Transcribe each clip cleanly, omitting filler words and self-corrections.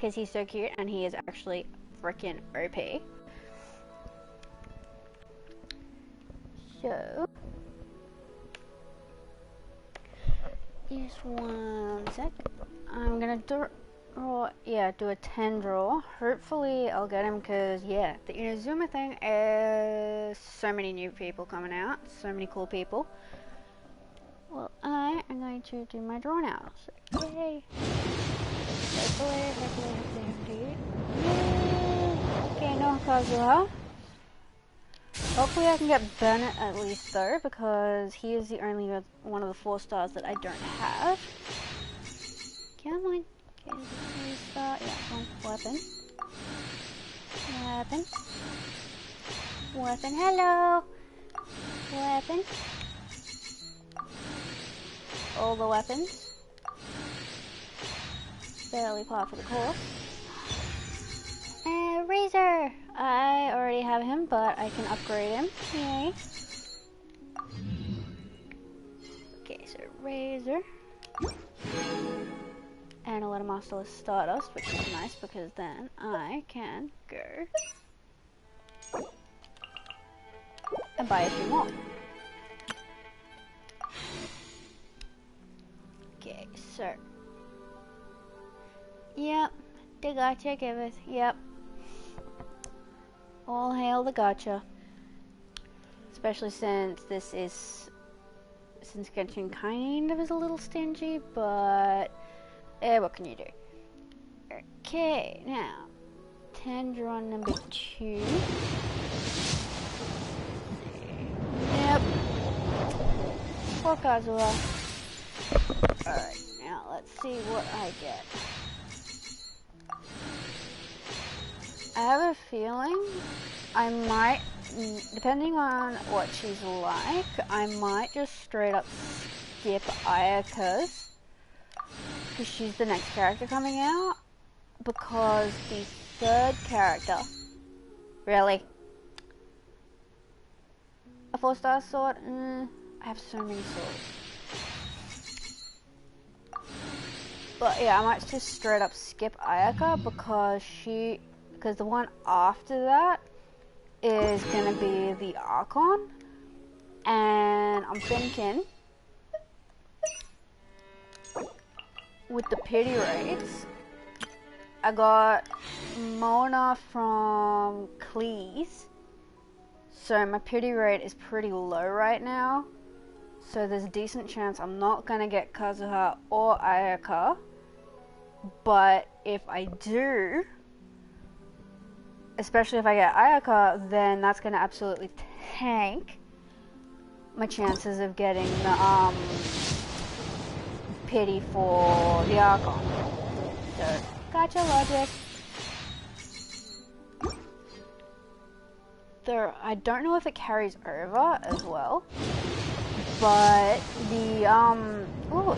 because he's so cute and he is actually freaking OP. So, just one sec. I'm gonna do a 10 draw. Hopefully I'll get him because, yeah, the Inazuma thing is so many new people coming out. So many cool people. Well, I am going to do my draw now. So, yay. Hopefully. Yay. Okay, no Kazuha. Hopefully I can get Bennett at least though, because he is the only one of the 4 stars that I don't have. Come on. Okay, this is 3 star. Yeah, weapon. Hello. Weapon. All the weapons. Barely par for the course. Razor! I already have him, but I can upgrade him. Yay. Okay, so Razor. And a little masterless Stardust, which is nice because then I can go and buy a few more. Okay, so. Yep, the gacha giveth. Yep. All hail the gacha. Especially since since Genshin kind of is a little stingy, but what can you do? Okay, now 10 draw number 2. Yep. Poor Kazuha. Alright, now let's see what I get. I have a feeling I might, depending on what she's like, I might just straight up skip Ayaka's, because she's the next character coming out, because the 3rd character, really? A 4-star sword? I have so many swords. But yeah, I might just straight up skip Ayaka, because the one after that is gonna be the Archon, and I'm thinking with the pity rates, I got Mona from Cleese, so my pity rate is pretty low right now, so there's a decent chance I'm not gonna get Kazuha or Ayaka, but if I do, especially if I get Ayaka, then that's going to absolutely tank my chances of getting the pity for the Archon. So, gotcha logic. I don't know if it carries over as well, but the ooh,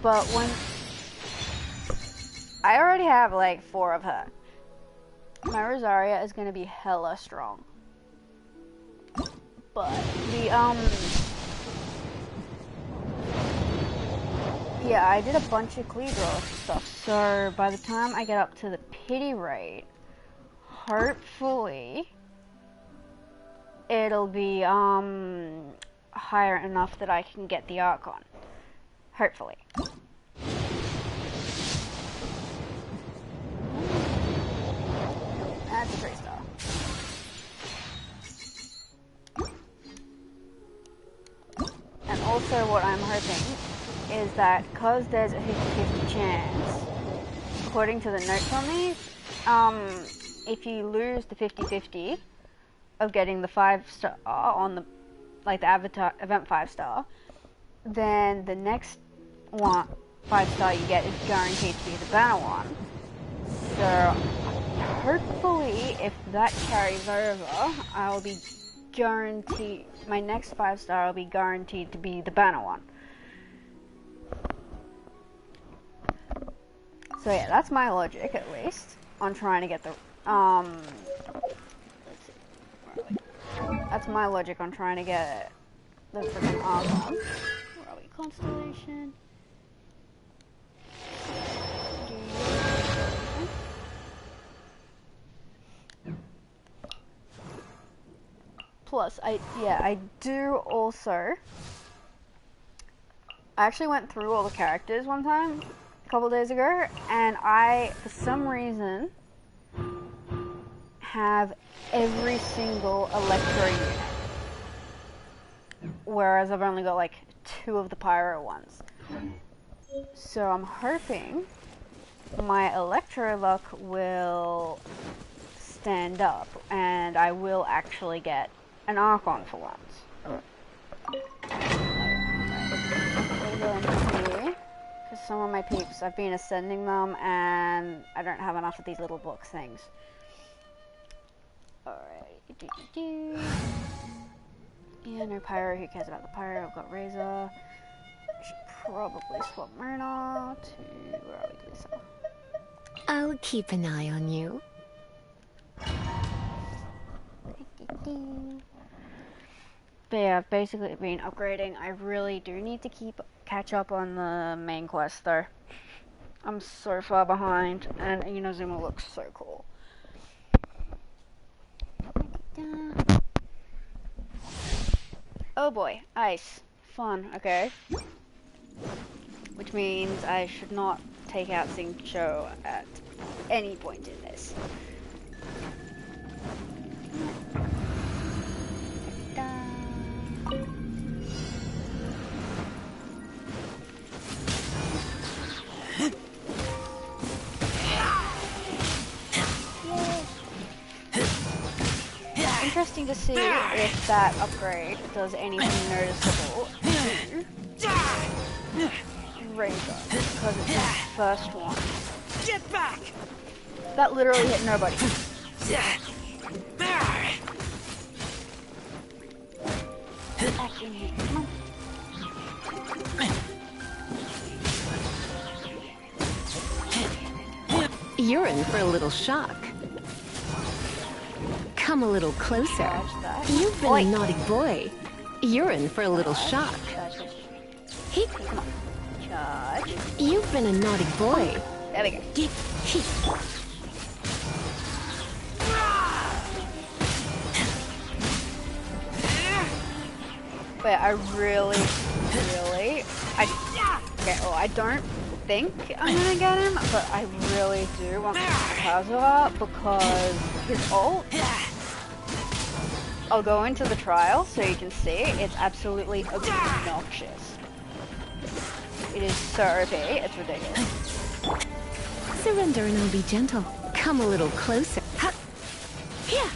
but when I already have like 4 of her. My Rosaria is gonna be hella strong. But the yeah, I did a bunch of cleave rolls and stuff, so by the time I get up to the pity rate, hopefully it'll be higher enough that I can get the Archon. Hopefully. That's a 3-star. And also what I'm hoping is that because there's a 50-50 chance, according to the notes on these, if you lose the 50-50 of getting the 5-star on the, like the avatar event 5-star, then the next one 5-star you get is guaranteed to be the banner one. So hopefully, if that carries over, I'll be guaranteed, my next 5-star will be guaranteed to be the banner one. So yeah, that's my logic, at least, on trying to get the, let's see, where are we? That's my logic on trying to get the freaking Archon. Where are we? Constellation. Plus, I do also. I actually went through all the characters one time, a couple days ago, and I, for some reason, have every single Electro unit. Whereas I've only got like 2 of the Pyro ones. So I'm hoping my Electro luck will stand up and I will actually get an Archon for once. We'll go into here, because some of my peeps, I've been ascending them and I don't have enough of these little box things. Alright. Yeah, no Pyro, who cares about the Pyro? I've got Razor. I should probably swap Myrna to... where are we, Lisa? I'll keep an eye on you. But yeah, I've basically been upgrading. I really do need to catch up on the main quest though. I'm so far behind, and Inazuma looks so cool. Oh boy, ice. Fun, okay. Which means I should not take out Xingqiu at any point in this. Interesting to see if that upgrade does anything noticeable to Razor, because it's his first one. Get back! That literally hit nobody. Back in here. Come on. You're in for a little shock. Come a little closer. You've been a naughty boy. You're in for a little shock. Hey, come on. Charge. You've been a naughty boy. There we go. But I really, I don't think I'm gonna get him, but I really do want Kazuha because his ult, I'll go into the trial so you can see, it's absolutely obnoxious. It is so OP, it's ridiculous. Surrender and I'll be gentle. Come a little closer. Yeah.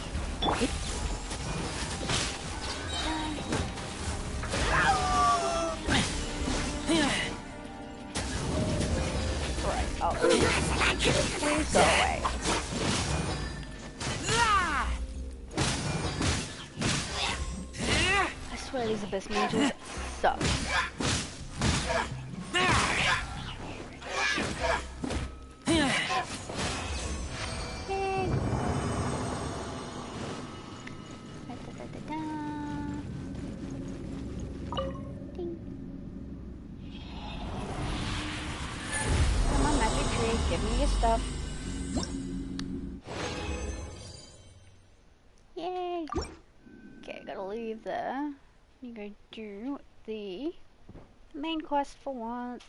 Please go away. I swear these abyss mages suck. Give me your stuff. Yay! Okay, gotta leave there. You go do the main quest for once.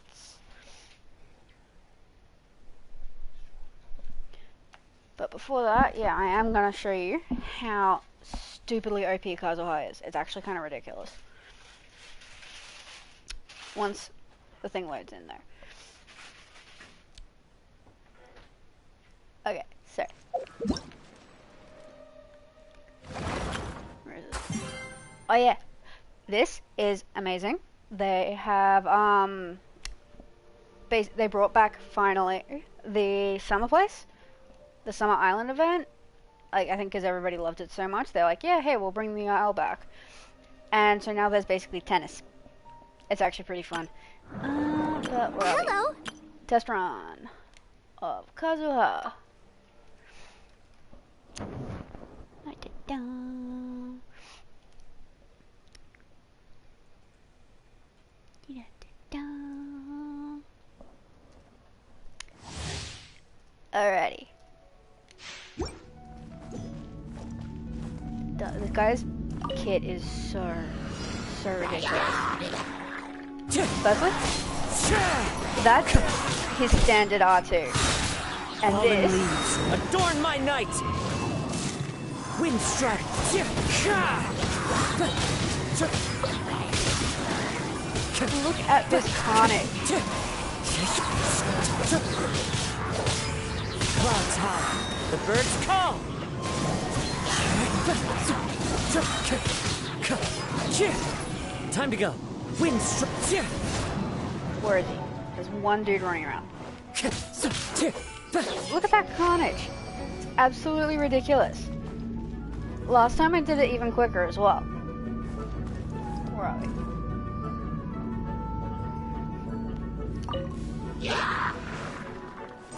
But before that, yeah, I am gonna show you how stupidly OP Kazuha is. It's actually kind of ridiculous. Once the thing loads in there. Okay, so where is it? Oh yeah, this is amazing. They have they brought back finally the summer place, the summer island event. Like I think because everybody loved it so much, they're like, yeah, hey, we'll bring the isle back. And so now there's basically tennis. It's actually pretty fun. But where are we? Test run of Kazuha. Alrighty. This guy's kit is so ridiculous. Firstly, that's his standard R2. And this... leaves, adorn my night! Wind strike! Look at this carnage. Clouds high, the birds call! Time to go. Wind strike! Where is he? There's one dude running around. Look at that carnage. It's absolutely ridiculous. Last time I did it even quicker as well. Where are we?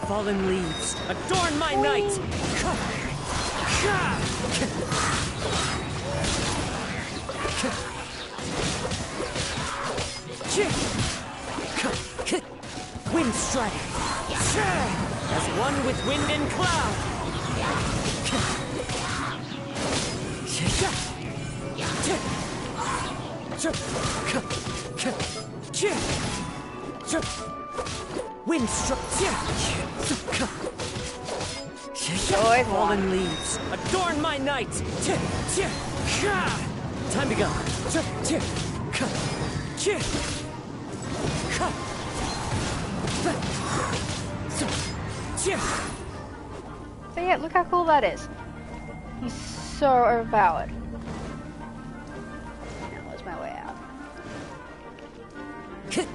Fallen leaves, adorn my night! Wind strike! As one with wind and cloud! Wind strike! Fallen leaves, adorn my night! Time to go! But yeah, look how cool that is. He's so overpowered. Now, where's my way out? Yeah,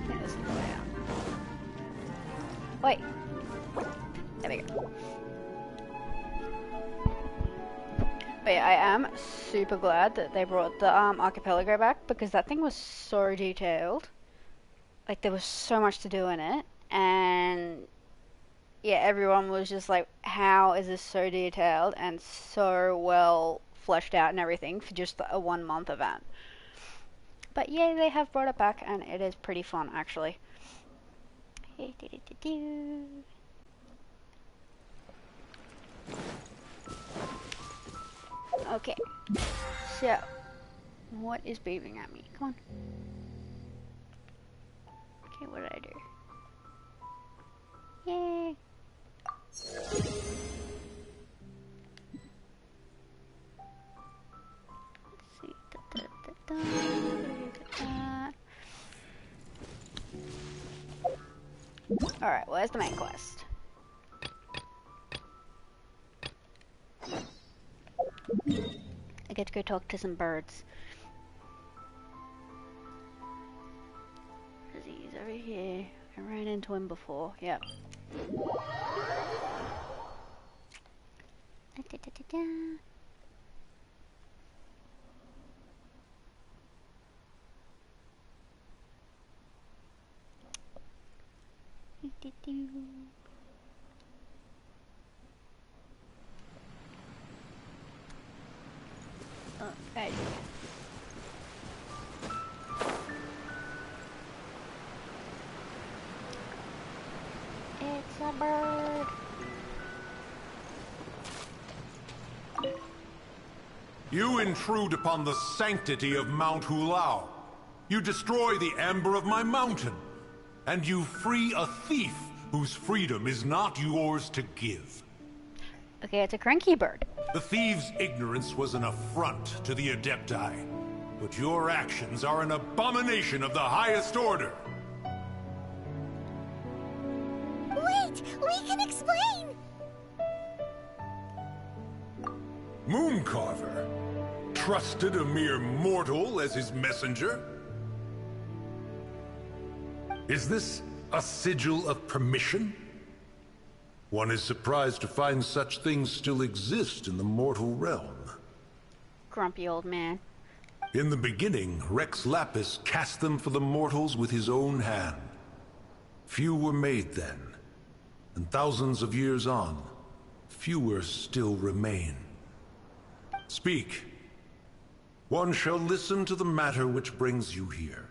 this is the way out. Wait. There we go. But yeah, I am super glad that they brought the archipelago back, because that thing was so detailed. Like, there was so much to do in it, and yeah, everyone was just like, how is this so detailed and so well fleshed out and everything for just a 1 month event. But yeah, they have brought it back, and it is pretty fun actually. Okay, so what is beeping at me? Come on. Okay, what did I do? Yay! Let's see. Alright, where's the main quest? I get to go talk to some birds. He's over here. I ran into him before. Yep. Oh, there you go. It's a bird. You intrude upon the sanctity of Mount Hulao. You destroy the amber of my mountain. And you free a thief whose freedom is not yours to give. Okay, it's a cranky bird. The thief's ignorance was an affront to the Adepti. But your actions are an abomination of the highest order. Wait! We can explain! Mooncarver trusted a mere mortal as his messenger? Is this a sigil of permission? One is surprised to find such things still exist in the mortal realm. Grumpy old man. In the beginning, Rex Lapis cast them for the mortals with his own hand. Few were made then, and thousands of years on, fewer still remain. Speak. One shall listen to the matter which brings you here.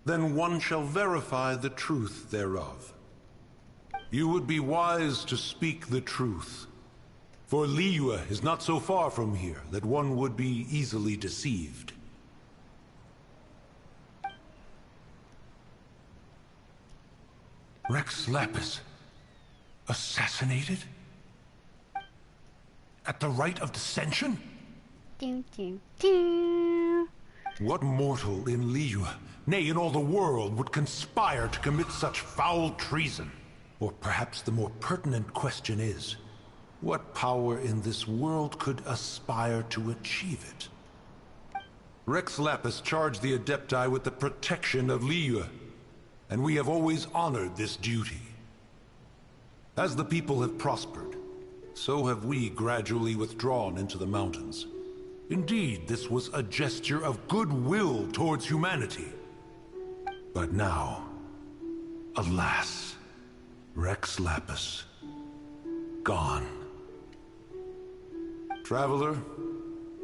Then one shall verify the truth thereof. You would be wise to speak the truth. For Liyue is not so far from here that one would be easily deceived. Rex Lapis, assassinated? At the rite of dissension? Do, do, do. What mortal in Liyue, nay, in all the world, would conspire to commit such foul treason? Or perhaps the more pertinent question is, what power in this world could aspire to achieve it? Rex Lapis charged the Adepti with the protection of Liyue, and we have always honored this duty. As the people have prospered, so have we gradually withdrawn into the mountains. Indeed, this was a gesture of goodwill towards humanity. But now, alas, Rex Lapis, gone. Traveler,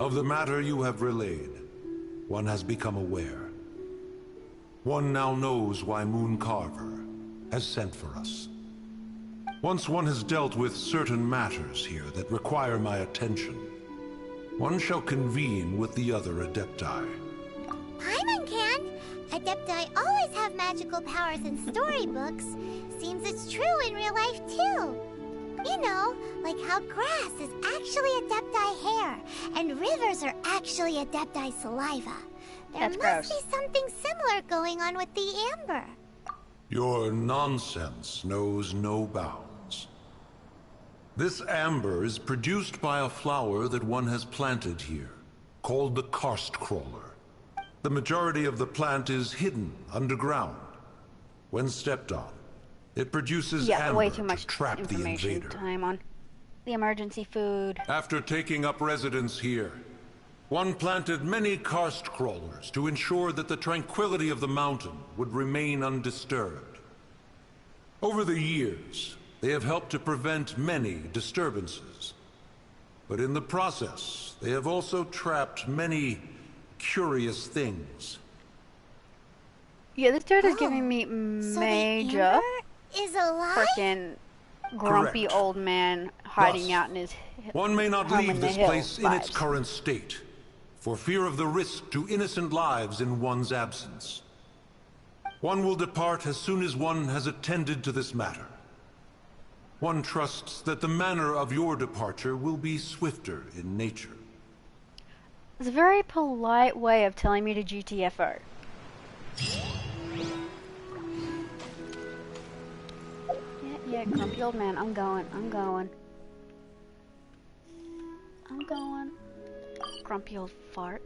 of the matter you have relayed, one has become aware. One now knows why Moon Carver has sent for us. Once one has dealt with certain matters here that require my attention, one shall convene with the other Adepti. Paimon can! Adepti always have magical powers in storybooks. Seems it's true in real life, too. You know, like how grass is actually Adepti hair, and rivers are actually Adepti saliva. There must be something similar going on with the amber. Your nonsense knows no bounds. This amber is produced by a flower that one has planted here, called the karst crawler. The majority of the plant is hidden underground. When stepped on, it produces amber way too much to trap the invader. Time on the emergency food. After taking up residence here, one planted many karst crawlers to ensure that the tranquility of the mountain would remain undisturbed. Over the years, they have helped to prevent many disturbances. But in the process, they have also trapped many curious things. Yeah, this dude is giving me major is alive? freaking grumpy Correct. old man hiding Thus, out in his one may not home leave in the this hills place in its vibes. current state, for fear of the risk to innocent lives in one's absence. One will depart as soon as one has attended to this matter. One trusts that the manner of your departure will be swifter in nature. It's a very polite way of telling me to GTFO. Yeah, grumpy old man, I'm going. Grumpy old fart.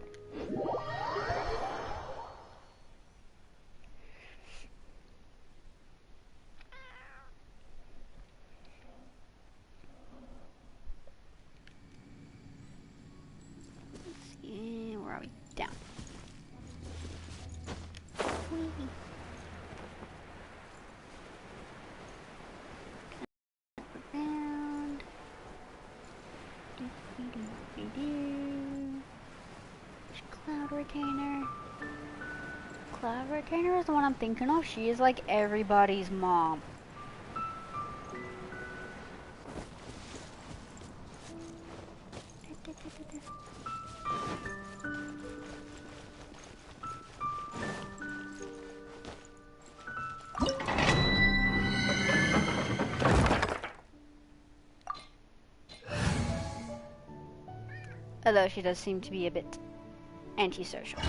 Let's see, where are we? Down. Around. Cloud Retainer. Cloud Retainer is the one I'm thinking of. She is like everybody's mom. Although she does seem to be a bit antisocial.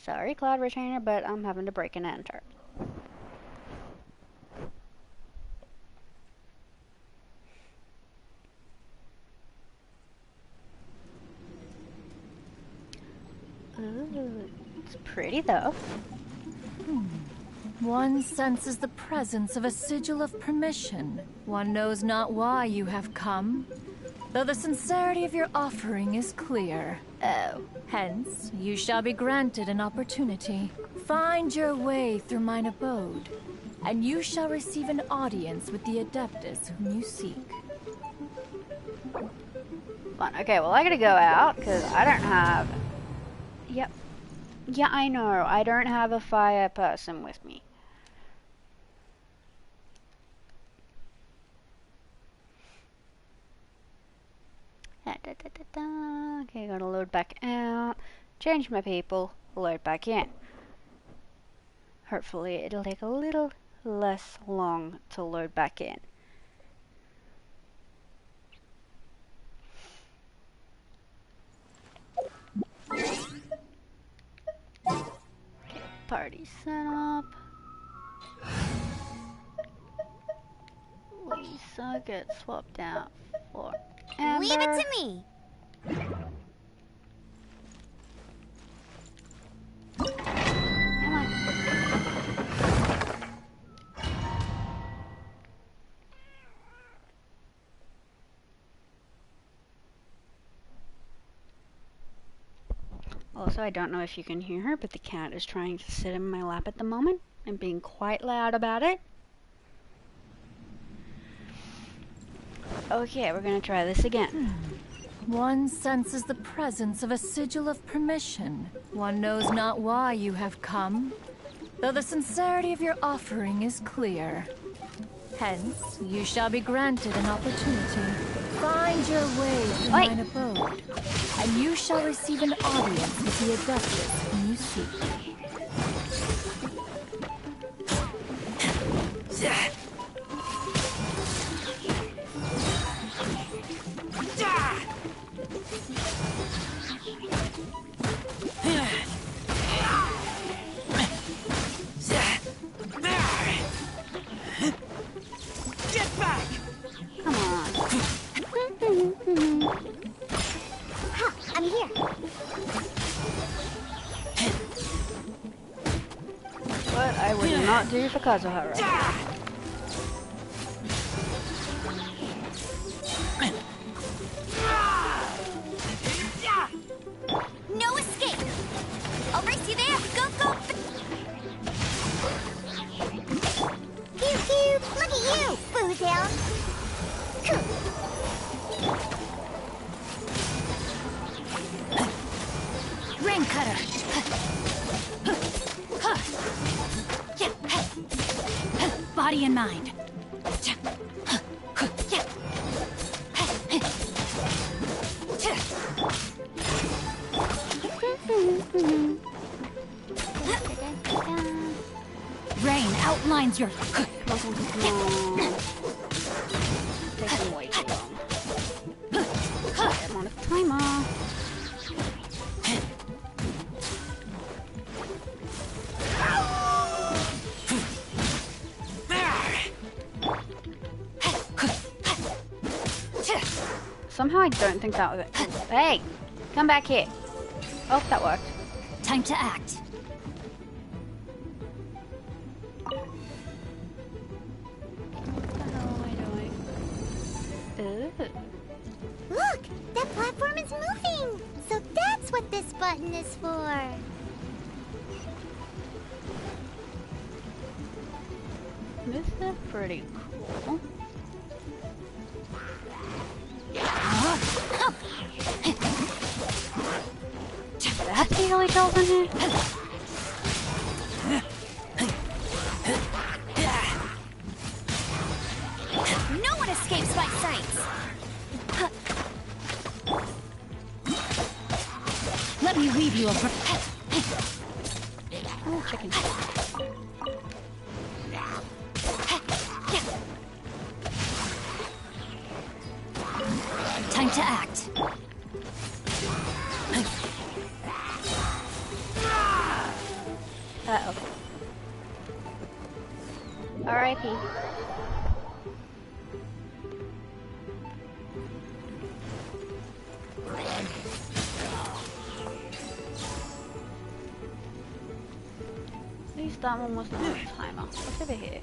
Sorry, Cloud Retainer, but I'm having to break and enter. Ooh, it's pretty though. One senses the presence of a sigil of permission. One knows not why you have come, though the sincerity of your offering is clear. Oh. Hence, you shall be granted an opportunity. Find your way through mine abode, and you shall receive an audience with the Adeptus whom you seek. Fun. Okay, well I gotta go out, because I don't have... Yep. Yeah, I know. I don't have a fire person with me. Okay, gotta load back out. Change my people. Load back in. Hopefully it'll take a little less long to load back in. Okay, party set up. Lisa gets swapped out for Amber. Leave it to me. Come on. Also, I don't know if you can hear her, but the cat is trying to sit in my lap at the moment and being quite loud about it. Okay, we're gonna try this again. One senses the presence of a sigil of permission. One knows not why you have come, though the sincerity of your offering is clear. Hence, you shall be granted an opportunity. Find your way to mine abode, and you shall receive an audience with the Adeptus whom you seek. Get back! Come on. Ha! I'm here. What I would not do for Kazuha right now. No escape. I'll race you there. Go, go. Pew, pew. Look at you, Boozound. Rain cutter. Body and mind. Rain outlines your... Taking way too long. I'm on a timer. Somehow I don't think that was it. Hey! Come back here. Oh, that worked. Time to act. Look! That platform is moving! So that's what this button is for! This is pretty cool. That's the only shells in here? No one escapes my sights! Let me weave you a... Oh, chicken. Time to act. Uh-oh. R.I.P. At least that one was not a timer. What's over here?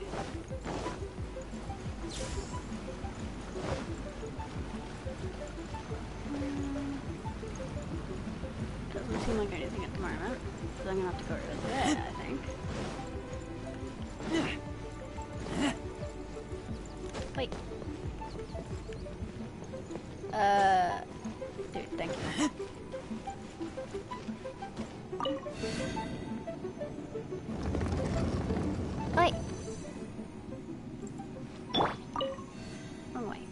Doesn't seem like anything at the moment, so I'm gonna have to go over there, I think. Wait. Dude, thank you. Wait. Wrong way.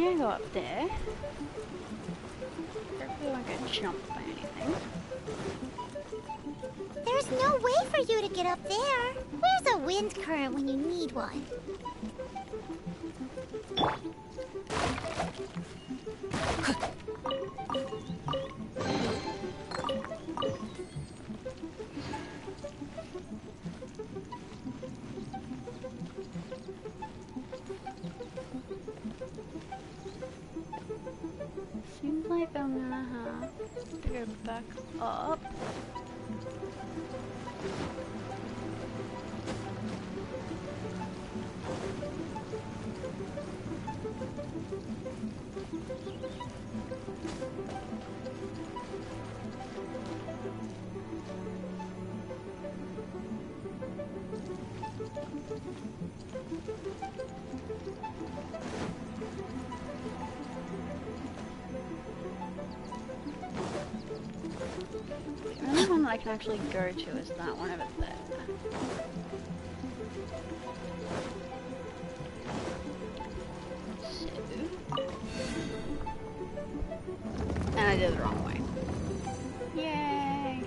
gonna go up there. Hopefully I won't get jumped by anything. There's no way for you to get up there. Where's a wind current when you need one? Seems like I'm gonna have to go back up. The only one that I can actually go to is that one over there. So... And I did it the wrong way. Yay!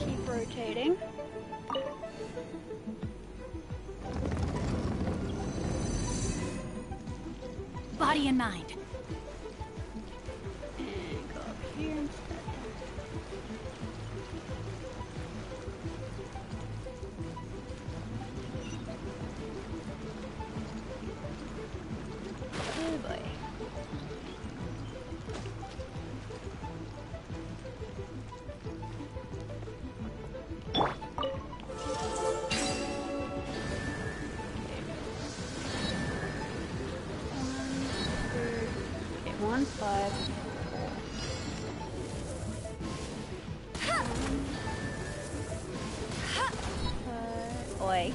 Keep rotating. Body and mind. And go up here instead. Oh boy. One, five, four. Oi.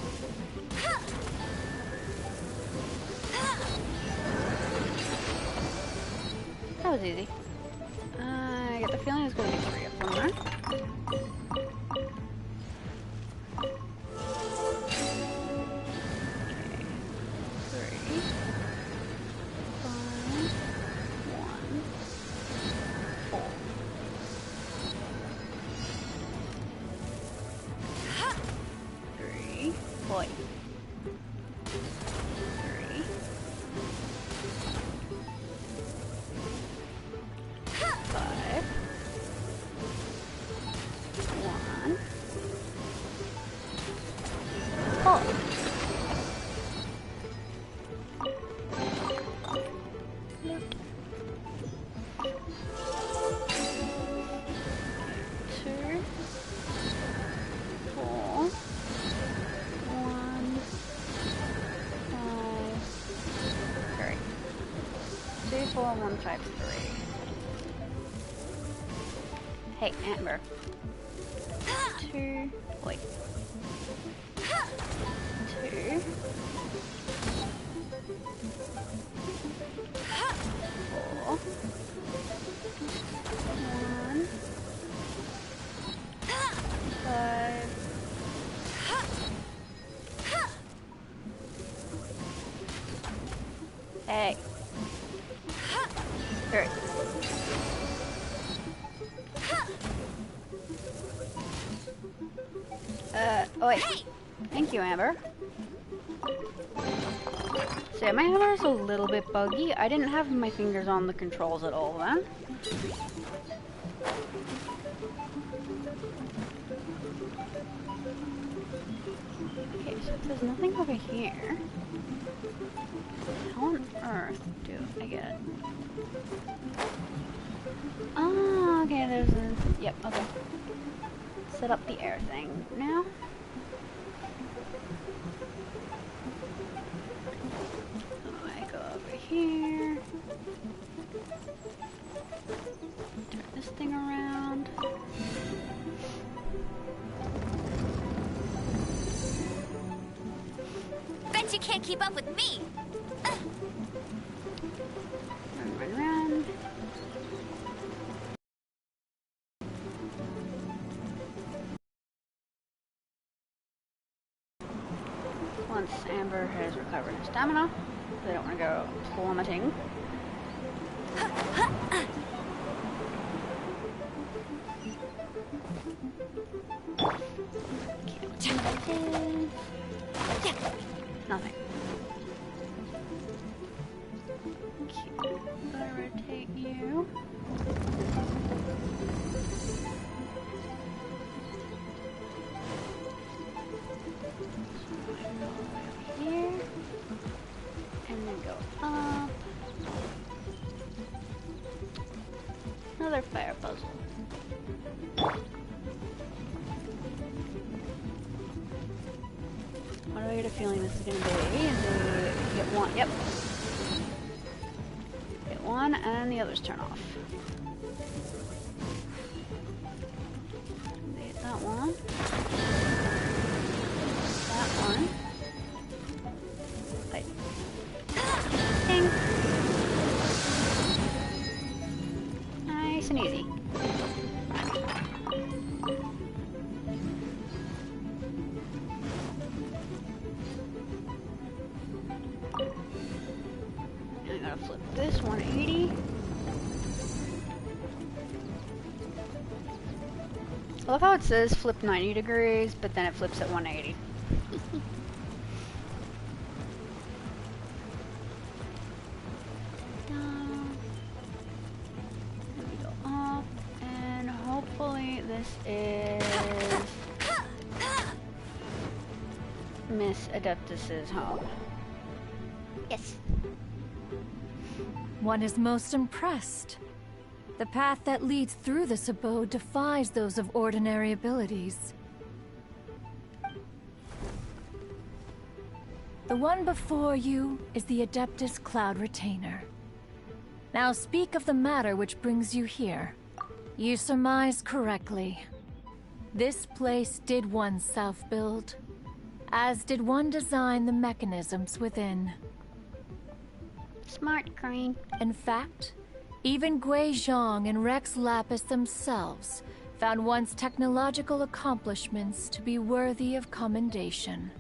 That was easy. I get the feeling there's going to be three of them there. Boy. 3. 5. 1. 4. Two. 4. 4, 1, 5, 3. Hey, Amber. 2. Wait. 2. 4. 1. 5. Hey. Alright. Oh wait. Thank you, Amber. So yeah, my hammer is a little bit buggy. I didn't have my fingers on the controls at all then. Okay, so if there's nothing over here, how on earth do I get it? Oh, okay, there's a... Yep, okay. Set up the air thing now. So I go over here. Turn this thing around. Bet you can't keep up with me! Run. once Amber has recovered her stamina. They don't want to go plummeting. Nothing. Okay, gotta rotate you. Here, and then go up. Another fire puzzle. What do I get a feeling this is going to be? Get one, yep. Get one, and the others turn off. Get that one. That one. Wait. Ding. Nice and easy. I gotta flip this 180. I love how it says flip 90 degrees, but then it flips at 180. Let me go up, and hopefully this is Miss Adeptus's home. Yes. One is most impressed. The path that leads through this abode defies those of ordinary abilities. The one before you is the Adeptus Cloud Retainer. Now speak of the matter which brings you here. You surmise correctly. This place did one self-build, as did one design the mechanisms within. Smart, Crane. In fact, even Gui Zhang and Rex Lapis themselves found one's technological accomplishments to be worthy of commendation.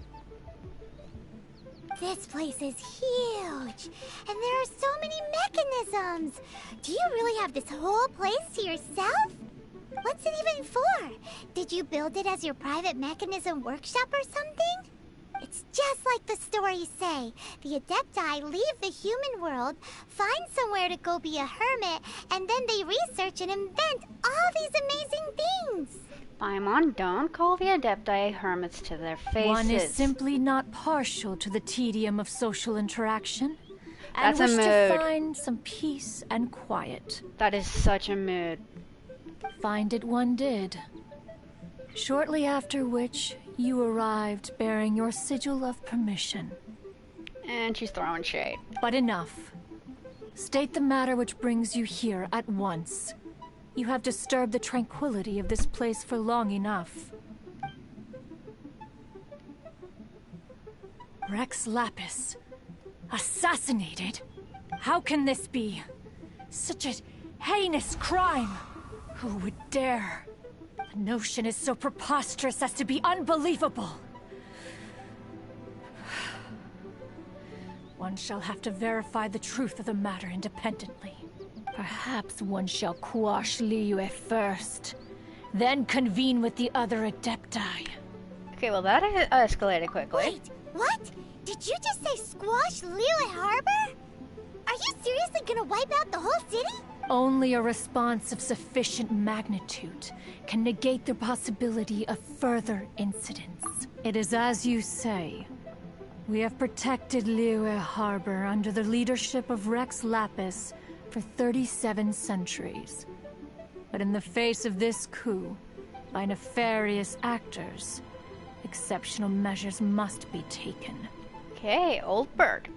This place is huge, and there are so many mechanisms. Do you really have this whole place to yourself? What's it even for? Did you build it as your private mechanism workshop or something? It's just like the stories say. The Adepti leave the human world, find somewhere to go be a hermit, and then they research and invent all these amazing things. Paimon, don't call the Adepti hermits to their faces. One is simply not partial to the tedium of social interaction, and That's a wish mood. to find some peace and quiet. That is such a mood. Find it one did. Shortly after which, you arrived bearing your sigil of permission. And she's throwing shade. But enough. State the matter which brings you here at once. You have disturbed the tranquility of this place for long enough. Rex Lapis. Assassinated? How can this be? Such a heinous crime! Who would dare? The notion is so preposterous as to be unbelievable. One shall have to verify the truth of the matter independently. Perhaps one shall quash Liyue first, then convene with the other Adepti. Okay, well that escalated quickly. Wait, what? Did you just say squash Liyue Harbor? Are you seriously gonna wipe out the whole city? Only a response of sufficient magnitude can negate the possibility of further incidents. It is as you say. We have protected Liyue Harbor under the leadership of Rex Lapis for 37 centuries. But in the face of this coup, by nefarious actors, exceptional measures must be taken. Okay, old bird.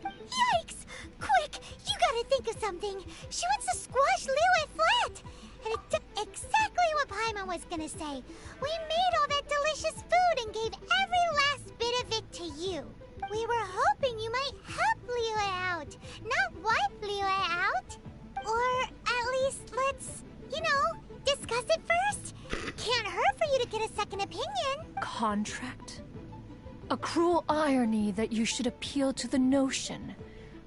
Yikes! Quick, you gotta think of something. She wants to squash Liyue flat. And it took exactly what Paimon was gonna say. We made all that delicious food and gave every last bit of it to you. We were hoping you might help Liyue out, not wipe Liyue out. Or at least let's, discuss it first. Can't hurt for you to get a second opinion. Contract? A cruel irony that you should appeal to the notion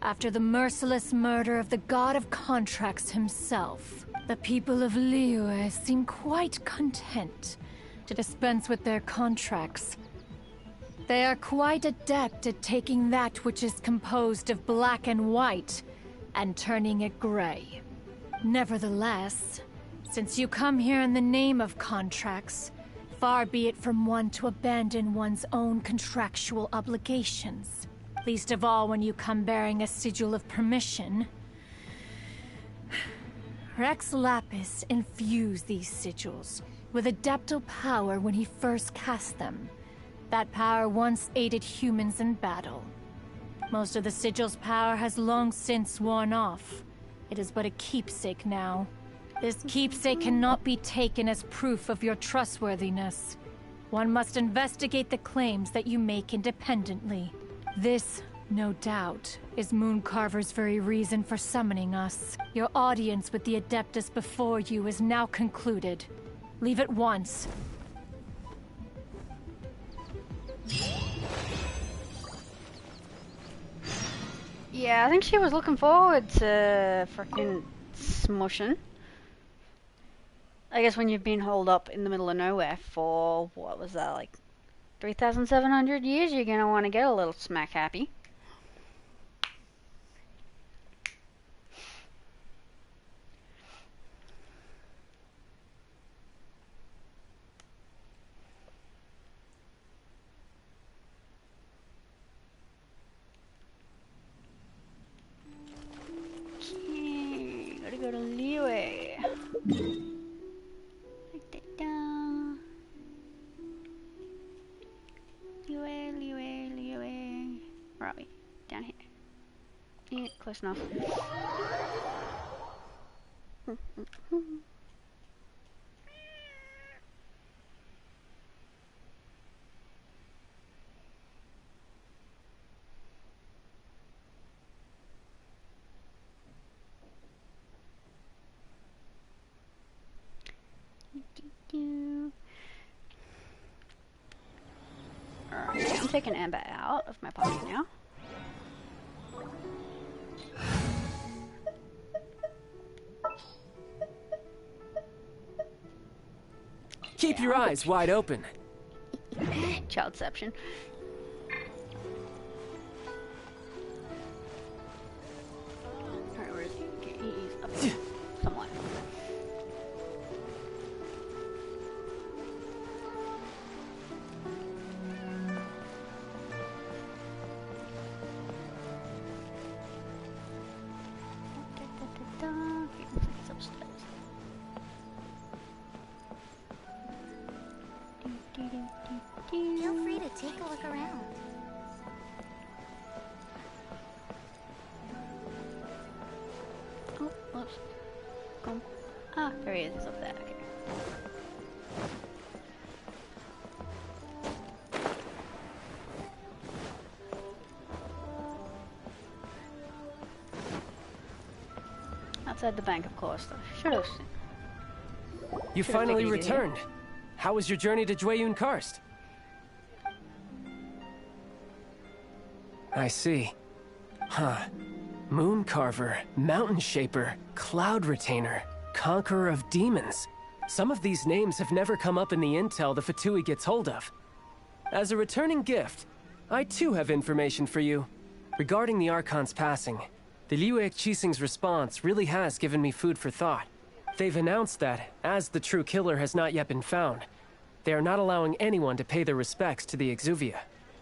after the merciless murder of the god of contracts himself. The people of Liyue seem quite content to dispense with their contracts. They are quite adept at taking that which is composed of black and white and turning it gray. Nevertheless, since you come here in the name of contracts, far be it from one to abandon one's own contractual obligations. Least of all when you come bearing a sigil of permission. Rex Lapis infused these sigils with adeptal power when he first cast them. That power once aided humans in battle. Most of the sigil's power has long since worn off. It is but a keepsake now. This keepsake cannot be taken as proof of your trustworthiness. One must investigate the claims that you make independently. This, no doubt, is Mooncarver's very reason for summoning us. Your audience with the Adeptus before you is now concluded. Leave at once. Yeah, I think she was looking forward to frickin' smushing. I guess when you've been holed up in the middle of nowhere for, what was that, like 3,700 years, you're gonna want to get a little smack happy. Okay, gotta go to Liyue. Write that down. Liyue. Where are we? Down here. Yeah, close enough. Alright, I'm taking Amber out of my pocket now. Keep your eyes wide open. Childception. Alright, where is he? Okay, he's up here. Somewhat. He's upstairs. Feel free to take a look around. Oh, whoops. Come. Ah, there he is. He's up there. Okay. Outside the bank, of course. Should have. You finally returned. How was your journey to Jueyun Karst? I see. Huh. Mooncarver, Mountain Shaper, Cloud Retainer, Conqueror of Demons. Some of these names have never come up in the intel the Fatui gets hold of. As a returning gift, I too have information for you. Regarding the Archon's passing, the Liyue Qixing's response really has given me food for thought. They've announced that, as the true killer has not yet been found, they are not allowing anyone to pay their respects to the Exuvia.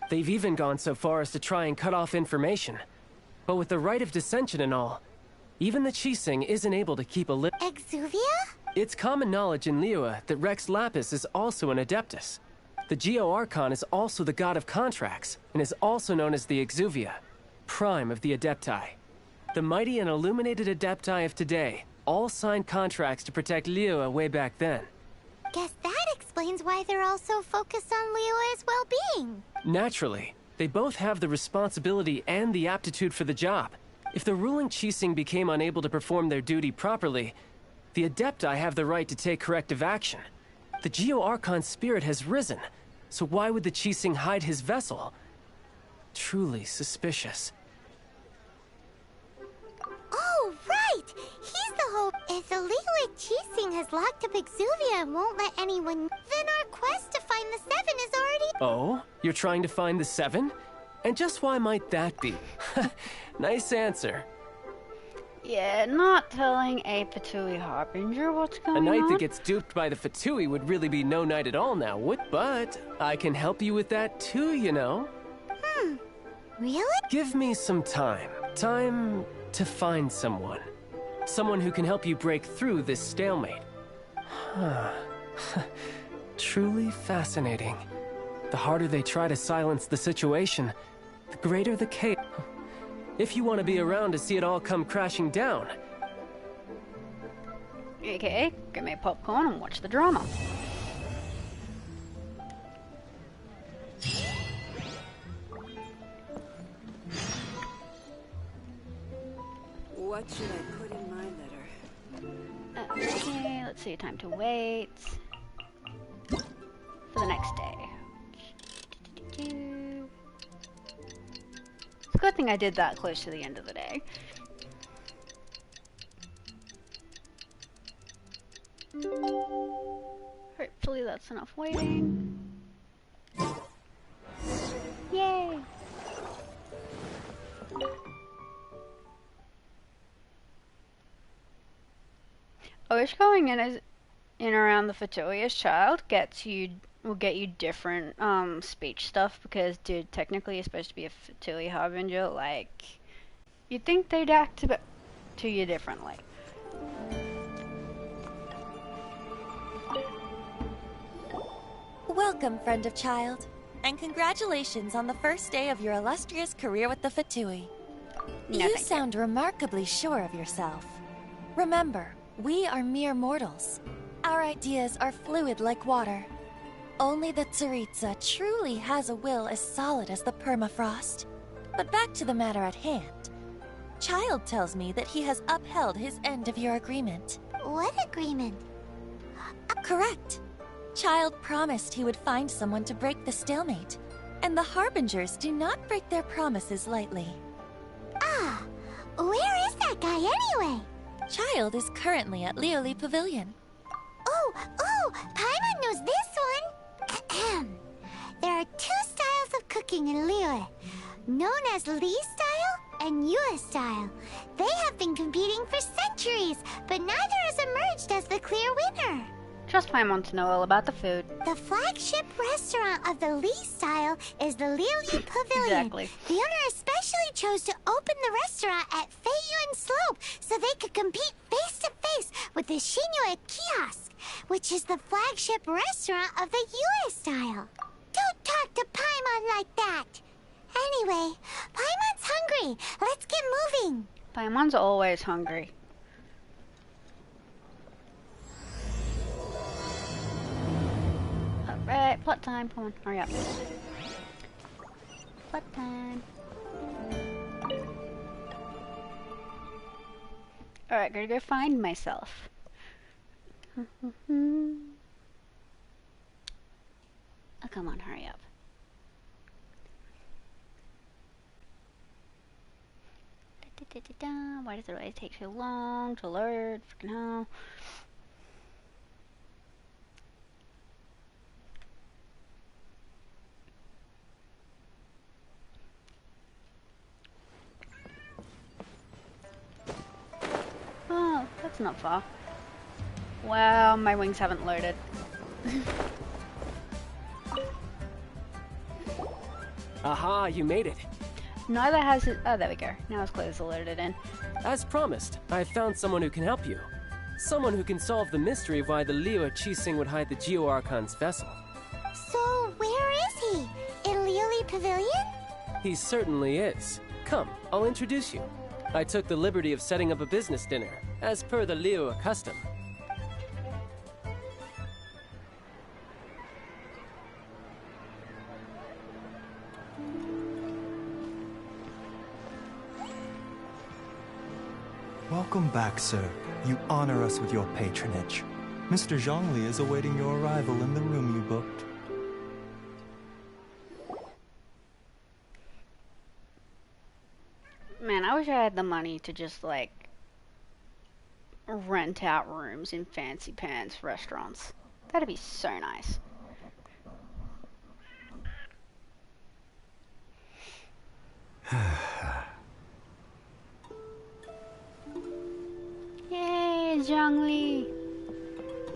They've even gone so far as to try and cut off information. But with the right of dissension and all, even the Qixing isn't able to keep a lip. Exuvia? It's common knowledge in Liyue that Rex Lapis is also an Adeptus. The Geo-Archon is also the god of contracts, and is also known as the Exuvia, prime of the Adepti. The mighty and illuminated Adepti of today all signed contracts to protect Liyue way back then. Guess that explains why they're all so focused on Liyue's well-being. Naturally, they both have the responsibility and the aptitude for the job. If the ruling Qixing became unable to perform their duty properly, the Adepti have the right to take corrective action. The Geo-Archon's spirit has risen, So why would the Qixing hide his vessel? Truly suspicious. Oh, right! He's the hope. If the Liyue Qixing has locked up Exuvia and won't let anyone, then our quest to find the Seven is already... Oh? You're trying to find the Seven? And just why might that be? Nice answer. Yeah, not telling a Fatui Harbinger what's going on. A knight that gets duped by the Fatui would really be no knight at all now, but I can help you with that too, you know. Really? Give me some time. Time to find someone. Someone who can help you break through this stalemate. Truly fascinating. The harder they try to silence the situation, the greater the chaos. If you want to be around to see it all come crashing down. Okay, get me popcorn and watch the drama. What should I put in my letter? Okay, let's see, time to wait for the next day. It's a good thing I did that close to the end of the day. Hopefully that's enough waiting. Yay! I wish going in around the Fatui child will get you different speech stuff, because dude, technically you're supposed to be a Fatui Harbinger. Like, you'd think they'd act to you differently. Welcome, friend of child, and congratulations on the first day of your illustrious career with the Fatui. No, You sound remarkably sure of yourself. Remember, we are mere mortals. Our ideas are fluid like water. Only the Tsaritsa truly has a will as solid as the permafrost. But back to the matter at hand. Child tells me that he has upheld his end of your agreement. What agreement? Correct. Child promised he would find someone to break the stalemate. And the Harbingers do not break their promises lightly. Ah, where is that guy anyway? Child is currently at Lioli Pavilion. Oh, Paimon knows this one. There are two styles of cooking in Liyue, known as Li style and Yue style. They have been competing for centuries, but neither has emerged as the clear winner. Trust Paimon to know all about the food. The flagship restaurant of the Li style is the Lioli Pavilion. Exactly. The owner especially chose to open the restaurant at Feiyuan Slope so they could compete face to face with the Shinyue Kiosk, which is the flagship restaurant of the Yue style. Don't talk to Paimon like that. Anyway, Paimon's hungry. Let's get moving. Paimon's always hungry. Alright, plot time. Come on, hurry up. Plot time. Alright, gotta go find myself. Oh, come on, hurry up. Why does it always take so long to load? Freaking hell. Oh, that's not far. Wow, my wings haven't loaded. Aha, you made it. Neither has it. Oh, there we go. Now his clothes are loaded in. As promised, I've found someone who can help you. Someone who can solve the mystery of why the Liyue Qixing would hide the Geo-Archon's vessel. So, where is he? In Lioli Pavilion? He certainly is. Come, I'll introduce you. I took the liberty of setting up a business dinner, as per the Liyue custom. Welcome back, sir. You honor us with your patronage. Mr. Zhongli is awaiting your arrival in the room you booked. wish I had the money to just, like, rent out rooms in fancy pants restaurants. That'd be so nice. Yay, Zhongli!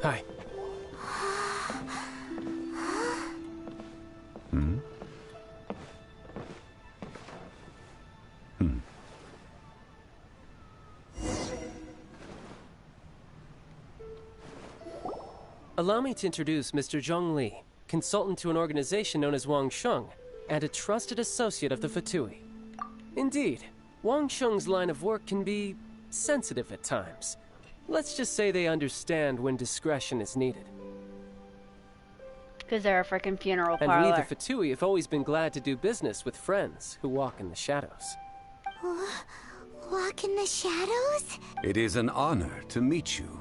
Hi. Allow me to introduce Mr. Zhong Li, consultant to an organization known as Wang Sheng, and a trusted associate of the Fatui. Indeed, Wang Sheng's line of work can be sensitive at times. Let's just say they understand when discretion is needed. Because they're a freaking funeral parlor. And we, the Fatui, have always been glad to do business with friends who walk in the shadows. Walk in the shadows? It is an honor to meet you.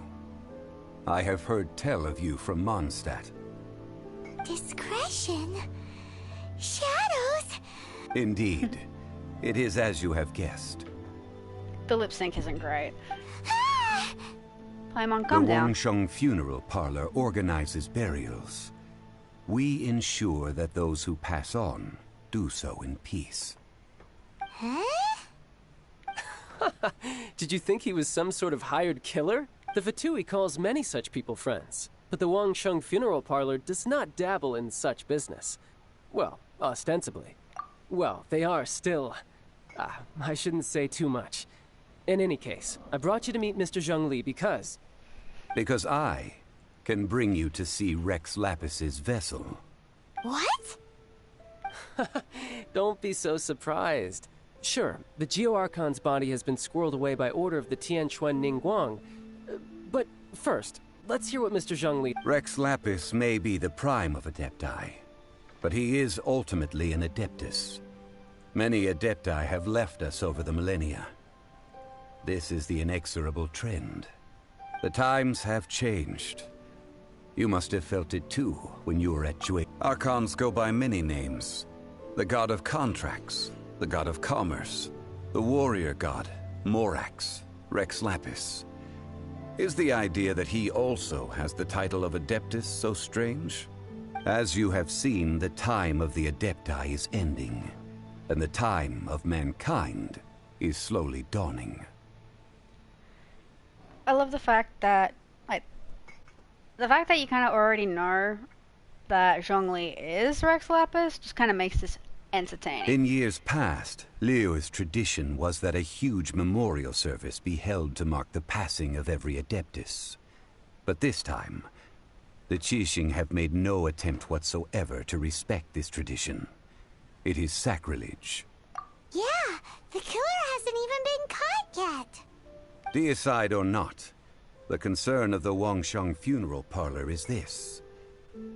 I have heard tell of you from Mondstadt. Discretion? Shadows? Indeed. It is as you have guessed. The lip sync isn't great. Paimon, calm The down. Wangsheng Funeral Parlor organizes burials. We ensure that those who pass on do so in peace. Huh? Did you think he was some sort of hired killer? The Fatui calls many such people friends, but the Wangsheng Funeral Parlor does not dabble in such business. Well, ostensibly. Well, they are still... I shouldn't say too much. In any case, I brought you to meet Mr. Zhong Li because... Because I can bring you to see Rex Lapis's vessel. What? Don't be so surprised. Sure, the Geo-Archon's body has been squirreled away by order of the Tianquan Ningguang. But first, let's hear what Mr. Zhong Li... Rex Lapis may be the prime of Adepti, but he is ultimately an Adeptus. Many Adepti have left us over the millennia. This is the inexorable trend. The times have changed. You must have felt it too when you were at Jue. Archons go by many names. The god of contracts, the god of commerce, the warrior god, Morax, Rex Lapis. Is the idea that he also has the title of Adeptus so strange? As you have seen, the time of the Adepti is ending, and the time of mankind is slowly dawning. I love the fact that, like, the fact that you kind of already know that Zhongli is Rex Lapis just kind of makes this entertaining. In years past, Liyue's tradition was that a huge memorial service be held to mark the passing of every Adeptus. But this time, the Qixing have made no attempt whatsoever to respect this tradition. It is sacrilege. Yeah, the killer hasn't even been caught yet. Deicide or not, the concern of the Wangsheng Funeral Parlor is this.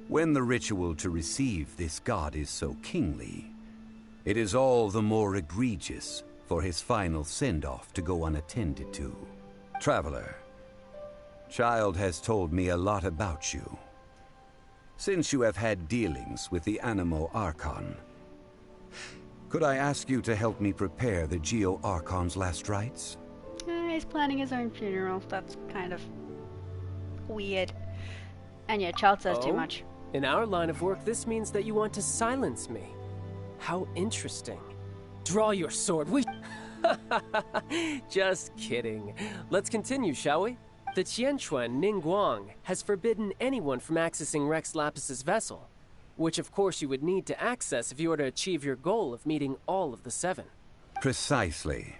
When the ritual to receive this god is so kingly, it is all the more egregious for his final send-off to go unattended to. Traveler, Child has told me a lot about you. Since you have had dealings with the Animo Archon, could I ask you to help me prepare the Geo Archon's last rites? He's planning his own funeral. That's kind of weird. And yeah, Child says too much. In our line of work, this means that you want to silence me. How interesting. Draw your sword. We... Just kidding. Let's continue, shall we? The Tianquan Ningguang has forbidden anyone from accessing Rex Lapis's vessel, which of course you would need to access if you were to achieve your goal of meeting all of the 7. Precisely.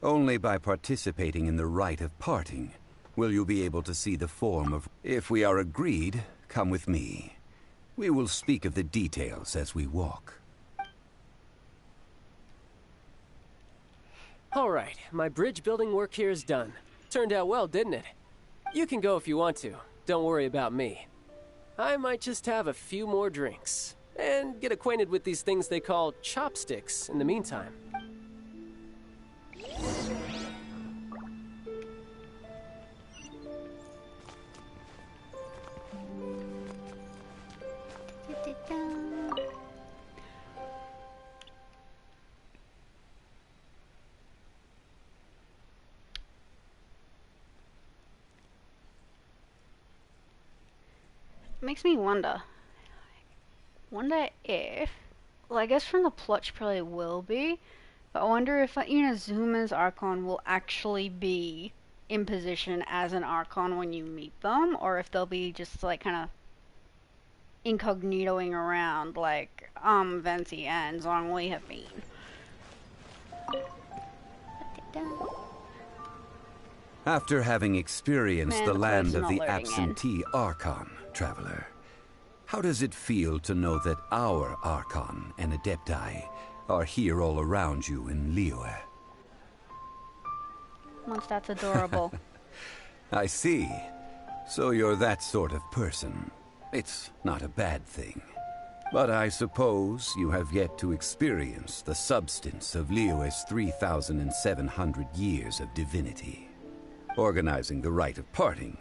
Only by participating in the rite of parting will you be able to see the form of... If we are agreed, come with me. We will speak of the details as we walk. All right, my bridge building work here is done. Turned out well, didn't it? You can go if you want to. Don't worry about me. I might just have a few more drinks and get acquainted with these things they call chopsticks in the meantime. makes me wonder. Wonder if, well, I guess from the plot she probably will be, but I wonder if Zuma's Archon will actually be in position as an Archon when you meet them, or if they'll be just like kind of incognitoing around like Venti and Zhongli have been. After having experienced the land of the not loading absentee Archon, traveler, how does it feel to know that our Archon and Adepti are here all around you in Liyue? That's adorable. I see. So you're that sort of person. It's not a bad thing. But I suppose you have yet to experience the substance of Liyue's 3,700 years of divinity. Organizing the rite of parting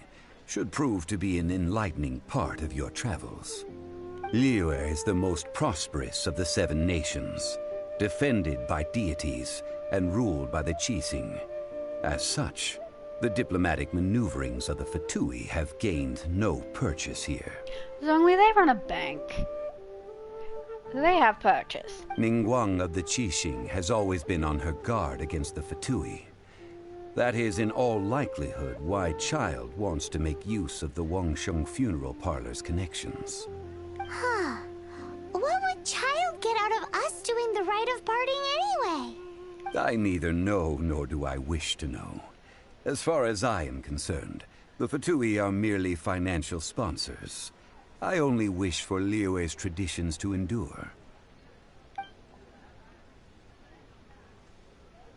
should prove to be an enlightening part of your travels. Liyue is the most prosperous of the 7 nations, defended by deities and ruled by the Qixing. As such, the diplomatic maneuverings of the Fatui have gained no purchase here. Zhongli, they run a bank. They have purchase. Ningguang of the Qixing has always been on her guard against the Fatui. That is in all likelihood why Child wants to make use of the Wangsheng funeral parlor's connections. Huh. What would Child get out of us doing the rite of parting anyway? I neither know nor do I wish to know. As far as I am concerned, the Fatui are merely financial sponsors. I only wish for Liyue's traditions to endure.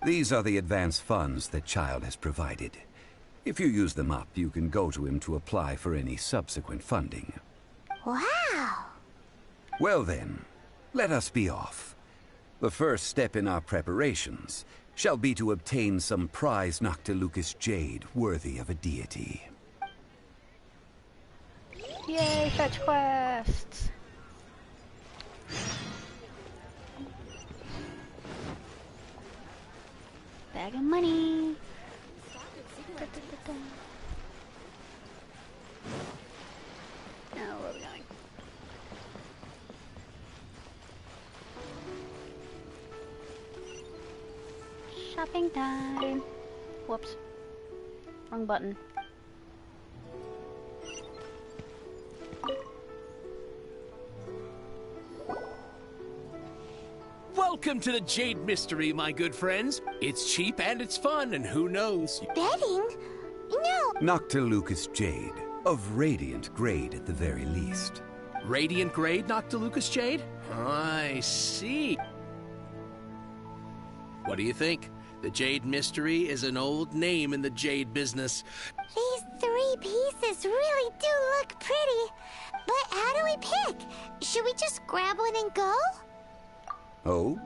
These are the advance funds that Child has provided. If you use them up, you can go to him to apply for any subsequent funding. Wow! Well then, let us be off. The first step in our preparations shall be to obtain some prize Noctilucous jade worthy of a deity. Yay, fetch quests! Bag of money! Now where are we going? Shopping time! Whoops. Wrong button. Welcome to the Jade Mystery, my good friends. It's cheap and it's fun, and who knows? Betting? No! Noctilucous jade, of radiant grade at the very least. Radiant grade Noctilucous jade? I see. What do you think? The Jade Mystery is an old name in the jade business. These 3 pieces really do look pretty. But how do we pick? Should we just grab one and go? Oh?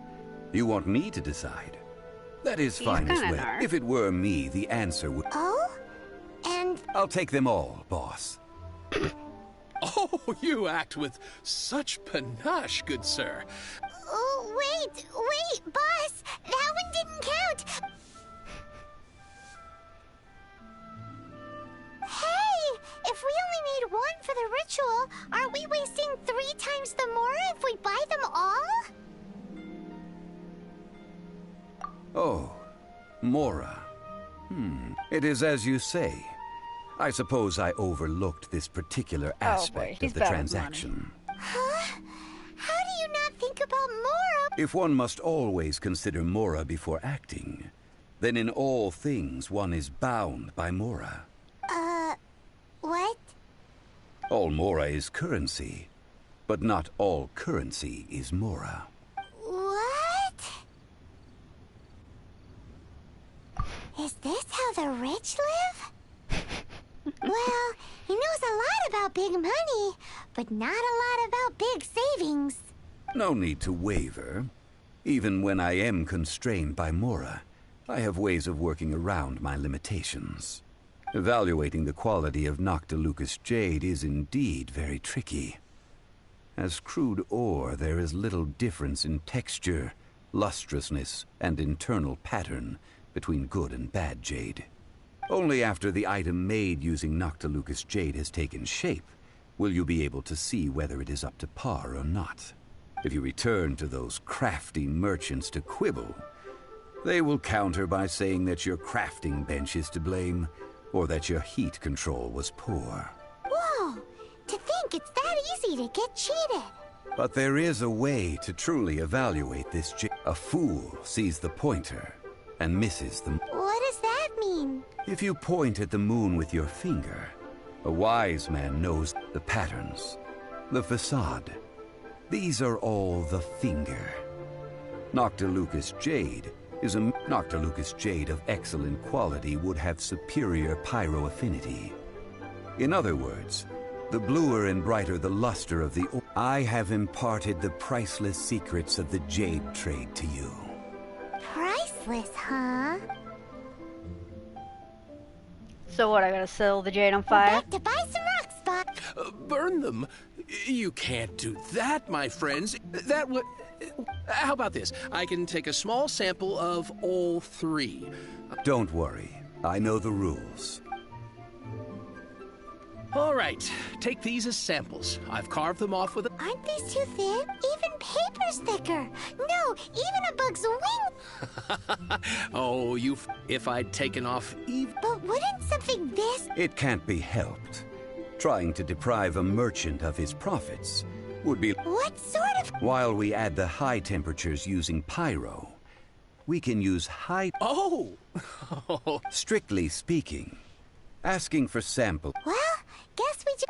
You want me to decide? That is fine as well. If it were me, the answer would... Oh? And... I'll take them all, boss. Oh, you act with such panache, good sir. Oh, wait, boss! That one didn't count! Hey! If we only need 1 for the ritual, are we wasting 3 times the Mora if we buy them all? Oh, Mora. It is as you say. I suppose I overlooked this particular aspect of the transaction. Huh? How do you not think about Mora? If one must always consider Mora before acting, then in all things one is bound by Mora. What? All Mora is currency, but not all currency is Mora. What? Is this how the rich live? Well, he knows a lot about big money, but not a lot about big savings. No need to waver. Even when I am constrained by Mora, I have ways of working around my limitations. Evaluating the quality of Noctilucous jade is indeed very tricky. As crude ore, there is little difference in texture, lustrousness, and internal pattern between good and bad jade. Only after the item made using Noctilucous jade has taken shape will you be able to see whether it is up to par or not. If you return to those crafty merchants to quibble, they will counter by saying that your crafting bench is to blame, or that your heat control was poor. Whoa! To think it's that easy to get cheated! But there is a way to truly evaluate this. A fool sees the pointer and misses the... What does that mean? If you point at the moon with your finger, a wise man knows the patterns, the facade. These are all the finger. Noctilucous jade is a... Noctilucous jade of excellent quality would have superior pyro affinity. In other words, the bluer and brighter the luster of the... I have imparted the priceless secrets of the jade trade to you. Priceless, huh? So what, I gotta settle the jade on fire? Back to buy some rock spot. Burn them? You can't do that, my friends. That would... How about this? I can take a small sample of all three. Don't worry. I know the rules. All right. Take these as samples. I've carved them off with a... Aren't these too thin? Even paper's thicker. No, even a bug's wing... Oh, if I'd taken off even... But wouldn't something this... It can't be helped. Trying to deprive a merchant of his profits would be... What sort of... While we add the high temperatures using pyro, we can use high... Oh! Strictly speaking, asking for sample... Well, guess we just...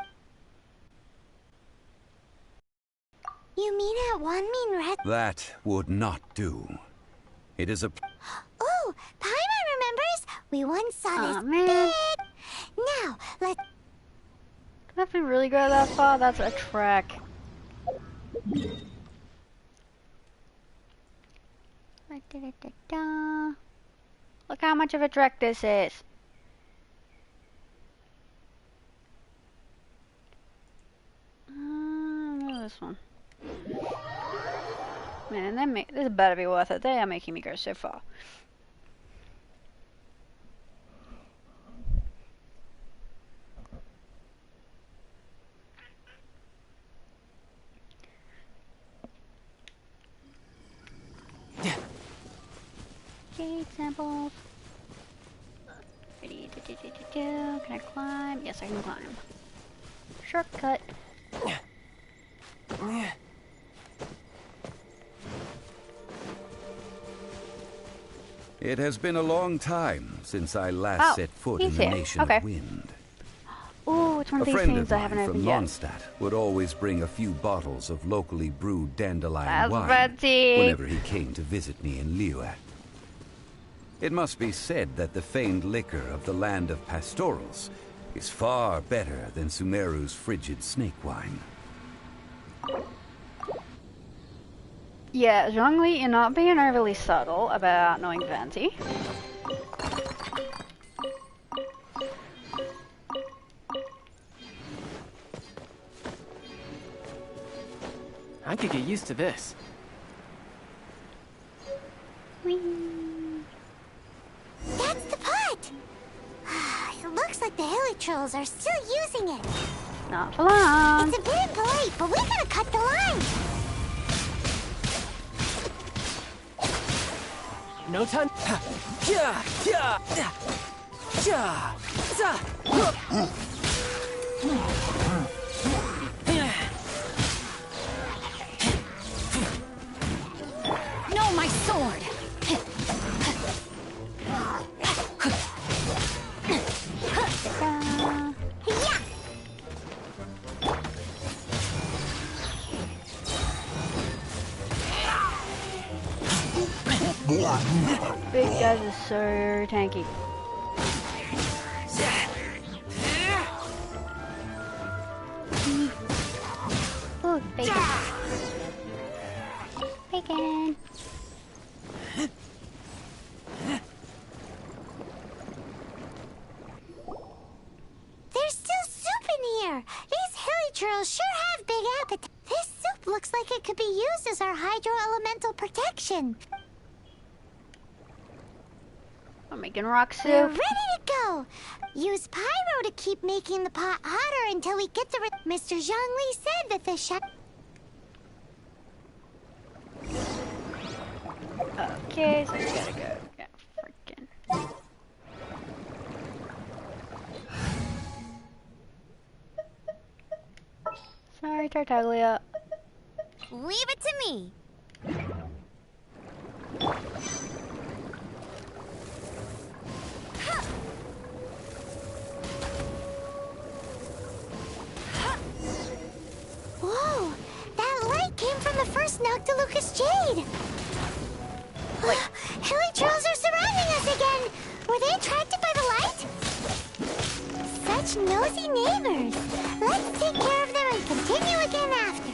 You mean at one mean red... That would not do. It is a... Ooh, Paimon remembers! We once saw this man. big... Now, let's... Can that be really go that far? That's a trek. Look how much of a trek this is. This one. Man, this better be worth it. They are making me go so far. Jade samples. Ready. Can I climb? Yes, I can climb. Shortcut. It has been a long time since I last set foot in the Nation of Wind. Ooh, it's one of these things I haven't opened yet. A friend of mine from Mondstadt would always bring a few bottles of locally brewed dandelion wine ready. whenever he came to visit me in Liyue. It must be said that the famed liquor of the land of pastorals is far better than Sumeru's frigid snake wine. Yeah, Zhongli, you're not being overly subtle about knowing Venti. I could get used to this. Whee. That's the pot! It looks like the hilly trolls are still using it. Not for long. It's a bit impolite, but we gotta cut the line. No time. No, my sword! Big guys are so tanky. Ooh, bacon. Bacon. There's still soup in here. These hilly trolls sure have big appetite. This soup looks like it could be used as our hydro-elemental protection. I'm making rock We're soup. ready to go. Use pyro to keep making the pot hotter until we get the. Mr. Zhongli said that the shut. Okay, so we gotta go. Yeah, freaking. Sorry, Tartaglia. Leave it to me. Whoa! That light came from the first Noctilucous Jade! Wait. Hilly trolls are surrounding us again! Were they attracted by the light? Such nosy neighbors! Let's take care of them and continue again after.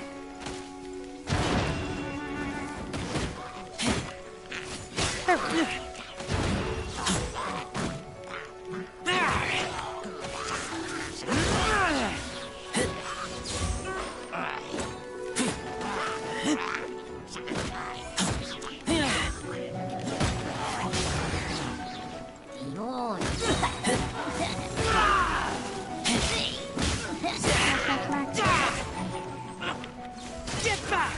Get back!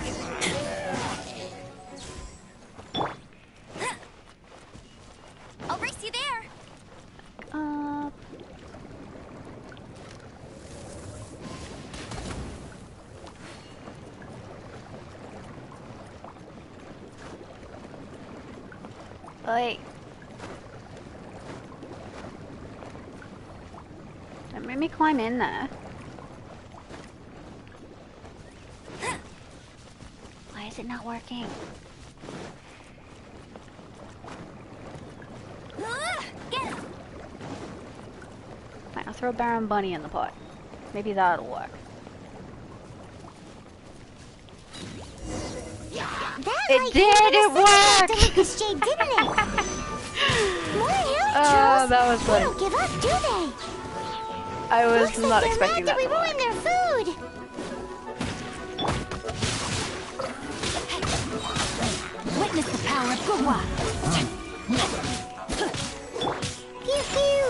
I'll race you there. Wait. Don't make me climb in there. Why is it not working? Get him. Fine, I'll throw Baron Bunny in the pot. Maybe that'll work. It did! It worked! Noctilucous Jade, didn't it? More hilly Oh, trolls. that was They funny. don't give up, do they? I was Looks like not they're expecting mad that. we ruined their food. Witness the power of Kazuha. Pew pew.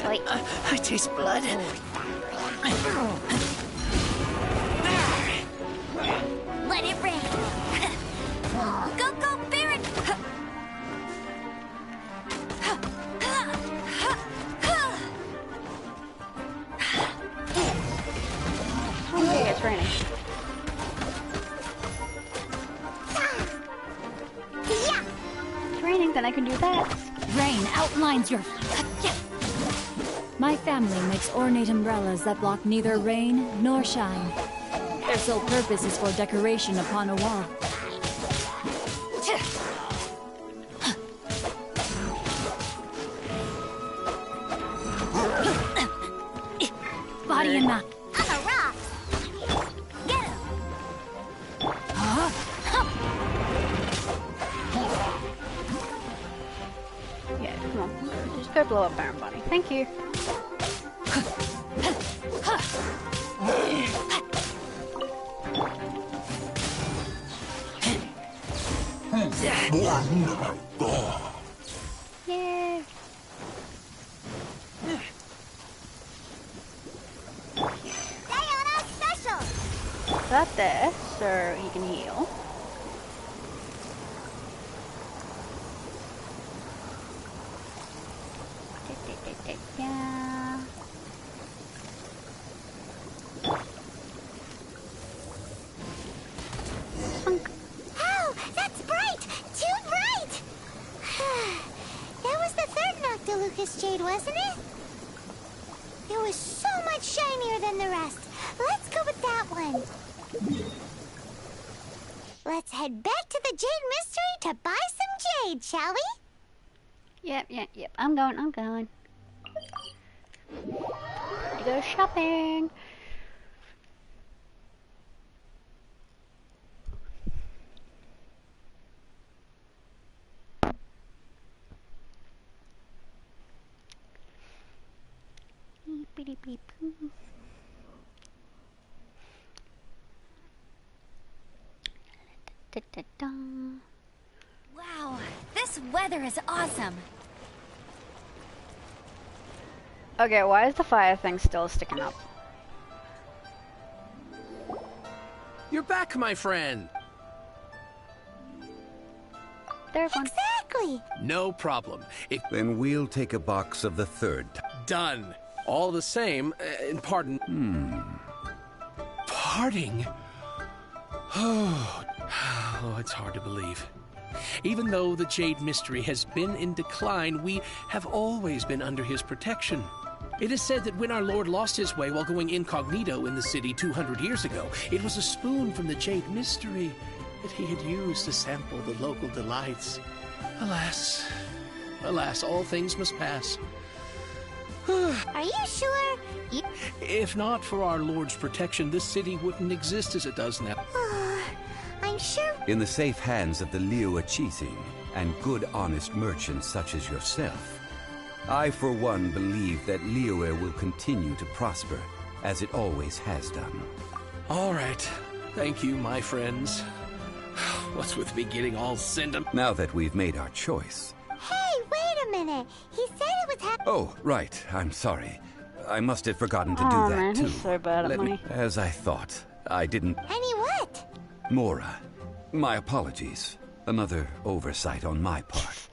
Wait. I taste blood. Let it rain. Go, go, Baron. Okay, it's raining. Yeah. It's raining, then I can do that. Rain outlines your... My family makes ornate umbrellas that block neither rain nor shine. Their sole purpose is for decoration upon a wall. Body and mind. On the rocks. Get him. Yeah, come on. Just go blow up Baron Bunny. Thank you. Yeah. Diana special. That there, so he can heal. Yeah. Oh, that's bright. Too bright. That was the third Noctilucous Jade, wasn't it? It was so much shinier than the rest. Let's go with that one. Let's head back to the Jade Mystery to buy some jade, shall we? Yep. I'm going. To go shopping. Da-da-da. Wow, this weather is awesome. Okay, why is the fire thing still sticking up? You're back, my friend. There's one. Exactly. No problem. Then we'll take a box of the third. Done. All the same, pardon. Parting? Oh, it's hard to believe. Even though the Jade Mystery has been in decline, we have always been under his protection. It is said that when our Lord lost his way while going incognito in the city 200 years ago, it was a spoon from the Jade Mystery that he had used to sample the local delights. Alas, alas, all things must pass. Are you sure? If not for our Lord's protection, this city wouldn't exist as it does now. I'm sure. In the safe hands of the Liyue Qixing and good, honest merchants such as yourself, I, for one, believe that Liyue will continue to prosper, as it always has done. All right. Thank you, my friends. What's with me getting all sentiment? Now that we've made our choice. Hey, wait a minute. He said it was Oh, right. I'm sorry. I must have forgotten to do that, man, too. he's so bad at money. As I thought. I didn't... Any what? Mora, my apologies. Another oversight on my part.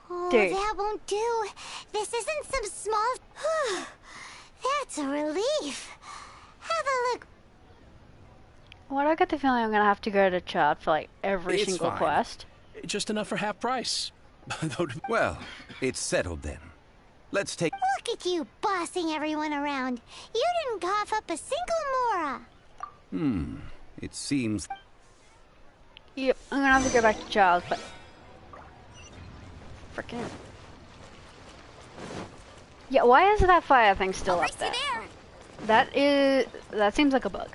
Oh, Dude. that won't do. This isn't some small... That's a relief. Have a look. Why do I get the feeling I'm gonna have to go to chat for like every It's single fine. quest? Just enough for half price. Well, it's settled then. Let's take... Look at you bossing everyone around. You didn't cough up a single Mora. It seems... Yep, I'm gonna have to go back to Charles, but... Frickin'... Yeah, why is that fire thing still up there? That seems like a bug.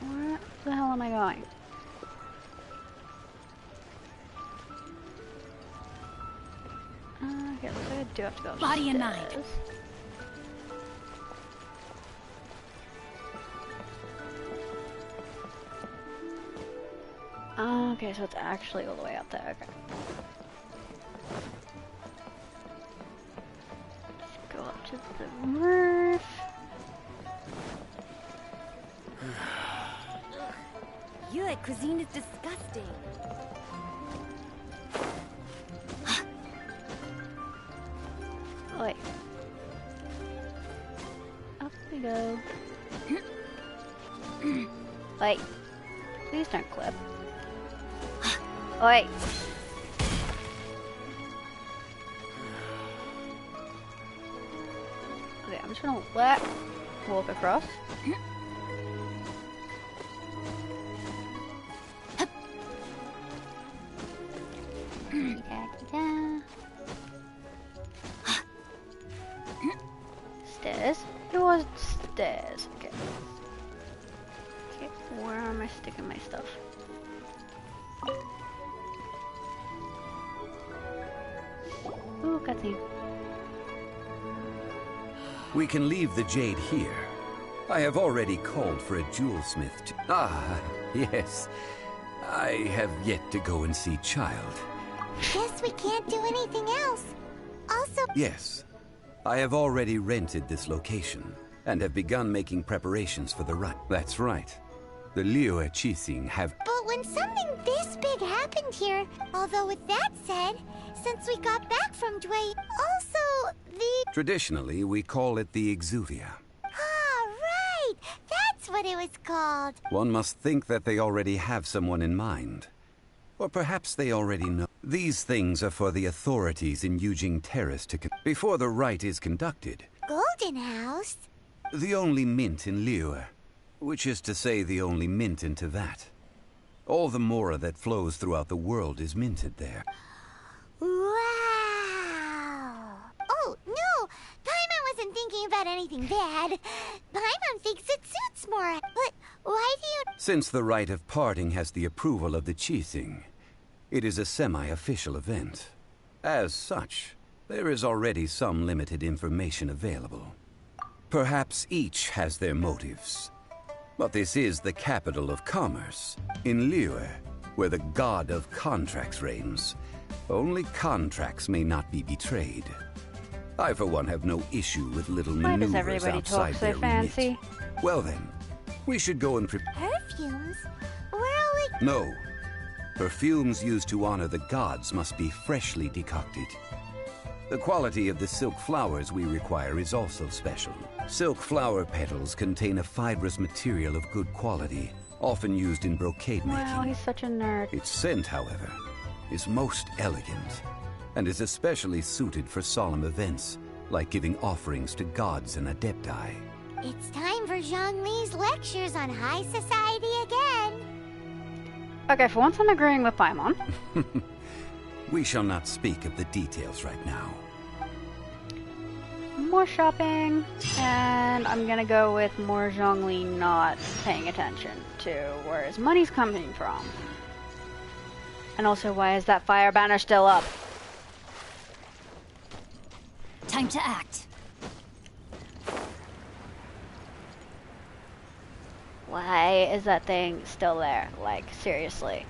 Where the hell am I going? Okay, looks like I do have to go Body and mind. upstairs. Okay, so it's actually all the way up there, okay. Let's go up to the roof. Your cuisine is disgusting. Wait. Up we go. Wait. Please don't clip. Wait. Okay, I'm just gonna walk across. Stairs. It was stairs. Okay. Okay, where am I sticking my stuff? Ooh, cutscene. We can leave the jade here. I have already called for a jewelsmith to... Ah, yes. I have yet to go and see Child. Guess we can't do anything else. Also... Yes. I have already rented this location, and have begun making preparations for the rite. That's right. The Liyue Qixing have... But when something this big happened here, although with that said, since we got back from Dway, also the... Traditionally, we call it the Exuvia. Ah, right! That's what it was called. One must think that they already have someone in mind. Or perhaps they already know. These things are for the authorities in Yujing Terrace to... Before the rite is conducted. Golden House? The only mint in Liyue. Which is to say the only mint into that. All the mora that flows throughout the world is minted there. Wow! Oh, no! Paimon wasn't thinking about anything bad. Paimon thinks it suits Mora. But why do you... Since the rite of parting has the approval of the Qixing, it is a semi-official event. As such, there is already some limited information available. Perhaps each has their motives. But this is the capital of commerce, in Liyue, where the god of contracts reigns. Only contracts may not be betrayed. I, for one, have no issue with little Why does maneuvers everybody outside talk so their fancy? remit. Well then, we should go and Perfumes? We're only... No. Perfumes used to honor the gods must be freshly decocted. The quality of the silk flowers we require is also special. Silk flower petals contain a fibrous material of good quality, often used in brocade making. Wow, he's such a nerd. Its scent, however, is most elegant, and is especially suited for solemn events, like giving offerings to gods and adepti. It's time for Zhongli's lectures on high society again. Okay, for once I'm agreeing with Paimon. We shall not speak of the details right now. More shopping, and I'm gonna go with more Zhongli not paying attention to where his money's coming from. And also, why is that fire banner still up? Time to act. Why is that thing still there? Like, seriously.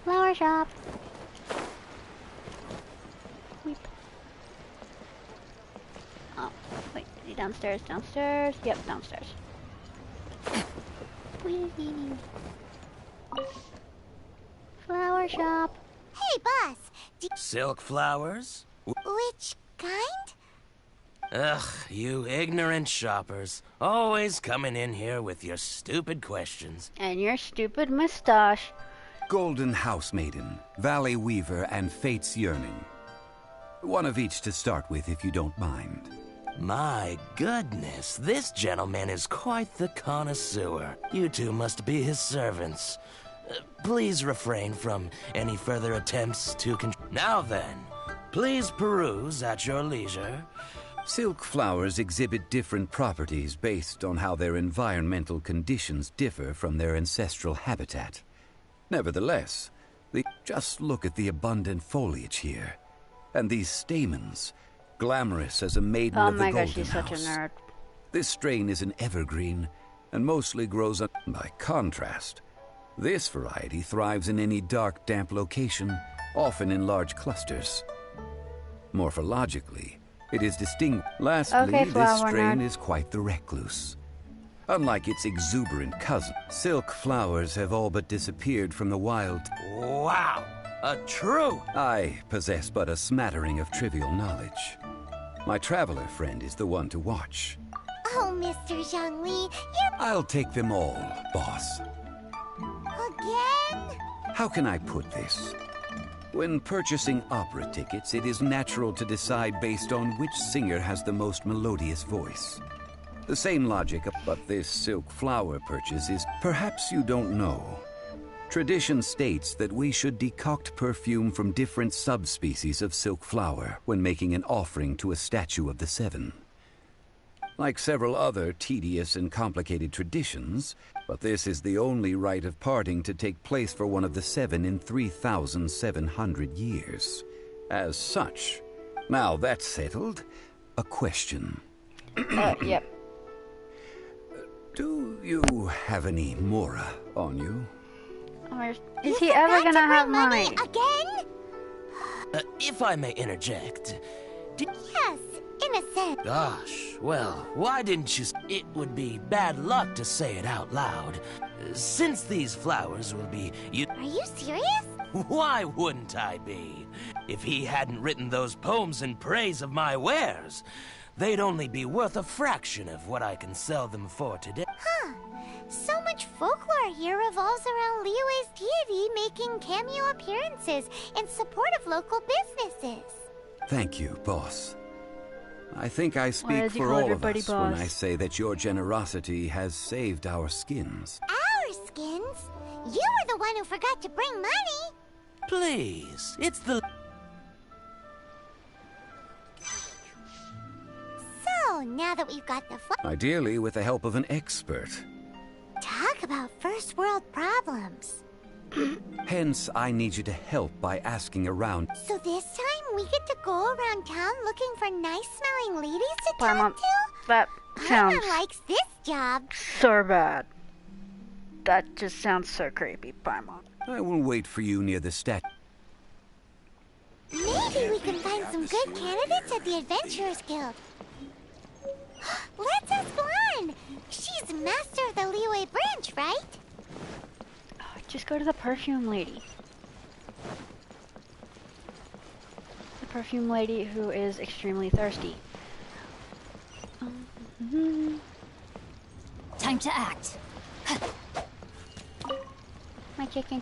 Flower shop. Weep. Oh, wait, is he downstairs? Downstairs? Yep, downstairs. Flower shop. Hey, boss. Silk flowers? Which kind? Ugh, you ignorant shoppers. Always coming in here with your stupid questions. And your stupid mustache. Golden House Maiden, Valley Weaver, and Fate's Yearning. One of each to start with, if you don't mind. My goodness, this gentleman is quite the connoisseur. You two must be his servants. Please refrain from any further attempts to Now then, please peruse at your leisure. Silk flowers exhibit different properties based on how their environmental conditions differ from their ancestral habitat. Nevertheless, just look at the abundant foliage here. And these stamens, glamorous as a maiden of the Oh my Golden gosh, he's such a House. nerd. This strain is an evergreen, and mostly grows on. By contrast, this variety thrives in any dark, damp location, often in large clusters. Morphologically, it is distinct. Lastly, Okay, this flower strain nerd. is quite the recluse. Unlike its exuberant cousin, silk flowers have all but disappeared from the wild. Wow! A true... I possess but a smattering of trivial knowledge. My traveler friend is the one to watch. Oh, Mr. Zhongli, you're... I'll take them all, boss. Again? How can I put this? When purchasing opera tickets, it is natural to decide based on which singer has the most melodious voice. The same logic, but this silk flower purchase is... Perhaps you don't know. Tradition states that we should decoct perfume from different subspecies of silk flower when making an offering to a statue of the Seven. Like several other tedious and complicated traditions, but this is the only rite of parting to take place for one of the Seven in 3,700 years. As such, now that's settled, a question. Yep. Do you have any Mora on you? Is he ever gonna have money? Again? If I may interject... Yes, in a sense. Gosh, well, why didn't you... It would be bad luck to say it out loud. Since these flowers will be... Are you serious? Why wouldn't I be? If he hadn't written those poems in praise of my wares, they'd only be worth a fraction of what I can sell them for today. Huh. So much folklore here revolves around Liyue's deity making cameo appearances in support of local businesses. Thank you, boss. I think I Why speak does he for call all of everybody us when boss? I say that your generosity has saved our skins. Our skins? You were the one who forgot to bring money. Please, it's the... So, now that we've got the Ideally with the help of an expert. Talk about first world problems. Hence, I need you to help by asking around. So this time we get to go around town looking for nice-smelling ladies to Paimon, talk to? that sounds Paimon likes this job. so bad. That just sounds so creepy, Paimon. I will wait for you near the statue. Maybe we can find some good candidates at the Adventurers Guild. Let's ask Lan. She's master of the Liyue branch, right? Just go to the perfume lady. The perfume lady who is extremely thirsty. Time to act. My chicken.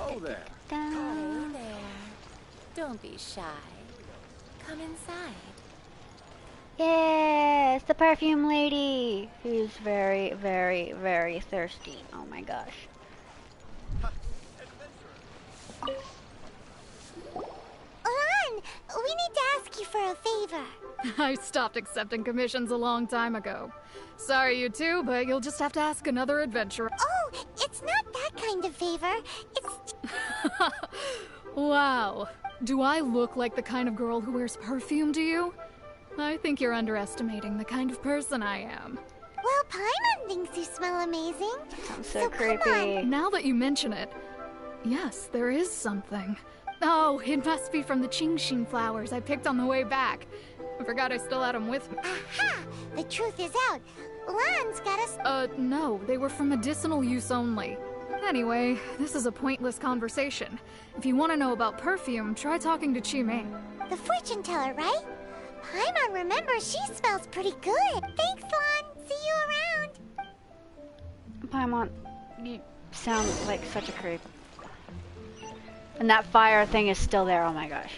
Oh there. Hey there. Don't be shy. Come inside. Yes, the perfume lady who's very, very, very thirsty. Oh my gosh. Lan, we need to ask you for a favor. I stopped accepting commissions a long time ago. Sorry, you two, but you'll just have to ask another adventurer. Oh, it's not that kind of favor. It's... Wow. Do I look like the kind of girl who wears perfume to you? I think you're underestimating the kind of person I am. Well, Paimon thinks you smell amazing. Sounds so creepy. Now that you mention it, yes, there is something. Oh, it must be from the Qingxin flowers I picked on the way back. I forgot I still had them with me. Aha! The truth is out. Lan's got us. No, they were for medicinal use only. Anyway, this is a pointless conversation. If you want to know about perfume, try talking to Chi Ming. The fortune teller, right? Paimon remembers she smells pretty good. Thanks, Lan. See you around. Paimon, you sound like such a creep. And that fire thing is still there, oh my gosh.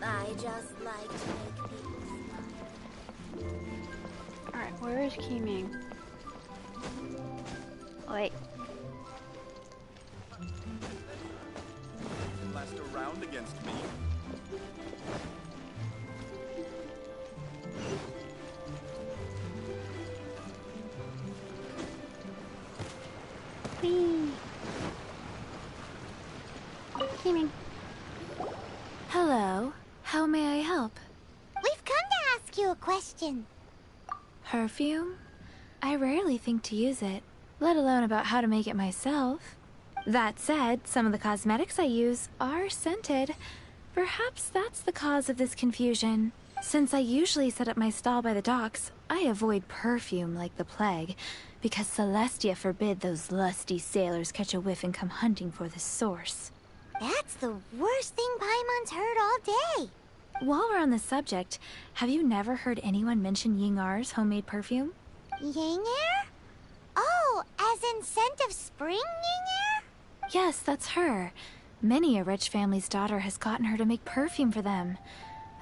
I just like to make people smile. Alright, where is Qiming? Wait. Last around against me. Whee! Qiming. Hello. How may I help? We've come to ask you a question. Perfume? I rarely think to use it, let alone about how to make it myself. That said, some of the cosmetics I use are scented. Perhaps that's the cause of this confusion. Since I usually set up my stall by the docks, I avoid perfume like the plague, because Celestia forbid those lusty sailors catch a whiff and come hunting for the source. That's the worst thing Paimon's heard all day. While we're on the subject, have you never heard anyone mention Yingar's homemade perfume? Yingar? Oh, as in scent of spring, Yingar? Yes, that's her. Many a rich family's daughter has gotten her to make perfume for them.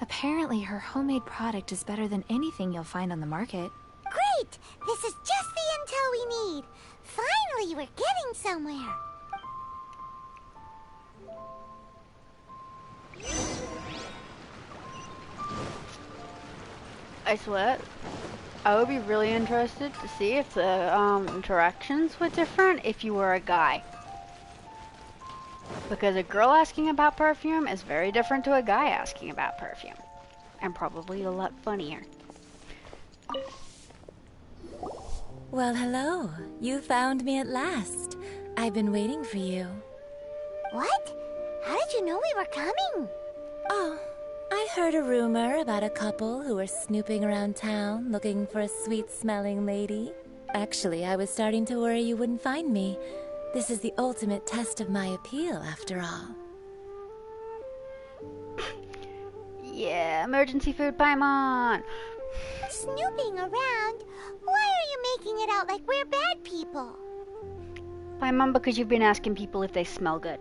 Apparently, her homemade product is better than anything you'll find on the market. Great! This is just the intel we need. Finally, we're getting somewhere. I swear, I would be really interested to see if the interactions were different if you were a guy. Because a girl asking about perfume is very different to a guy asking about perfume. And probably a lot funnier. Well, hello. You found me at last. I've been waiting for you. What? How did you know we were coming? Oh, I heard a rumor about a couple who were snooping around town looking for a sweet-smelling lady. Actually, I was starting to worry you wouldn't find me. This is the ultimate test of my appeal, after all. Yeah, emergency food, Paimon! Snooping around? Why are you making it out like we're bad people? Paimon, because you've been asking people if they smell good.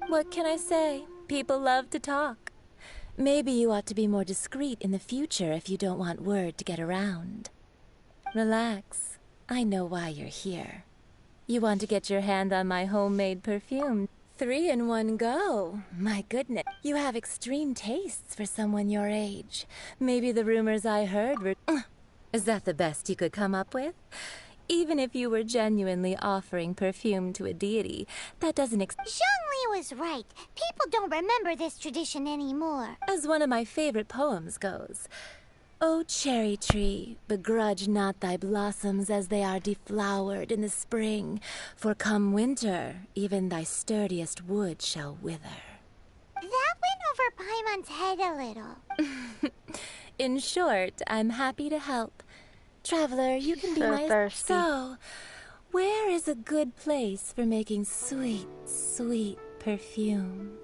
What can I say? People love to talk. Maybe you ought to be more discreet in the future if you don't want word to get around. Relax. I know why you're here. You want to get your hand on my homemade perfume. 3 in one go. My goodness. You have extreme tastes for someone your age. Maybe the rumors I heard were... Is that the best you could come up with? Even if you were genuinely offering perfume to a deity, that doesn't Zhongli was right. People don't remember this tradition anymore. As one of my favorite poems goes, O cherry tree, begrudge not thy blossoms as they are deflowered in the spring, for come winter, even thy sturdiest wood shall wither. That went over Paimon's head a little. In short, I'm happy to help. Traveler, you can be my... thirsty. So, where is a good place for making sweet, sweet perfume?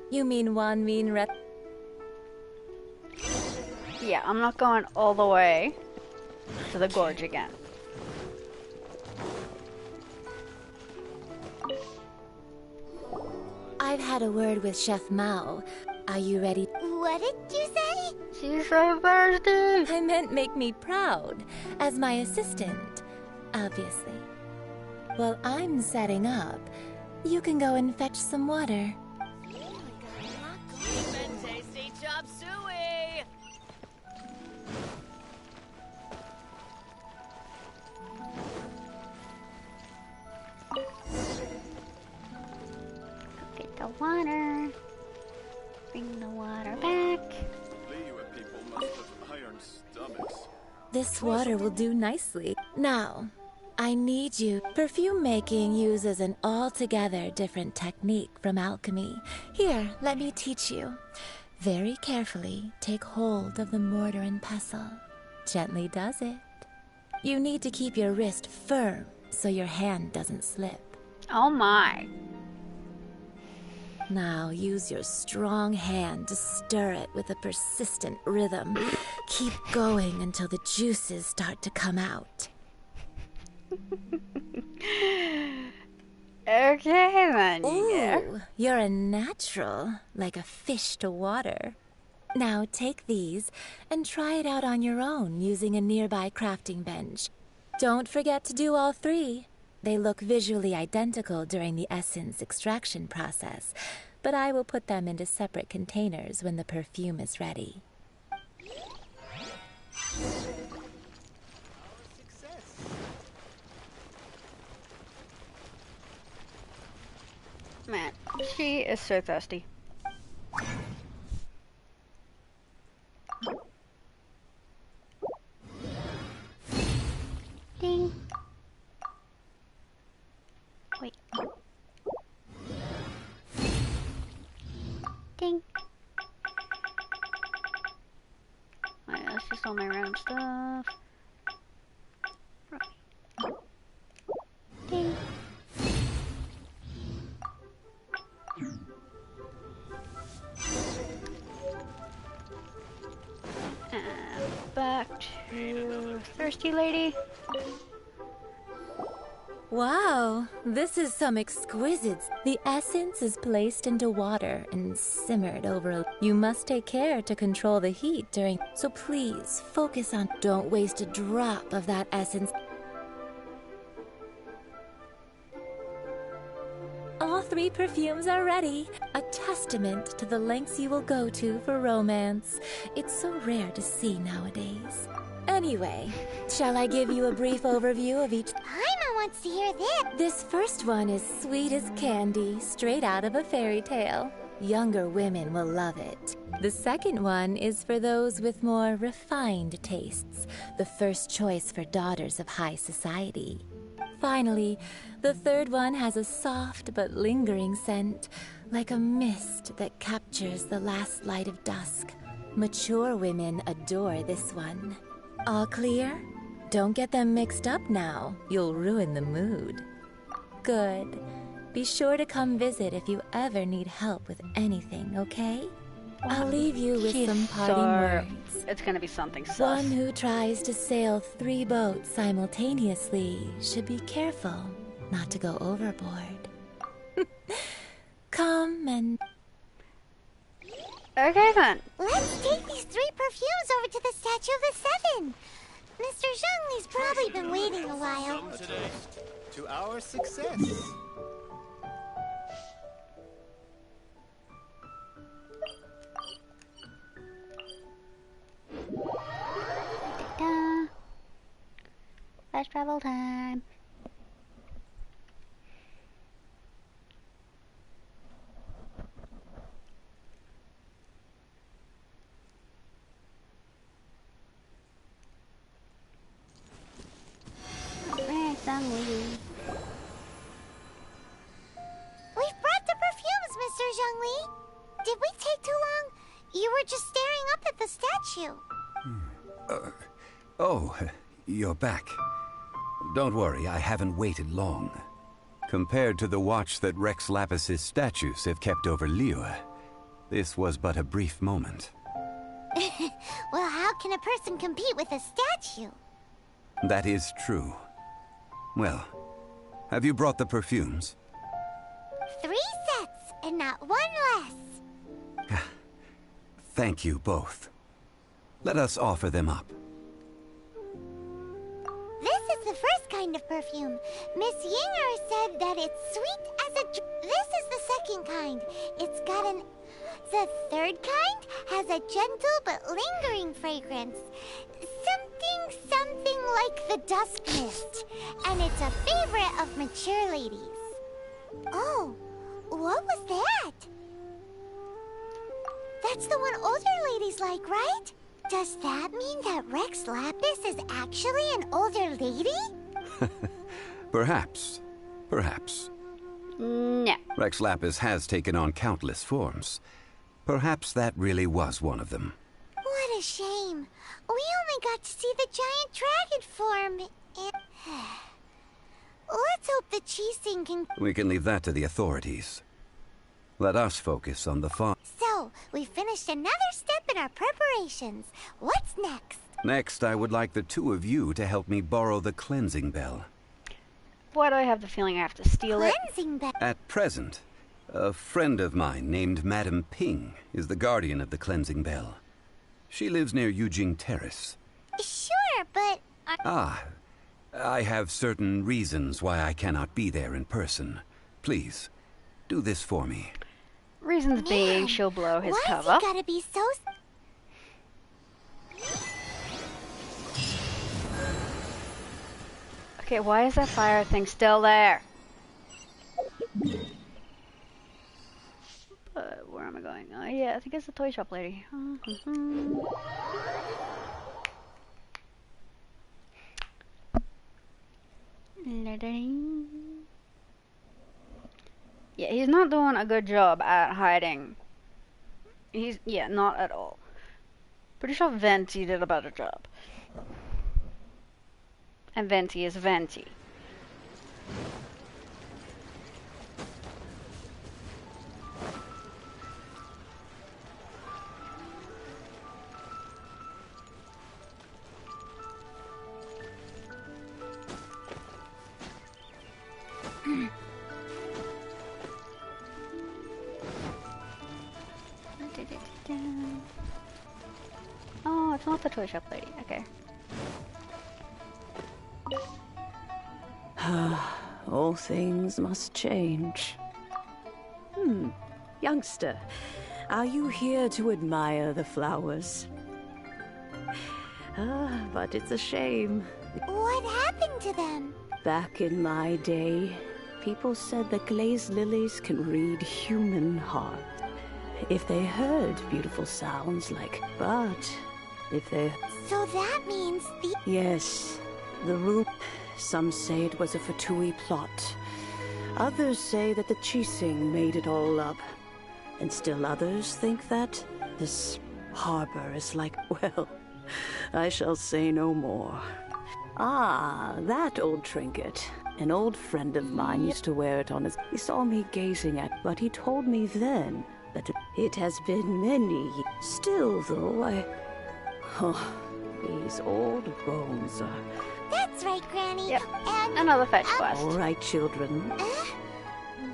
You mean Wanmin Rep... Yeah, I'm not going all the way to the gorge again. I've had a word with Chef Mao. Are you ready? What did you say? She's so thirsty! I meant make me proud, as my assistant, obviously. While I'm setting up, you can go and fetch some water. Tasty chop suey! Get the water. Bring the water back. This water will do nicely. Now, I need you. Perfume making uses an altogether different technique from alchemy. Here, let me teach you. Very carefully, take hold of the mortar and pestle. Gently does it. You need to keep your wrist firm so your hand doesn't slip. Oh my. Now use your strong hand to stir it with a persistent rhythm. Keep going until the juices start to come out. Okay then. Ooh, you're a natural, like a fish to water. Now take these and try it out on your own using a nearby crafting bench. Don't forget to do all 3. They look visually identical during the essence extraction process, but I will put them into separate containers when the perfume is ready. Man, she is so thirsty. Ding. Wait. Ding. Alright, that's just all my random stuff. Right. Ding. And back to Thirsty Lady. Wow, this is some exquisite. The essence is placed into water and simmered over. You must take care to control the heat during. So please focus on. Don't waste a drop of that essence. All 3 perfumes are ready. A testament to the lengths you will go to for romance. It's so rare to see nowadays. Anyway, shall I give you a brief overview of each? Paimon wants to hear this. This first one is sweet as candy, straight out of a fairy tale. Younger women will love it. The second one is for those with more refined tastes, the first choice for daughters of high society. Finally, the third one has a soft but lingering scent, like a mist that captures the last light of dusk. Mature women adore this one. All clear? Don't get them mixed up now. You'll ruin the mood. Good. Be sure to come visit if you ever need help with anything, okay? I'll leave you with some parting words. It's gonna be something sus. One who tries to sail 3 boats simultaneously should be careful not to go overboard. Come and... Okay then. Let's take these 3 perfumes over to the Statue of the Seven. Mr. Zhongli's probably been waiting a while. To our success. Fast travel time. We've brought the perfumes, Mr. Zhongli. Did we take too long? You were just staring up at the statue. Oh, you're back. Don't worry, I haven't waited long. Compared to the watch that Rex Lapis's statues have kept over Liyue, this was but a brief moment. Well, how can a person compete with a statue? That is true. Well, have you brought the perfumes? 3 sets, and not 1 less. Thank you both. Let us offer them up. This is the first kind of perfume. Miss Yinger said that it's sweet as a... This is the second kind. It's got an... The third kind has a gentle but lingering fragrance. Something like the dusk mist. And it's a favorite of mature ladies. Oh, what was that? That's the one older ladies like, right? Does that mean that Rex Lapis is actually an older lady? Perhaps. Perhaps. No. Rex Lapis has taken on countless forms. Perhaps that really was one of them. What a shame. We only got to see the giant dragon form. Let's hope the Qixing can... We can leave that to the authorities. Let us focus on the farm. So, we finished another step in our preparations. What's next? Next, I would like the 2 of you to help me borrow the cleansing bell. Why do I have the feeling I have to steal it? Cleansing bell. At present, a friend of mine named Madame Ping is the guardian of the cleansing bell. She lives near Yujing Terrace. Sure, but... I have certain reasons why I cannot be there in person. Please, do this for me. Reasons being she'll blow his cover. Why's he gotta be so... Okay, why is that fire thing still there? Where am I going? Oh yeah, I think it's the toy shop lady. Yeah, he's not doing a good job at hiding. Yeah, not at all. Pretty sure Venti did a better job. And Venti is Venti. Oh, it's not the toy shop lady. Okay. All things must change. Youngster, are you here to admire the flowers? But it's a shame. What happened to them? Back in my day, people said that glazed lilies can read human heart. If they heard beautiful sounds like, but if they... So that means the... Yes, the room... Some say it was a Fatui plot. Others say that the Qixing made it all up. And still others think that this harbor is like... Well, I shall say no more. Ah, that old trinket. An old friend of mine used to wear it on his... He saw me gazing at... But he told me then that it has been many... Still, though, Oh, these old bones are... That's right, Granny. Yep. And... Another fetch quest. All right, children.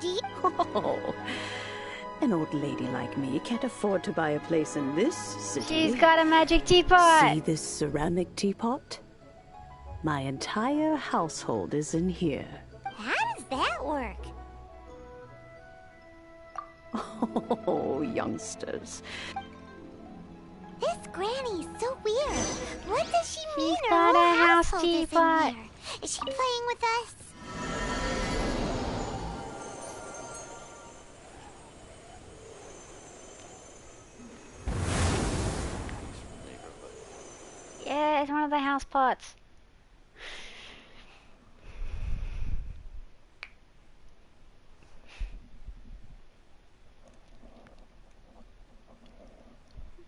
Do you... Oh, An old lady like me can't afford to buy a place in this city. She's got a magic teapot! See this ceramic teapot? My entire household is in here. How does that work? Oh, youngsters. This granny's so weird. What does she mean? She's Her got whole a house household is in teapot. here. Is she playing with us? Yeah, it's one of the house pots.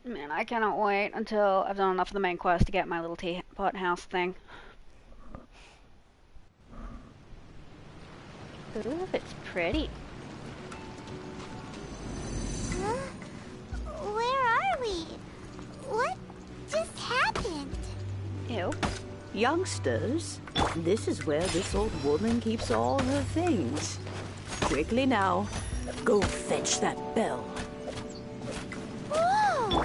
Man, I cannot wait until I've done enough of the main quest to get my little teapot house thing. Ooh, it's pretty. Huh? Where are we? What just happened? Ew. Youngsters, this is where this old woman keeps all her things. Quickly now, go fetch that bell. Whoa!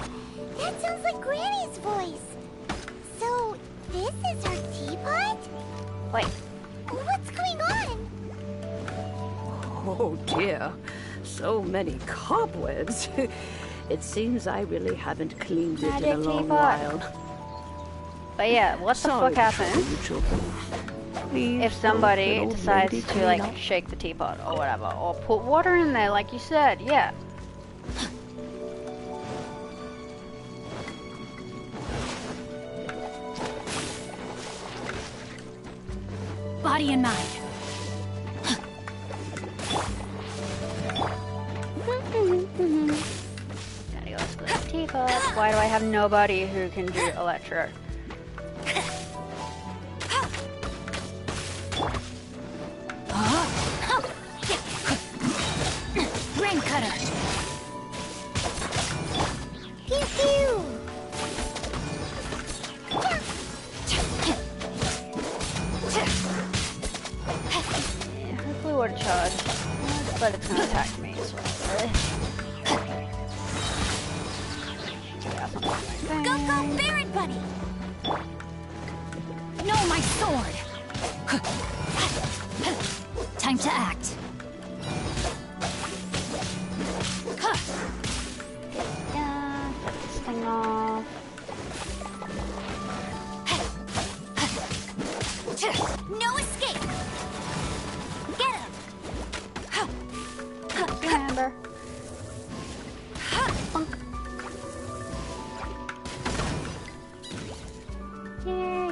That sounds like Granny's voice. So, this is her teapot? Wait. What's going on? Oh dear, so many cobwebs. It seems I really haven't cleaned it in a long while. But yeah, what the fuck happens if somebody decides to like shake the teapot or whatever, or put water in there like you said? Yeah. Body and mind. Gotta go split the teapot. Why do I have nobody who can do electro? Rain cutter. Pew pew! Yeah, hopefully would charge. But it's gonna attack me as well. Go, go, Baron Bunny! No, my sword. Time to act. Yeah, cut this thing off. No escape! Get him! Remember. Yay.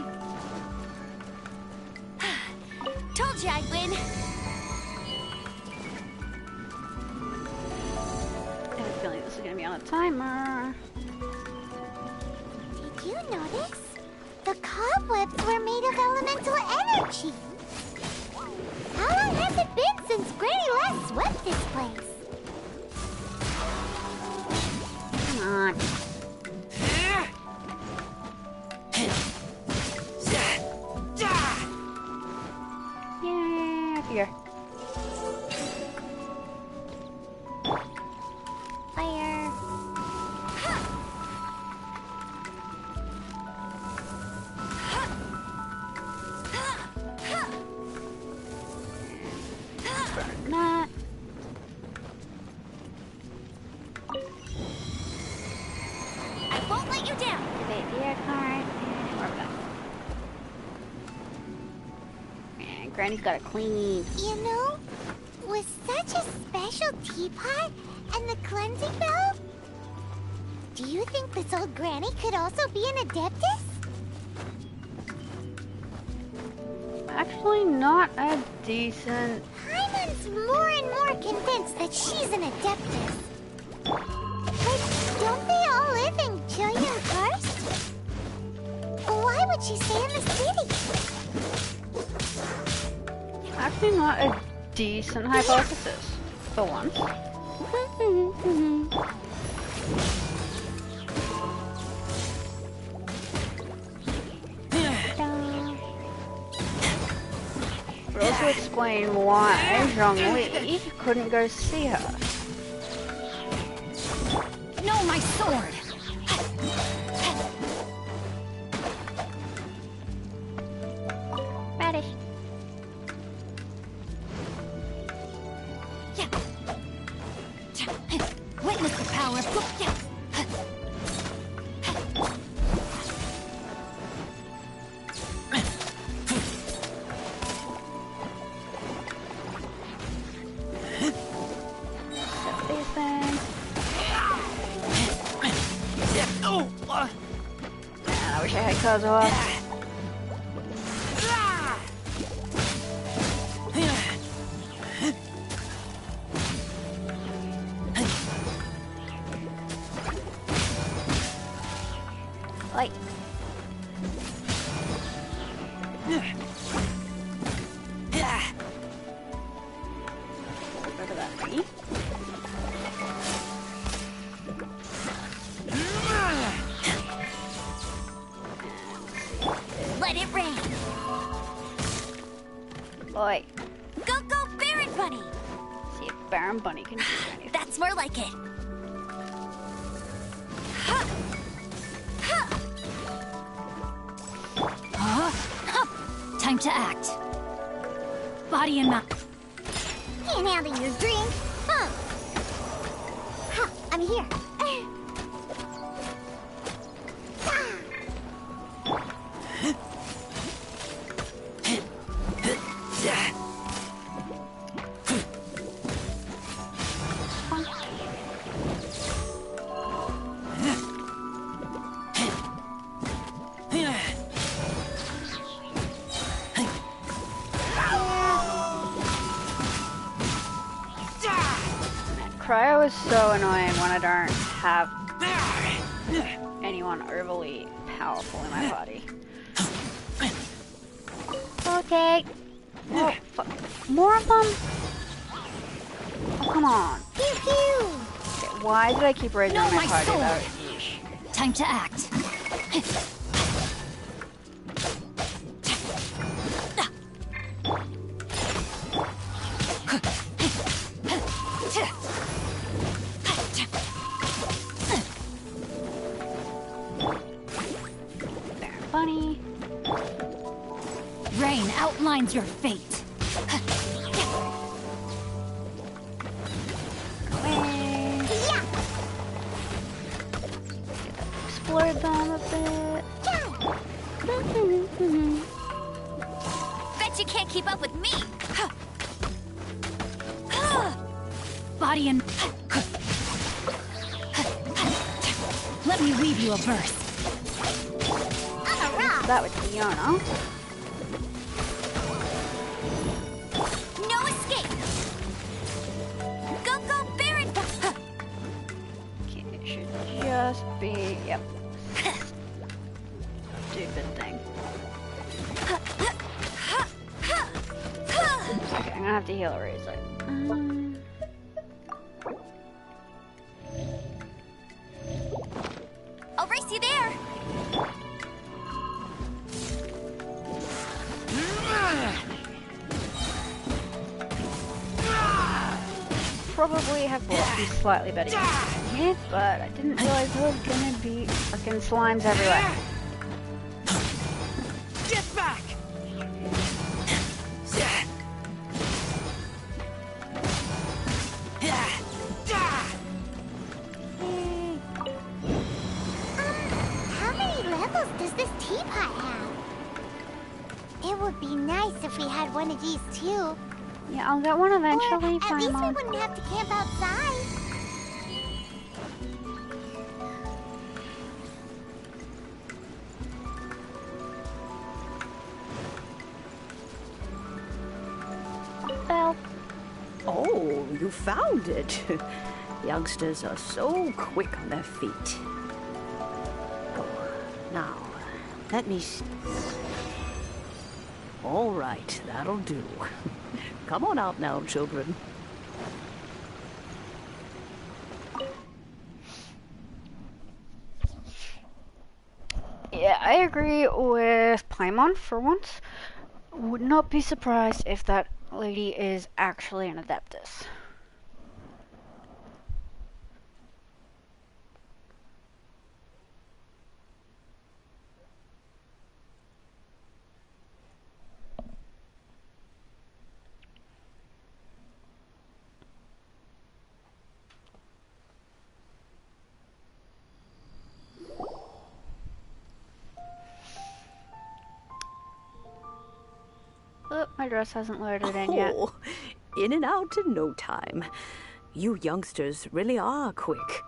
Told you I'd win. I have a feeling this is gonna be on a timer. Did you notice? The cobwebs were made of elemental energy. How long has it been since Granny last swept this place? Come on. Yeah, here. Fire. Burn that. I won't let you down. Baby card. And we're back. And Granny's got it clean. You know, with such a special teapot and the cleansing bell, do you think this old granny could also be an adeptus? Actually, not a decent. Paimon's more and more convinced that she's an adeptus. But don't they all live in Jillian Karst? Why would she stay in the city? Actually, not a decent hypothesis. For once. But also explain why Zhongli couldn't go see her. Man, I wish I had Kazuha. Like. Look at that tree. Let it rain. Oi. Go, Baron Bunny. See if Baron Bunny can do anything. That's more like it. Time to act. Body and mouth. Can't handle your drink. I'm here. Cryo is so annoying when I don't have anyone overly powerful in my party. Okay. Oh, fuck. More of them? Oh, come on. Pew pew. Okay, why did I keep raising No, my my party? sword. That was yeesh. Time to act. Bunny. Rain outlines your fate. Yeah. Explode them a bit. Bet you can't keep up with me. Body and... Let me weave you a verse. That was Fiona. No escape. Go, Baron. Okay, it should just be, yep. Stupid thing. Okay, I'm gonna have to heal a razor. I'll race you there. Probably have bought these slightly better units here, but I didn't realize there was gonna be fucking slimes everywhere. Get back! How many levels does this teapot have? It would be nice if we had one of these too. Yeah, I'll get one eventually. Or at least we Paimon. wouldn't have to camp outside. Well. Oh, you found it. Youngsters are so quick on their feet. Oh, now, let me see. All right, that'll do. Come on out now, children. Yeah, I agree with Paimon for once. Would not be surprised if that lady is actually an Adeptus. Oh, my dress hasn't loaded in yet. Oh, in and out in no time. You youngsters really are quick.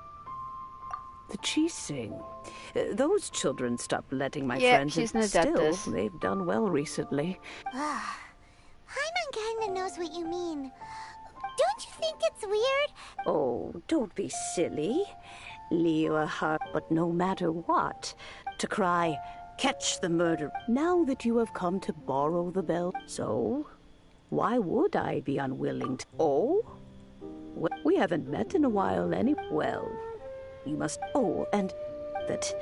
The Qixing. Those children stopped letting my Yep, friends she's in. an Still, adeptus. they've done well recently. Paimon kinda knows what you mean. Don't you think it's weird? Oh, don't be silly. Liyue hurt, but no matter what, to cry, catch the murderer. Now that you have come to borrow the bell, so why would I be unwilling to? Oh? Well, we haven't met in a while well, you must. Oh, and that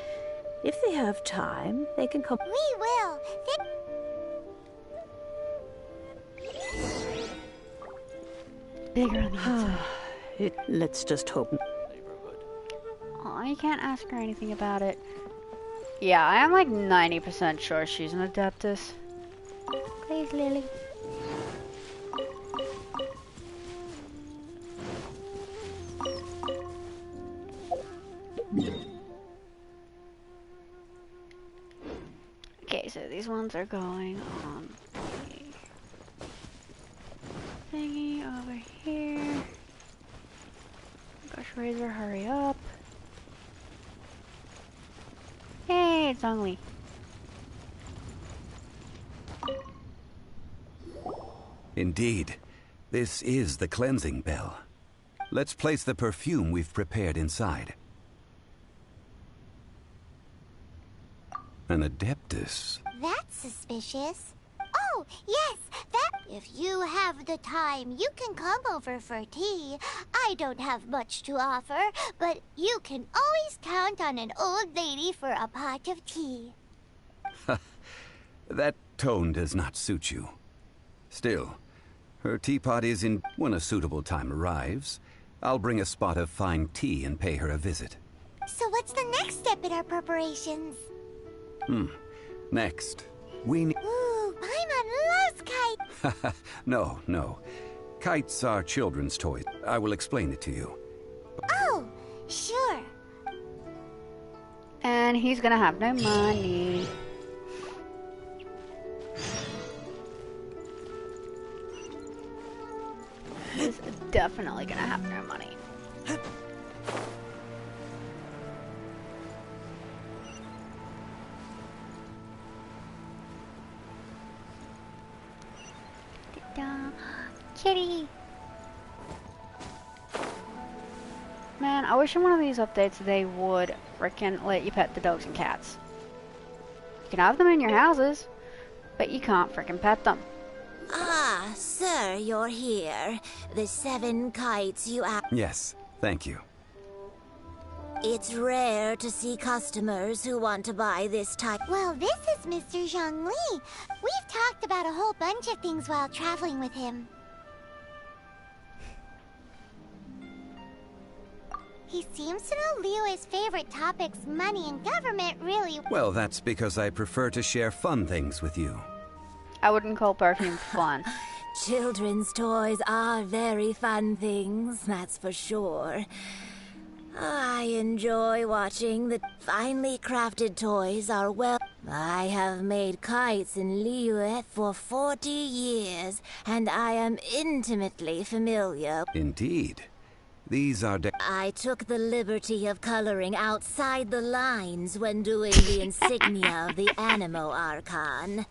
if they have time, they can come. We will. Bigger on the inside. Let's just hope. Oh, you can't ask her anything about it. Yeah, I am like 90% sure she's an adeptus. Please, Lily. Okay, so these ones are going on the thingy over here. Gosh, Razor, hurry up. Hey, it's Zhongli. Indeed. This is the cleansing bell. Let's place the perfume we've prepared inside. An adeptus. That's suspicious. Oh, yes, that... If you have the time, you can come over for tea. I don't have much to offer, but you can always count on an old lady for a pot of tea. That tone does not suit you. Still, her teapot is in... When a suitable time arrives, I'll bring a spot of fine tea and pay her a visit. So what's the next step in our preparations? Next, we need... Ooh, Paimon loves kites! No. Kites are children's toys. I will explain it to you. Oh, sure. And he's gonna have no money. He's definitely gonna have no money. Kitty! Man, I wish in one of these updates they would frickin' let you pet the dogs and cats. You can have them in your houses, but you can't frickin' pet them. Ah, sir, you're here. The 7 kites you have. Yes, thank you. It's rare to see customers who want to buy this type. Well, this is Mr. Zhongli. We've talked about a whole bunch of things while traveling with him. He seems to know Liyue's favorite topics, money and government, really. Well, that's because I prefer to share fun things with you. I wouldn't call perfume fun. Children's toys are very fun things, that's for sure. I enjoy watching the finely crafted toys are well. I have made kites in Liyue for 40 years, and I am intimately familiar. Indeed. These are I took the liberty of coloring outside the lines when doing the insignia of the Animo Archon.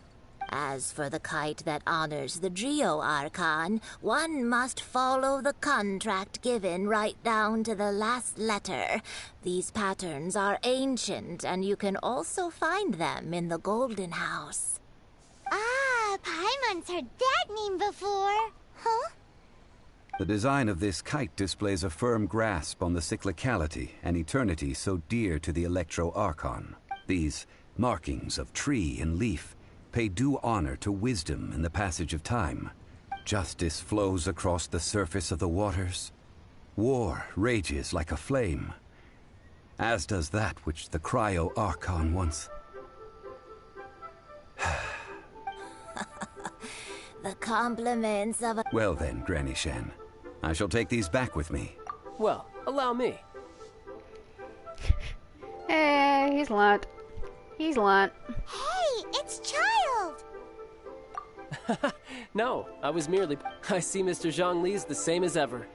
As for the kite that honors the Geo Archon, one must follow the contract given right down to the last letter. These patterns are ancient, and you can also find them in the Golden House. Ah, Paimon's heard that name before. Huh? The design of this kite displays a firm grasp on the cyclicality and eternity so dear to the Electro Archon. These markings of tree and leaf pay due honor to wisdom in the passage of time. Justice flows across the surface of the waters. War rages like a flame, as does that which the Cryo Archon once... The compliments of a... Well then, Granny Shan, I shall take these back with me. Well, allow me. Hey, he's lunt. He's lunt. Hey, it's Child! No, I was merely... I see Mr. Zhongli's the same as ever.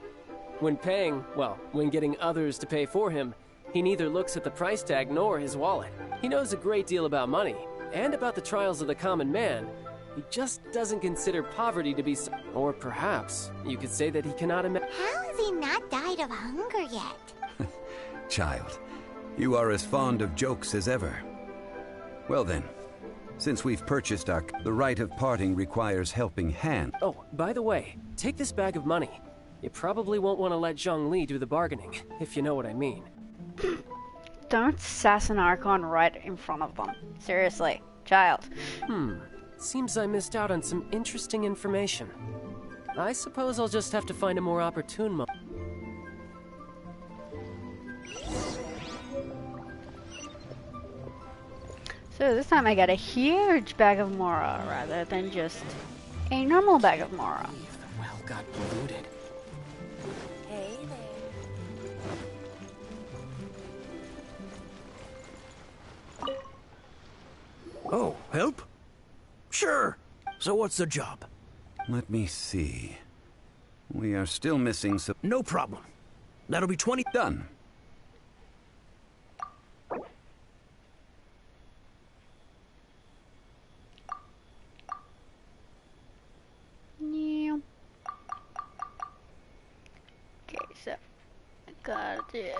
When paying, well, when getting others to pay for him, He neither looks at the price tag nor his wallet. He knows a great deal about money, and about the trials of the common man. He just doesn't consider poverty to be or perhaps you could say that he cannot imagine. How has he not died of hunger yet? Child, you are as fond of jokes as ever. Well then, since we've purchased the right of parting requires helping hand. Oh, by the way, take this bag of money. You probably won't want to let Zhongli do the bargaining, if you know what I mean. Don't sass an Archon right in front of them. Seriously, child. Seems I missed out on some interesting information. I suppose I'll just have to find a more opportune moment. So this time I got a huge bag of Mora rather than just a normal bag of Mora. The well got polluted. Hey there. Oh, help? Sure. So what's the job? Let me see. We are still missing some... No problem. That'll be 20... Done. Yeah. Okay, so I got it.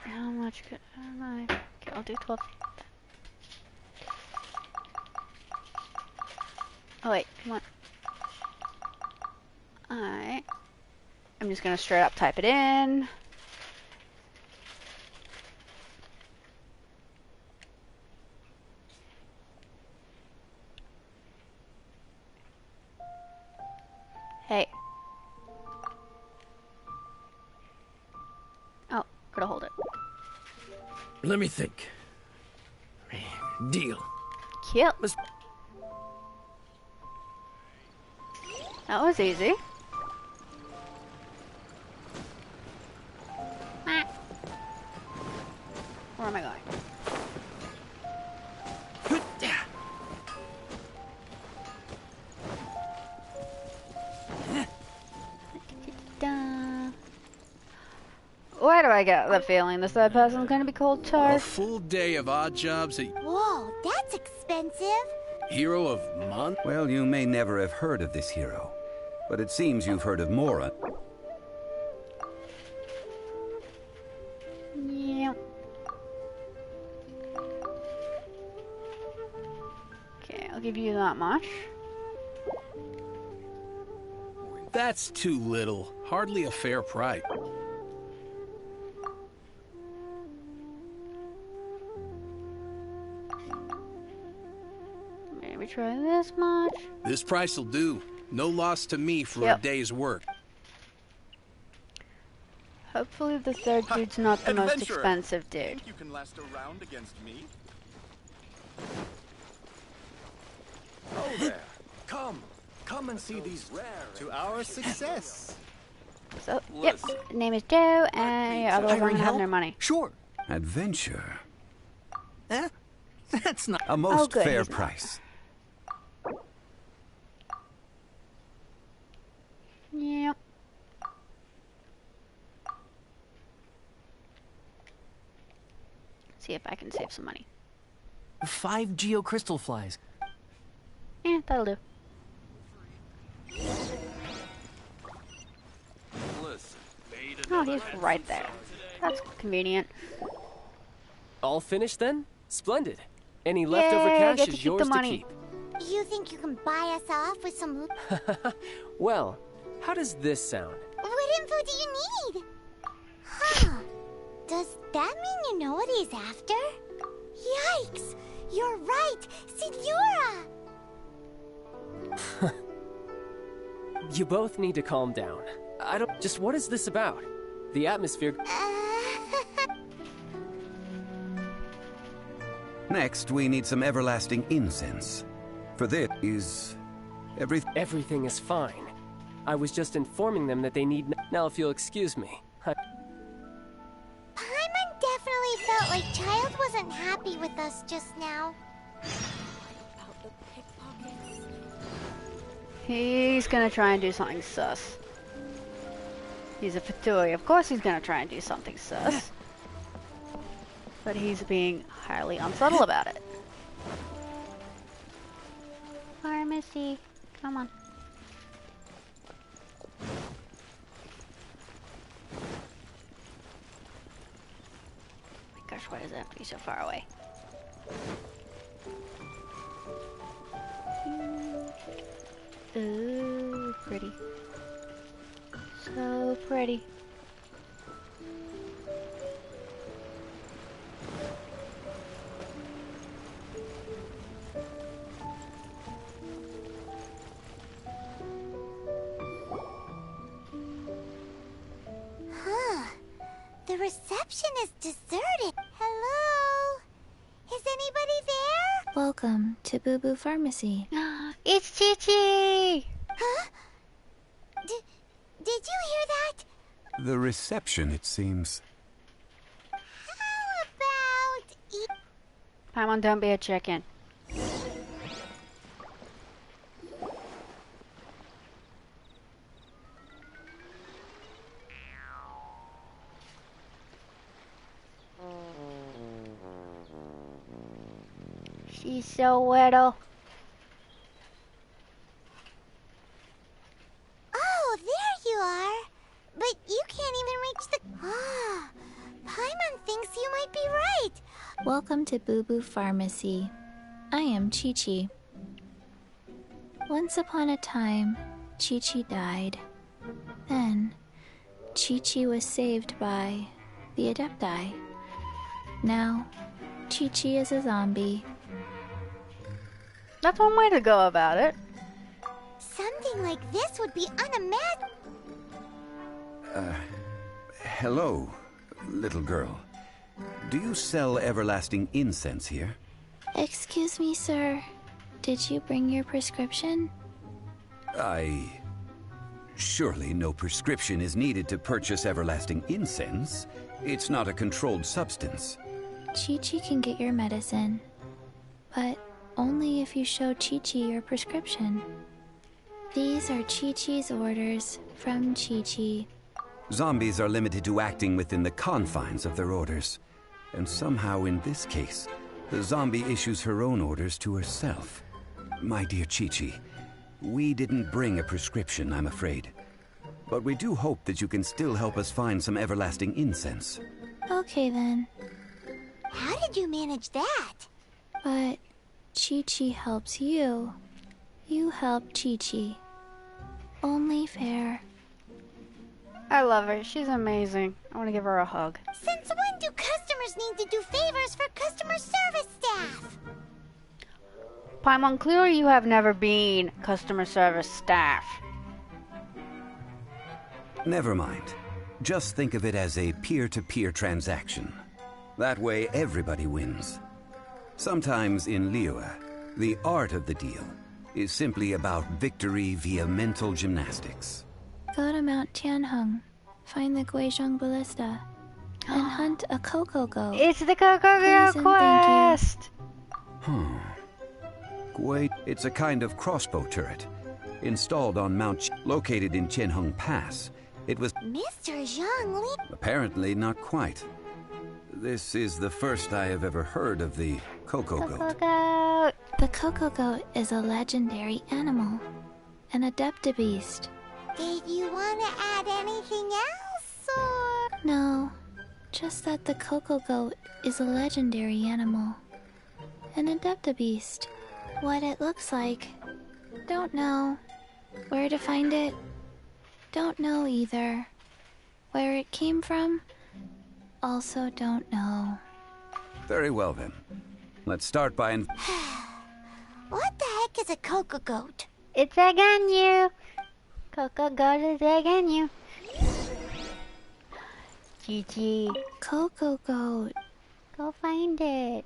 How much could I? Okay, I'll do 12. Oh wait, come on. I'm just gonna straight up type it in. Hey. Oh, gotta hold it. Let me think. Deal. Cute. That was easy. Where am I going? Why do I get the feeling this third person's gonna be called Toad? A full day of odd jobs at Whoa, that's expensive. Hero of Month? Well, you may never have heard of this hero, but it seems you've heard of Mora. Yeah. Okay, I'll give you that much. That's too little. Hardly a fair price. Maybe try this much. This price will do. No loss to me for a day's work. Hopefully the third dude's not the most expensive dude. Think you can last a round against me? Oh there. Come and see these rare to our success. So, yep, name is Joe, and yeah, otherwise I'm gonna have no money. Sure. Adventure. Eh? That's not A most good, fair he's not. price. Yep. See if I can save some money. 5 geocrystal flies. Yeah, that'll do. Oh, he's right there. That's convenient. All finished then? Splendid. Any leftover Yay, cash get to is keep yours the to money. keep. You think you can buy us off with some... Well, how does this sound? What info do you need? Huh. Does that mean you know what he's after? Yikes! You're right! Signora! You both need to calm down. I don't... Just what is this about? The atmosphere... Next, we need some everlasting incense. For this is... Everything is fine. I was just informing them that they need... Now, if you'll excuse me. Paimon definitely felt like Child wasn't happy with us just now. He's gonna try and do something sus. He's a Fatui. Of course he's gonna try and do something sus. But he's being highly unsubtle about it. Pharmacy, come on. My gosh, why does it have to be so far away? Ooh, pretty. So pretty. Huh. The reception is deserted. Hello? Is anybody there? Welcome to Boo Boo Pharmacy. It's Chi-Chi! Huh? Did you hear that? The reception, it seems. How about... Paimon, don't be a chicken. She's so little. Oh, there you are. But you can't even reach the... Ah, Paimon thinks you might be right. Welcome to Boo Boo Pharmacy. I am Chi-Chi. Once upon a time, Chi-Chi died. Then, Chi-Chi was saved by the Adepti. Now, Chi-Chi is a zombie. That's one way to go about it. Something like this would be unimaginable. Hello, little girl. Do you sell everlasting incense here? Excuse me, sir. Did you bring your prescription? Surely no prescription is needed to purchase everlasting incense. It's not a controlled substance. Chi-Chi can get your medicine, but only if you show Chi-Chi your prescription. These are Chi-Chi's orders from Chi-Chi. Zombies are limited to acting within the confines of their orders. And somehow in this case, the zombie issues her own orders to herself. My dear Chi-Chi, we didn't bring a prescription, I'm afraid. But we do hope that you can still help us find some everlasting incense. Okay then. How did you manage that? But Chi-Chi helps you. You help Chi-Chi. Only fair. I love her. She's amazing. I want to give her a hug. Since when do customers need to do favors for customer service staff? Paimon, clearly you have never been customer service staff. Never mind. Just think of it as a peer-to-peer transaction. That way everybody wins. Sometimes in Liyue, the art of the deal is simply about victory via mental gymnastics. Go to Mount Tianheng, find the Guizhong Ballista, and hunt a Coco Goat. It's the Coco Goat quest! It's a kind of crossbow turret, installed on Mount located in Tianheng Pass. It was... Mr. Zhang Li... Apparently not quite. This is the first I have ever heard of the Coco Goat. The Coco Goat is a legendary animal, an Adeptabeast. Did you want to add anything else, or...? No, just that the Coco Goat is a legendary animal, an Adeptabeast. What it looks like, don't know. Where to find it, don't know either. Where it came from, also don't know. Very well then. Let's start by... What the heck is a Coco Goat? It's a Ganyu. Coco Goat is a Ganyu. Chi-Chi. Coco Goat. Go find it.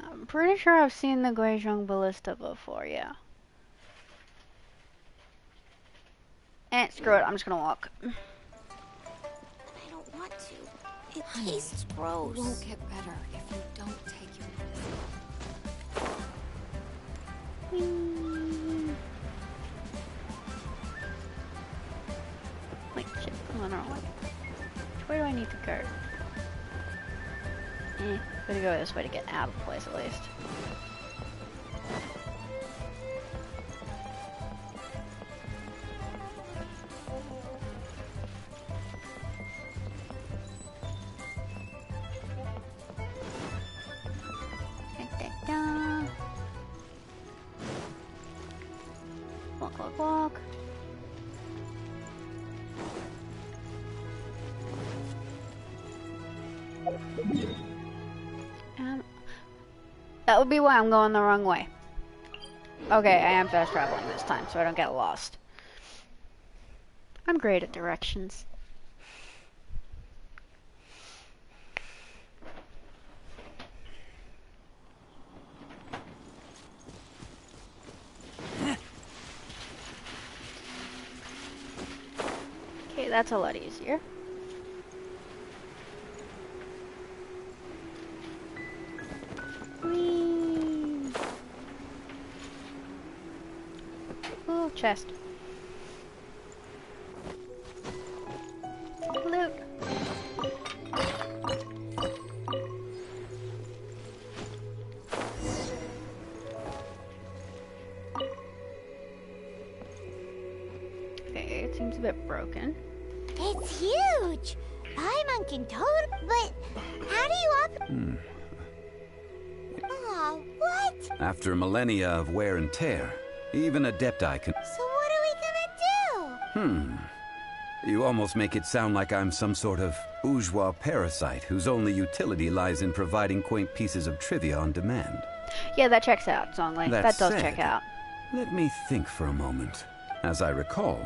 I'm pretty sure I've seen the Guizhong Ballista before, yeah. Screw it, I'm just gonna walk. I don't want to. It tastes gross. It won't get better if you don't take your medicine. Wait, shit, I'm on the wrong way. Where do I need to go? Gotta go this way to get out of the place at least. Walk, walk, walk. That would be why I'm going the wrong way. Okay, I am fast traveling this time, so I don't get lost. I'm great at directions. Okay, that's a lot easier. Whee! Ooh, chest. Loot. Okay, it seems a bit broken. It's huge! Paimon can total, but how do you Oh, what? After millennia of wear and tear, even Adepti can... So what are we gonna do? You almost make it sound like I'm some sort of bourgeois parasite whose only utility lies in providing quaint pieces of trivia on demand. Yeah, that checks out, Zongli. That does said, check out. Let me think for a moment. As I recall,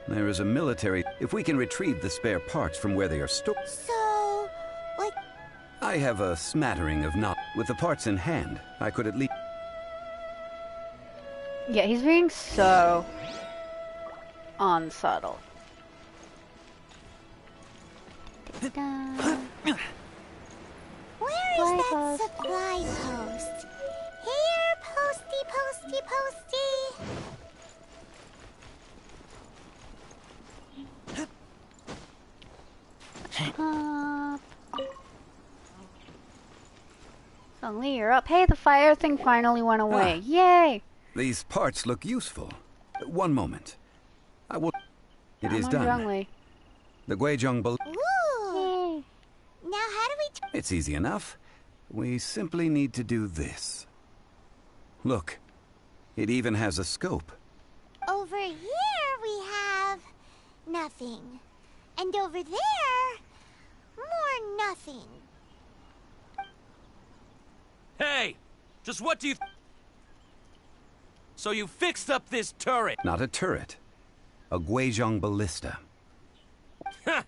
there is a military... If we can retrieve the spare parts from where they are stored... So, like... I have a smattering of knowledge. With the parts in hand, I could at least... Yeah, he's being so... unsubtle. Where is that supply post? Here, posty, posty, posty. Zongli, you're up. Hey, the fire thing finally went away. Yay! These parts look useful. One moment. I will... It is done. Zongli. The Guizhong... Ooh! Now how do we... It's easy enough. We simply need to do this. Look. It even has a scope. Over here we have... nothing. And over there... more nothing. Hey! Just what do you... So you fixed up this turret? Not a turret. A Guizhong ballista. Ha!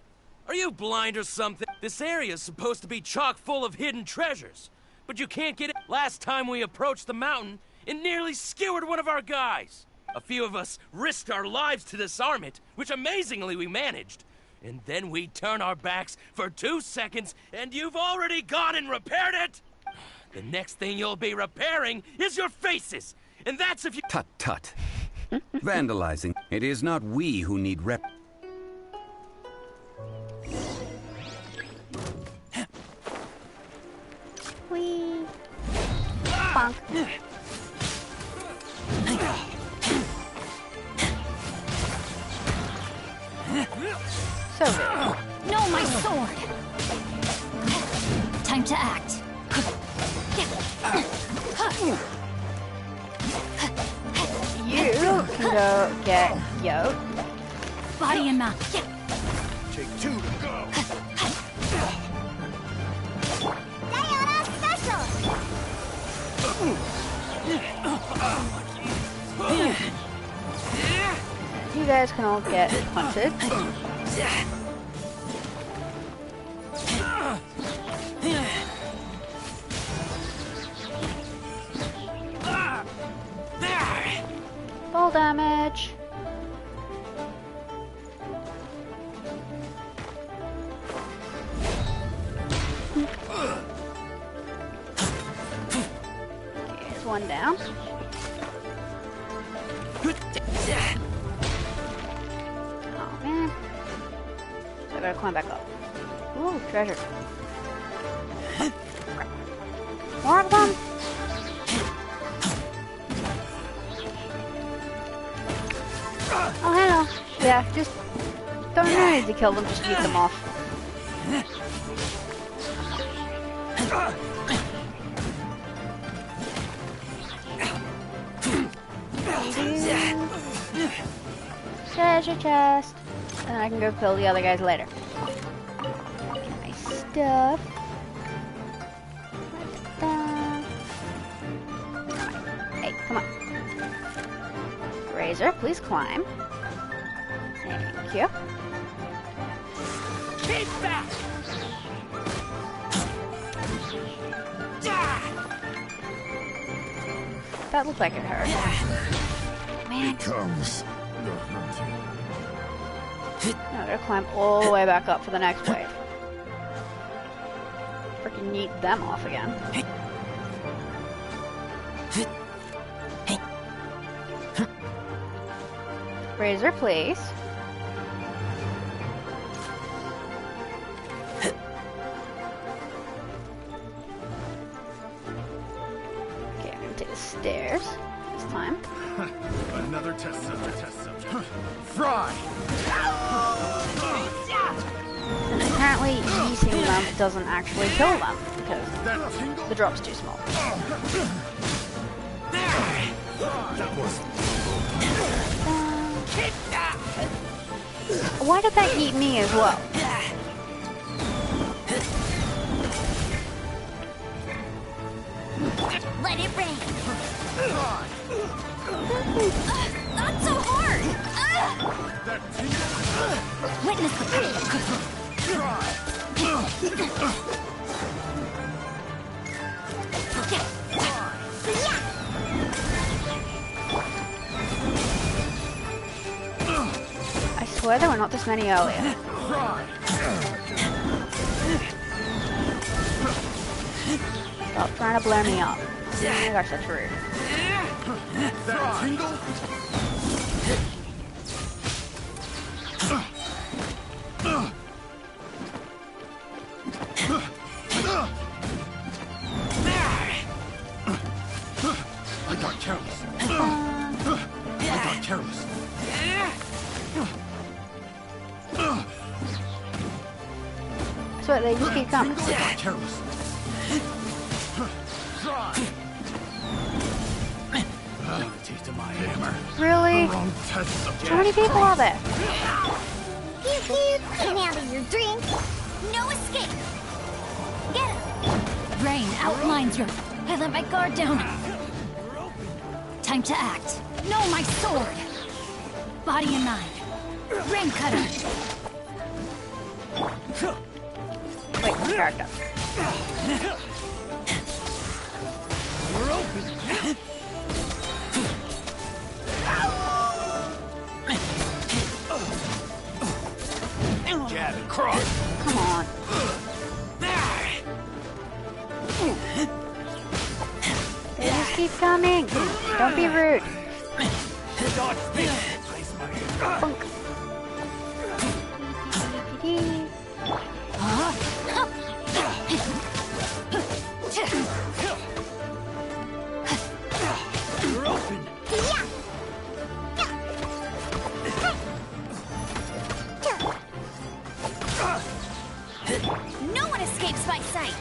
Are you blind or something? This area is supposed to be chock full of hidden treasures. But you can't get it. Last time we approached the mountain, it nearly skewered one of our guys. A few of us risked our lives to disarm it, which amazingly we managed. And then we turn our backs for 2 seconds, and you've already gone and repaired it! The next thing you'll be repairing is your faces! And that's if you— Tut tut. Vandalizing. It is not we who need rep— Whee! Bonk. So good. No, my sword! Time to act. You can go get Yo. Body and mind. Take 2 to go. Diana special! You guys can all get punted. Full damage. Here's one down. Oh man. So I gotta climb back up. Ooh, treasure. More of them? Oh, hello. Yeah, just don't need to kill them, just eat them off. Treasure chest. And I can go kill the other guys later. My stuff. Hey, come on. Razor, please climb. Thank you. Keep back! That looked like it hurt. Man. Comes the hunting. Now I gotta climb all the way back up for the next wave. Freaking yeet them off again. Razor, please. Okay, I'm gonna take the stairs this time. Another test subject. Fry! And apparently eating them doesn't actually kill them because the drop's too small. That was... Why did that eat me as well? Let it rain. Not so hard. Witness the I swear there were not this many earlier. Stop trying to blur me up. Oh my gosh, that's rude. That tingle? I got careless. I swear they just keep coming. Really? How many people are there? Pew pew. Can handle your drink. No escape. Get him. Rain outlines your... I let my guard down. Time to act. No, my sword. Body and mind. Rain cutter. Wait, my character. We're open. Jab and cross. Come on. They just keep coming. Don't be rude. Bunk. We're open. No one escapes my sight.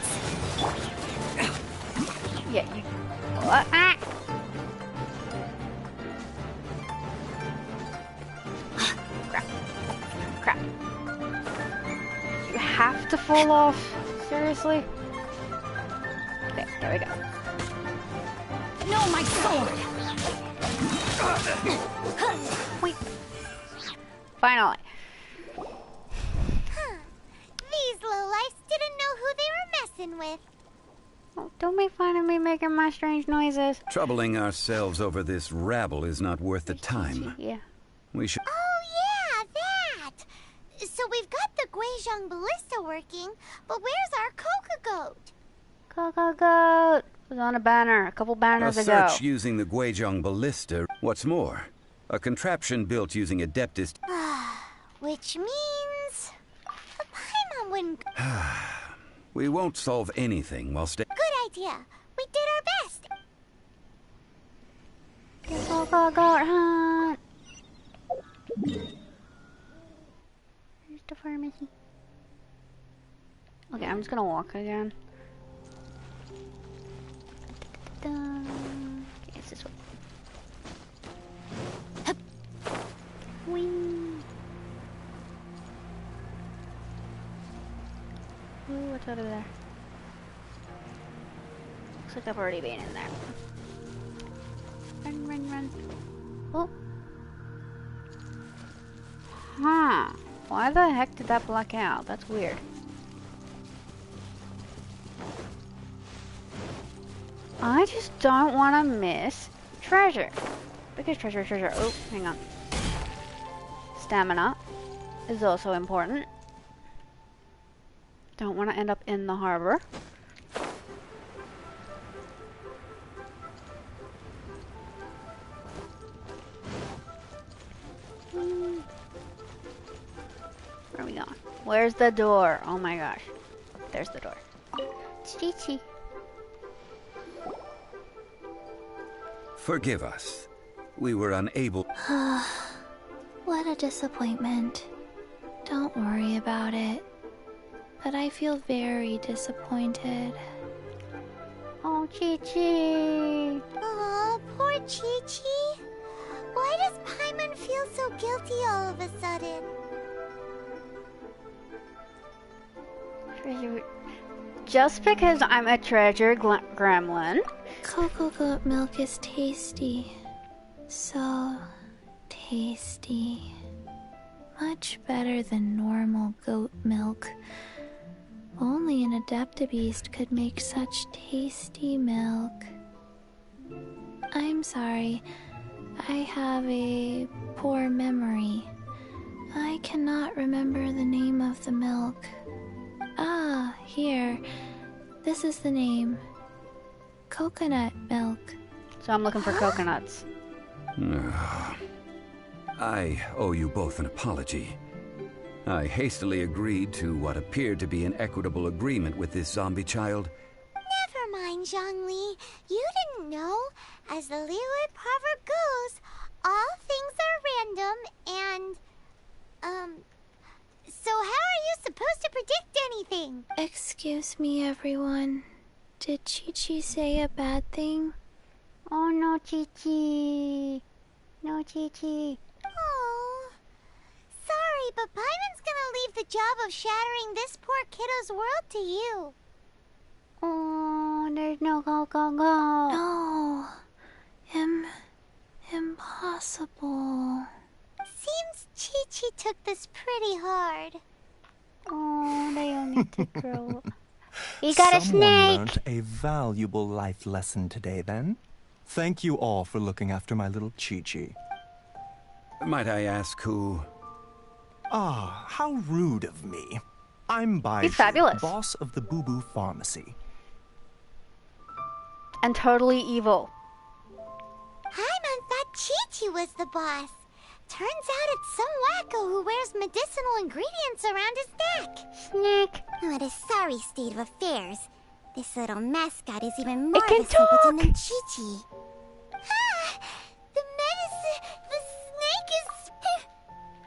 Yeah, you. What? Ah. Crap. Crap. You have to fall off? Seriously? Okay, there we go. No, my sword. Wait. Finally. These lowlifes didn't know who they were messing with. Oh, don't make fun of me making my strange noises. Troubling ourselves over this rabble is not worth the time. Yeah. We should... Oh yeah, that! So we've got the Guizhong Ballista working, but where's our Coca Goat? Coca Goat was on a banner a couple banners a ago. search using the Guizhong Ballista. What's more, a contraption built using Adeptus... Which means... the Paimon and... We won't solve anything while staying. Good idea. We did our best. Go, hunt. Here's the pharmacy. Okay, I'm just gonna walk again. Okay, it's this way. Hup. Whee. Ooh, what's over there? Looks like I've already been in there. Run, run, run. Oh. Huh. Why the heck did that black out? That's weird. I just don't want to miss treasure. Because treasure. Oh, hang on. Stamina is also important. Don't want to end up in the harbor. Where are we going? Where's the door? Oh my gosh. There's the door. Chi-chi. Forgive us. We were unable. What a disappointment. Don't worry about it. But I feel very disappointed. Oh, Chi-Chi. Oh, poor Chi-Chi. Why does Paimon feel so guilty all of a sudden? Treasure. Just because I'm a treasure gremlin. Cocoa goat milk is tasty. So tasty. Much better than normal goat milk. Only an Adeptabeast could make such tasty milk. I'm sorry. I have a poor memory. I cannot remember the name of the milk. Ah, here. This is the name. Coconut milk. So I'm looking for coconuts. I owe you both an apology. I hastily agreed to what appeared to be an equitable agreement with this zombie child. Never mind, Zhongli. You didn't know. As the Liyue proverb goes, all things are random and, so how are you supposed to predict anything? Excuse me, everyone. Did Chi-Chi say a bad thing? Oh no, Chi-Chi. No, Chi-Chi. Oh. Sorry, but Paimon's gonna leave the job of shattering this poor kiddo's world to you. Oh, there's no go. No. Impossible. Seems Chi-Chi took this pretty hard. Oh, they only took grow. You got a Someone snake! learned a valuable life lesson today, then. Thank you all for looking after my little Chi-Chi. Might I ask who... Ah, how rude of me. I'm Baiju, He's fabulous. boss of the Boo Boo Pharmacy. And totally evil. Paimon thought Chi-Chi was the boss. Turns out it's some wacko who wears medicinal ingredients around his neck. Snake. What a sorry state of affairs. This little mascot is even more of can a simpleton talk. than Chi-Chi. Ah! The snake is...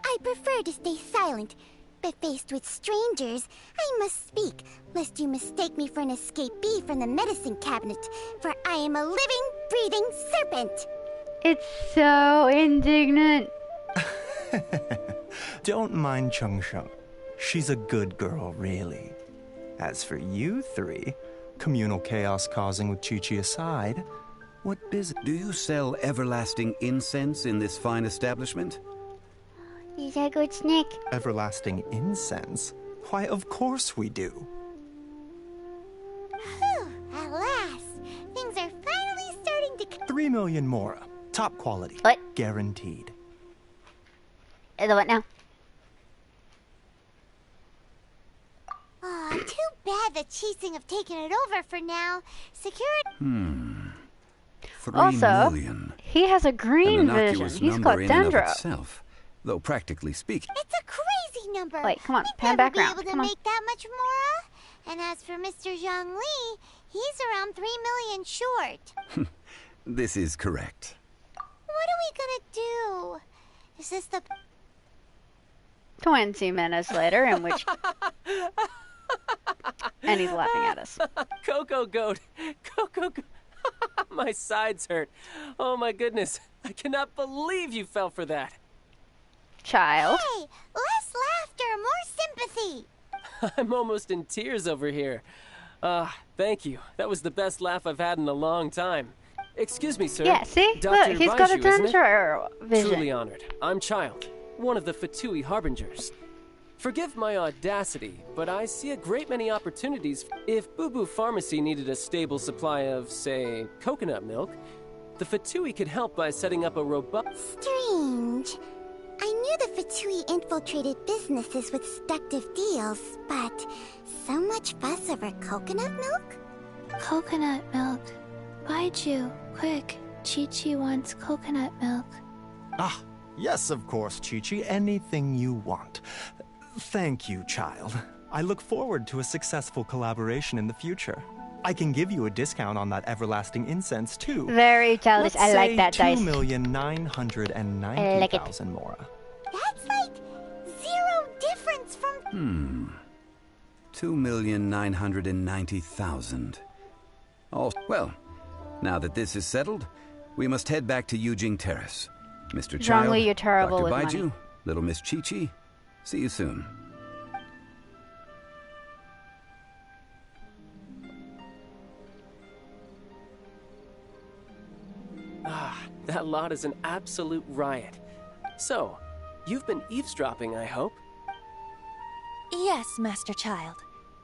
I prefer to stay silent, but faced with strangers, I must speak, lest you mistake me for an escapee from the medicine cabinet, for I am a living, breathing serpent. It's so indignant. Don't mind Chung Sheng. She's a good girl, really. As for you three, communal chaos causing with Chi-Chi aside, what business... Do you sell everlasting incense in this fine establishment? He's a good snake. Everlasting incense? Why, of course we do. Whew, at last, things are finally starting to... 3 million more. Top quality. What? Guaranteed. What now? Aw, too bad the Qixing have taken it over for now. Security... 3 Also, million. he has a green An vision. innocuous He's number got in and of dandruff. itself. though practically speaking... It's a crazy number. Wait, come on, We'd pan never back be around. able to Come on. make that much more. And as for Mr. Zhongli, he's around 3 million short. This is correct. What are we gonna do? Is this the... 20 minutes later, in which... and he's laughing at us. Coco Goat! Coco Goat! My sides hurt. Oh my goodness. I cannot believe you fell for that. Child. Hey, less laughter, more sympathy. I'm almost in tears over here. Thank you. That was the best laugh I've had in a long time. Excuse me, sir. Yeah, see? Dr. Look, he's got a Baiju, isn't it? Dendro vision. Truly honored. I'm Child, one of the Fatui Harbingers. Forgive my audacity, but I see a great many opportunities. If Boo Boo Pharmacy needed a stable supply of, say, coconut milk, the Fatui could help by setting up a robust... Strange. I knew the Fatui infiltrated businesses with seductive deals, but so much fuss over coconut milk? Coconut milk. Baiju, quick. Chi-Chi wants coconut milk. Ah, yes, of course, Chi-Chi. Anything you want. Thank you, Child. I look forward to a successful collaboration in the future. I can give you a discount on that everlasting incense, too. Very childish. Let's I like say that dice. 2,990,000 Mora. That's like zero difference from... 2,990,000. Well, now that this is settled, we must head back to Yujing Terrace. Mr. Child, Zhongli, you're terrible Dr. with Baiju, money. Little Miss Chi-Chi, see you soon. That lot is an absolute riot. So, you've been eavesdropping, I hope? Yes, Master Child.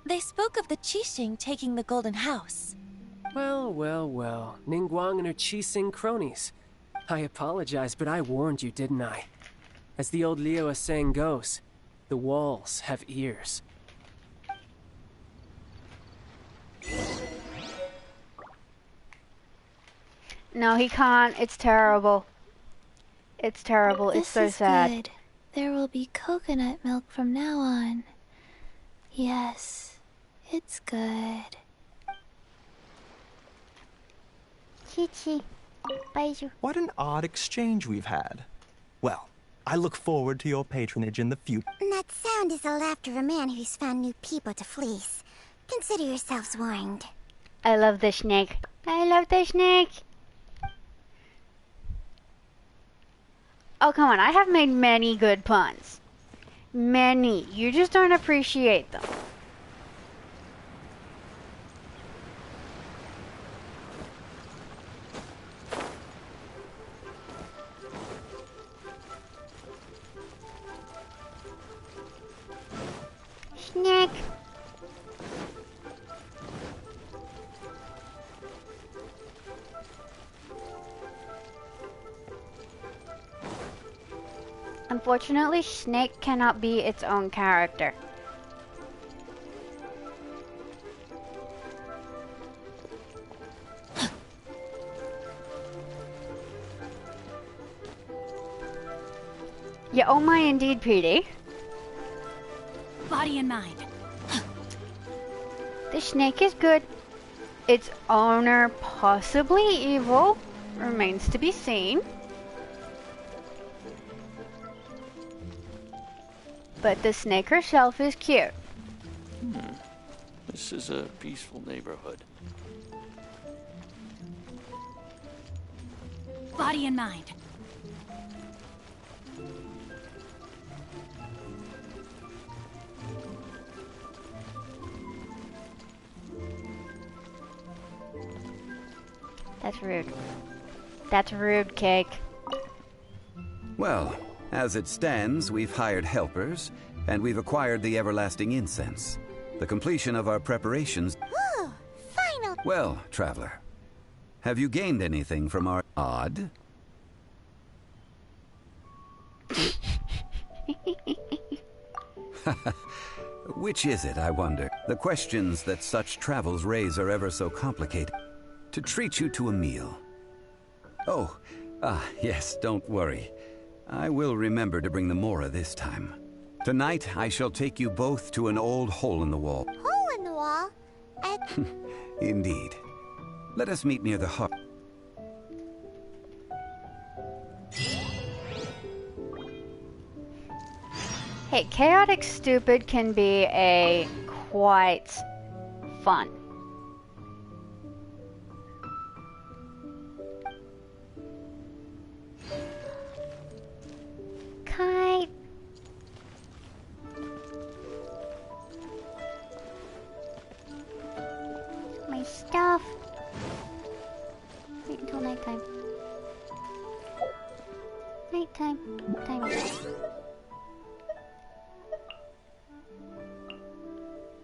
They spoke of the Qixing taking the Golden House. Well, well, well. Ningguang and her Qixing cronies. I apologize, but I warned you, didn't I? As the old Liu saying goes, the walls have ears. No, he can't. It's terrible. It's terrible. It's so This is sad. good. There will be coconut milk from now on. Yes, it's good. Chi-Chi, Baiju. What an odd exchange we've had. Well, I look forward to your patronage in the future. That sound is the laughter of a man who's found new people to fleece. Consider yourselves warned. I love the snake. I love the snake. Oh, come on. I have made many good puns. Many. You just don't appreciate them. Snake. Unfortunately, Snake cannot be its own character. Yeah, oh my indeed, PD. Body and mind. The snake is good. Its owner possibly evil. Remains to be seen. But the snake herself is cute. This is a peaceful neighborhood. Body and mind. That's rude. That's rude, Cake. Well, as it stands, we've hired helpers, and we've acquired the everlasting incense. The completion of our preparations... Ooh, final! Well, traveler, have you gained anything from our... odd? Which is it, I wonder? The questions that such travels raise are ever so complicated. To treat you to a meal. Oh, yes, don't worry. I will remember to bring the Mora this time. Tonight, I shall take you both to an old hole in the wall. Hole in the wall? Indeed. Let us meet near the hut. Hey, chaotic stupid can be a quite fun. Kite. My stuff. Wait until nighttime. Nighttime. Time is it?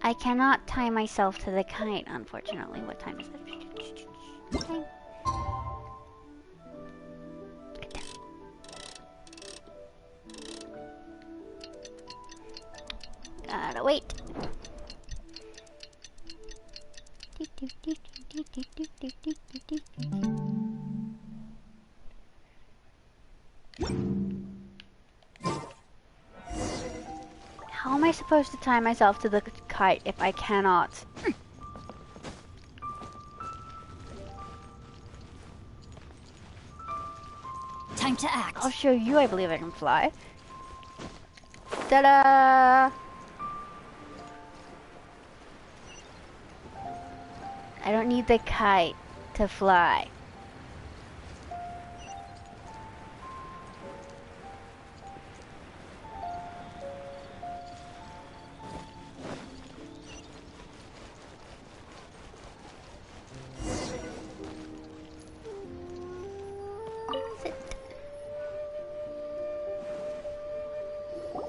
I cannot tie myself to the kite, unfortunately. What time is it? Time. Gotta wait. How am I supposed to tie myself to the kite if I cannot? Time to act. I'll show you I believe I can fly. Ta-da! I don't need the kite to fly.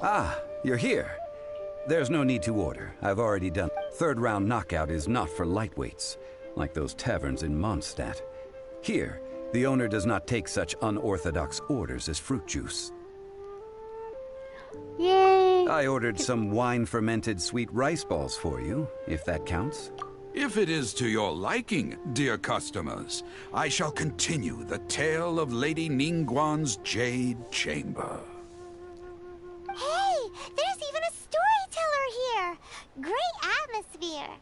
Ah, you're here. There's no need to order. I've already done. Third round knockout is not for lightweights, like those taverns in Mondstadt. Here, the owner does not take such unorthodox orders as fruit juice. Yay! I ordered some wine-fermented sweet rice balls for you, if that counts. If it is to your liking, dear customers, I shall continue the tale of Lady Ningguang's Jade Chamber. Hey, there's even a storyteller here! Great atmosphere!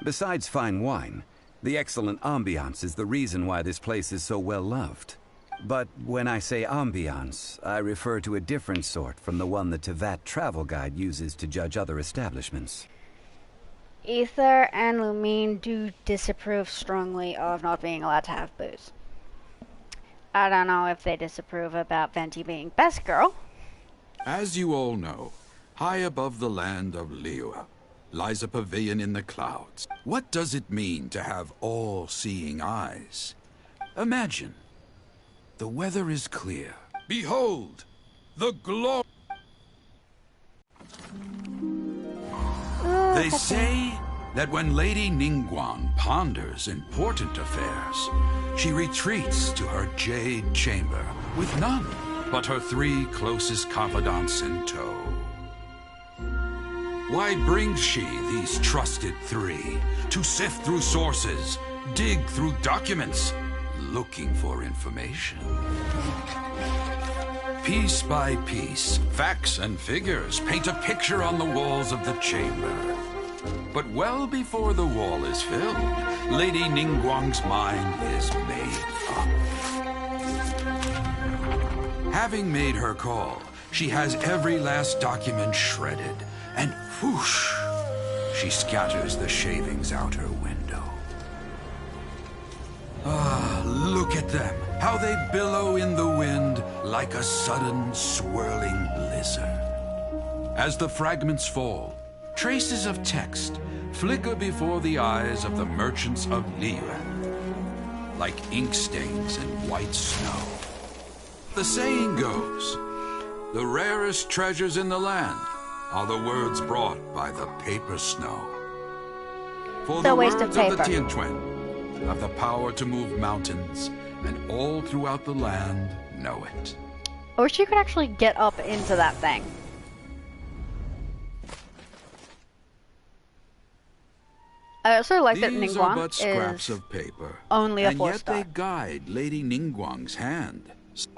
Besides fine wine, the excellent ambiance is the reason why this place is so well loved. But when I say ambiance, I refer to a different sort from the one the Tevat travel guide uses to judge other establishments. Ether and Lumine do disapprove strongly of not being allowed to have booze. I don't know if they disapprove about Venti being best girl. As you all know, high above the land of Liyue lies a pavilion in the clouds. What does it mean to have all-seeing eyes? Imagine, the weather is clear. Behold, the glory. They say that when Lady Ningguang ponders important affairs, she retreats to her jade chamber with none but her 3 closest confidants in tow. Why brings she these trusted 3 to sift through sources, dig through documents, looking for information? Piece by piece, facts and figures paint a picture on the walls of the chamber. But well before the wall is filled, Lady Ningguang's mind is made up. Having made her call, she has every last document shredded, and whoosh, she scatters the shavings out her window. Ah, look at them, how they billow in the wind like a sudden swirling blizzard. As the fragments fall, traces of text flicker before the eyes of the merchants of Liyue, like ink stains in white snow. The saying goes, the rarest treasures in the land are the words brought by the paper snow. For the words of the Tianquan have the power to move mountains, and all throughout the land know it. I wish you could actually get up into that thing. I also like that These are but Ningguang scraps is of paper, only a and 4 yet star. they guide Lady Ningguang's hand,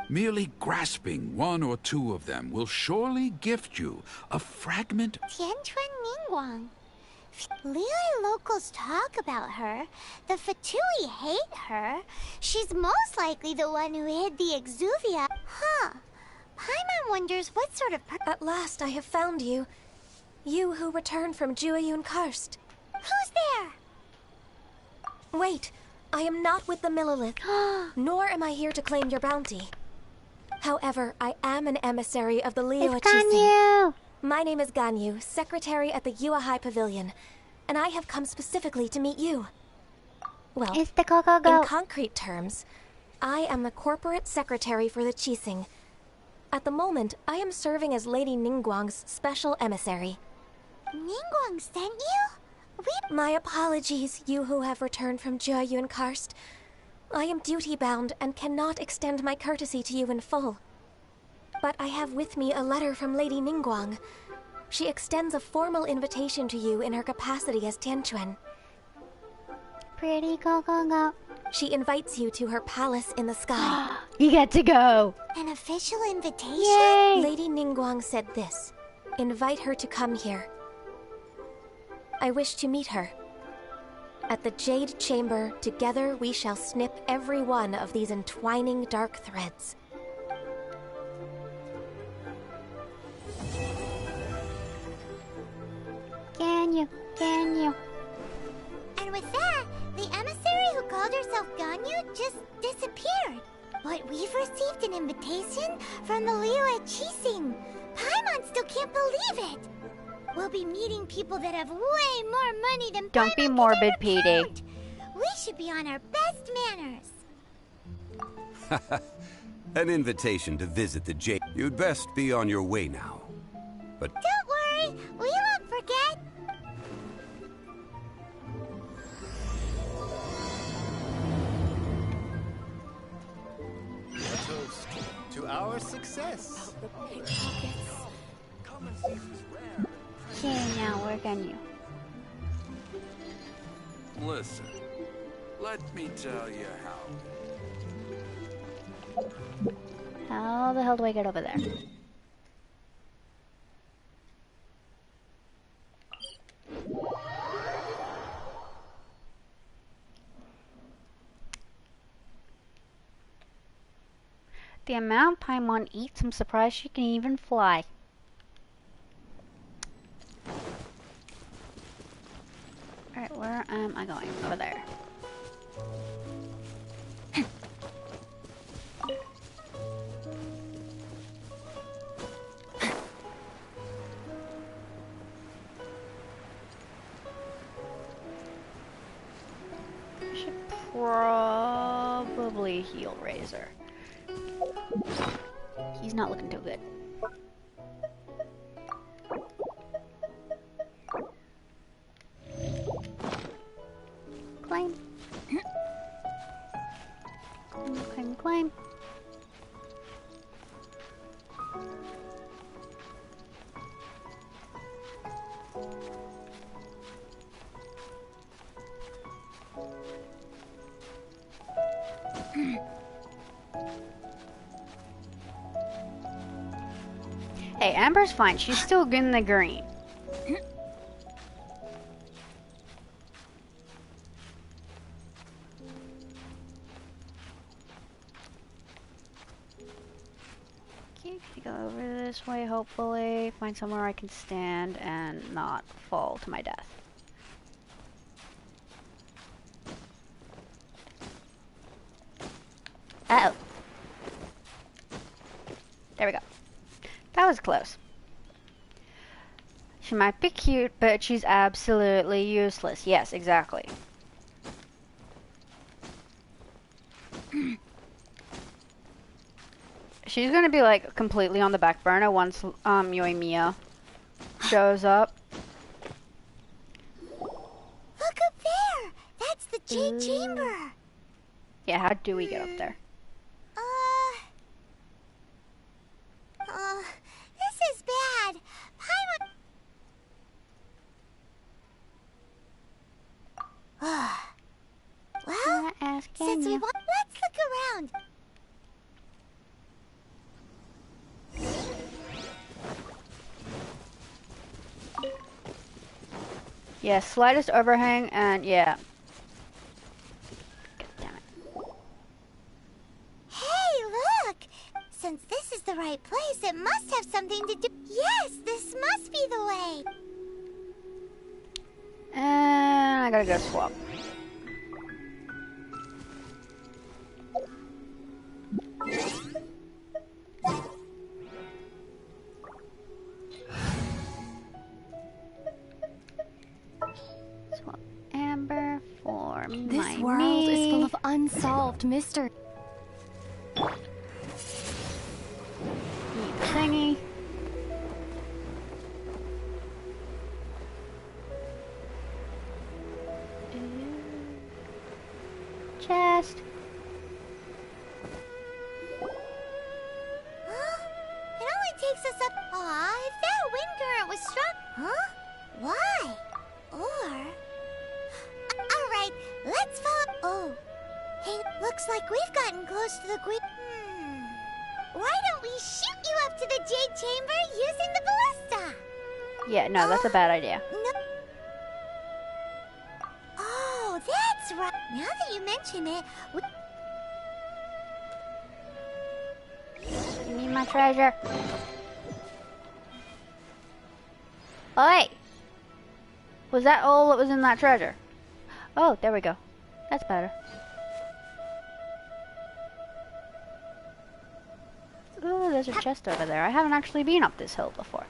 Merely grasping one or two of them will surely gift you a fragment. Tianchuan Ningguang. Liyue locals talk about her. The Fatui hate her. She's most likely the one who hid the Exuvia. Huh. Paimon wonders what sort of At last I have found you. You who returned from Jueyun Karst. Who's there? Wait, I am not with the Millelith, nor am I here to claim your bounty. However, I am an emissary of the Liyue Chising. My name is Ganyu, secretary at the Yuehai Pavilion, and I have come specifically to meet you. Well, it's the Coco Goat. In concrete terms, I am the corporate secretary for the Chising. At the moment, I am serving as Lady Ningguang's special emissary. Ningguang sent you? My apologies, you who have returned from Jueyun Karst. I am duty-bound and cannot extend my courtesy to you in full. But I have with me a letter from Lady Ningguang. She extends a formal invitation to you in her capacity as Tianchuan. Pretty Coco. She invites you to her palace in the sky. You get to go! An official invitation? Yay! Lady Ningguang said this. Invite her to come here. I wish to meet her. At the Jade Chamber, together we shall snip every one of these entwining dark threads. Ganyu. And with that, the emissary who called herself Ganyu just disappeared. But we've received an invitation from the Liyue Chising. Paimon still can't believe it. We'll be meeting people that have way more money than Don't be morbid, PD. We should be on our best manners. An invitation to visit the Jade. You'd best be on your way now. But don't worry, we won't forget. A toast to our success. Okay, now where can you? Listen, let me tell you how. How the hell do I get over there? The amount Paimon eats, I'm surprised she can even fly. Alright, where am I going? Over there. I should probably heal Razor. He's not looking too good. Climb. Climb. Hey, Amber's fine. She's still in the green. Okay, go over this way, hopefully. Find somewhere I can stand and not fall to my death. Uh-oh. There we go. That was close. She might be cute, but she's absolutely useless. Yes, exactly. She's gonna be like completely on the back burner once Yoimiya shows up. Look up there! That's the Jade Chamber! Yeah, how do we get up there? This is bad. Paimon... well, since we want... let's look around. Yeah, slightest overhang and yeah. God damn it. Hey, look! Since this is the right place, it must have something to do. Yes, this must be the way. And I gotta go swap. Swap amber for This my world is full knee. of unsolved mystery. Eat the thingy. Chest. It only takes us up. Aw, if that wind current was strong. Huh? Why? Or. Alright, let's follow. Oh. Hey, looks like we've gotten close to the grid. Why don't we shoot you up to the Jade Chamber using the ballista? Yeah, no, that's a bad idea. No. Oh, that's right. Now that you mention it, You need my treasure. Oi! Was that all that was in that treasure? Oh, there we go. That's better. Ooh, there's a chest over there. I haven't actually been up this hill before.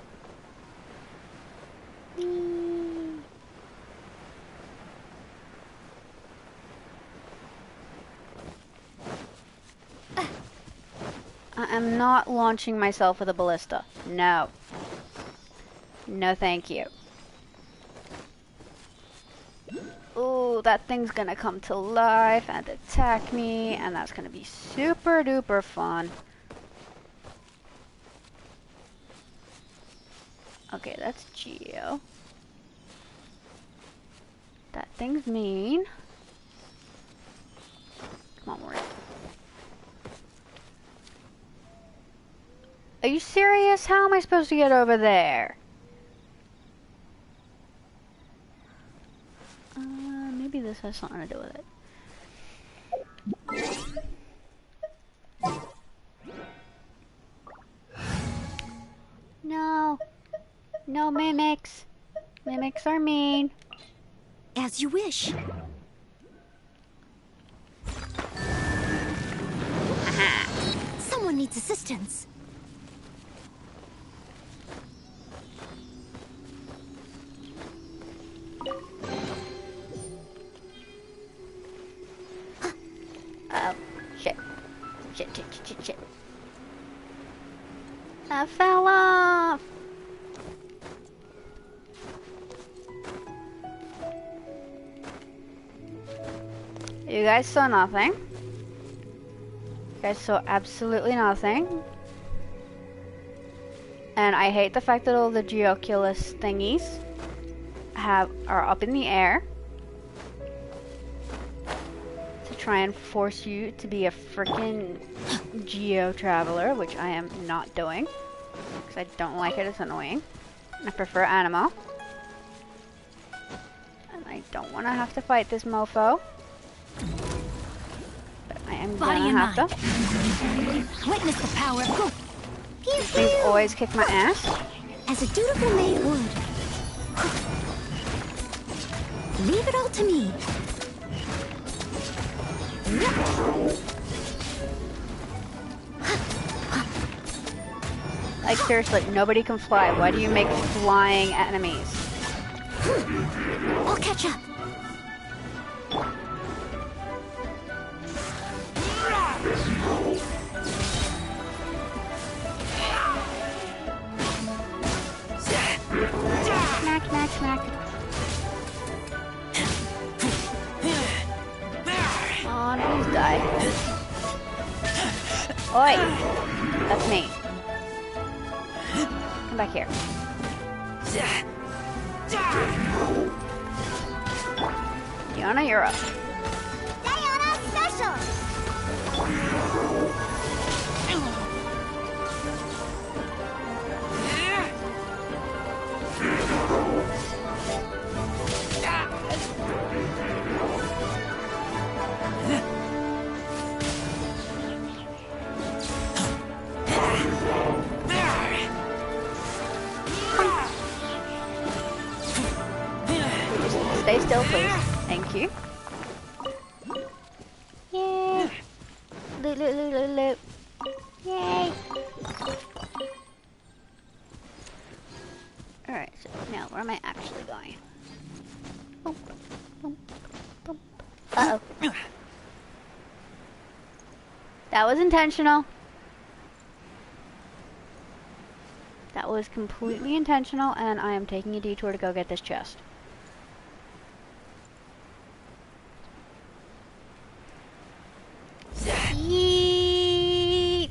I am not launching myself with a ballista. No. No, thank you. Ooh, that thing's gonna come to life and attack me, and that's gonna be super duper fun. Okay, that's Geo. That thing's mean. Come on, Marie. Are you serious? How am I supposed to get over there? Maybe this has something to do with it. No. No mimics. Mimics are mean. As you wish. Someone needs assistance. Oh, shit. Shit. I fell off. You guys saw nothing. You guys saw absolutely nothing. And I hate the fact that all the Geoculus thingies are up in the air to try and force you to be a freaking Geo traveler, which I am not doing because I don't like it. It's annoying. I prefer Animo, and I don't want to have to fight this mofo. But I am gonna have to. Witness the power of good. These things always kick my ass. As a dutiful maid would. Leave it all to me. Like seriously, nobody can fly. Why do you make flying enemies? I'll catch up. Smack. Oh, please die. Oi! That's me. Come back here. Diana, you're up. Diana Special! loop. Yay! Alright, so now where am I actually going? Boom, boom, boom. Uh-oh. That was intentional. That was completely intentional, and I am taking a detour to go get this chest. Yeet.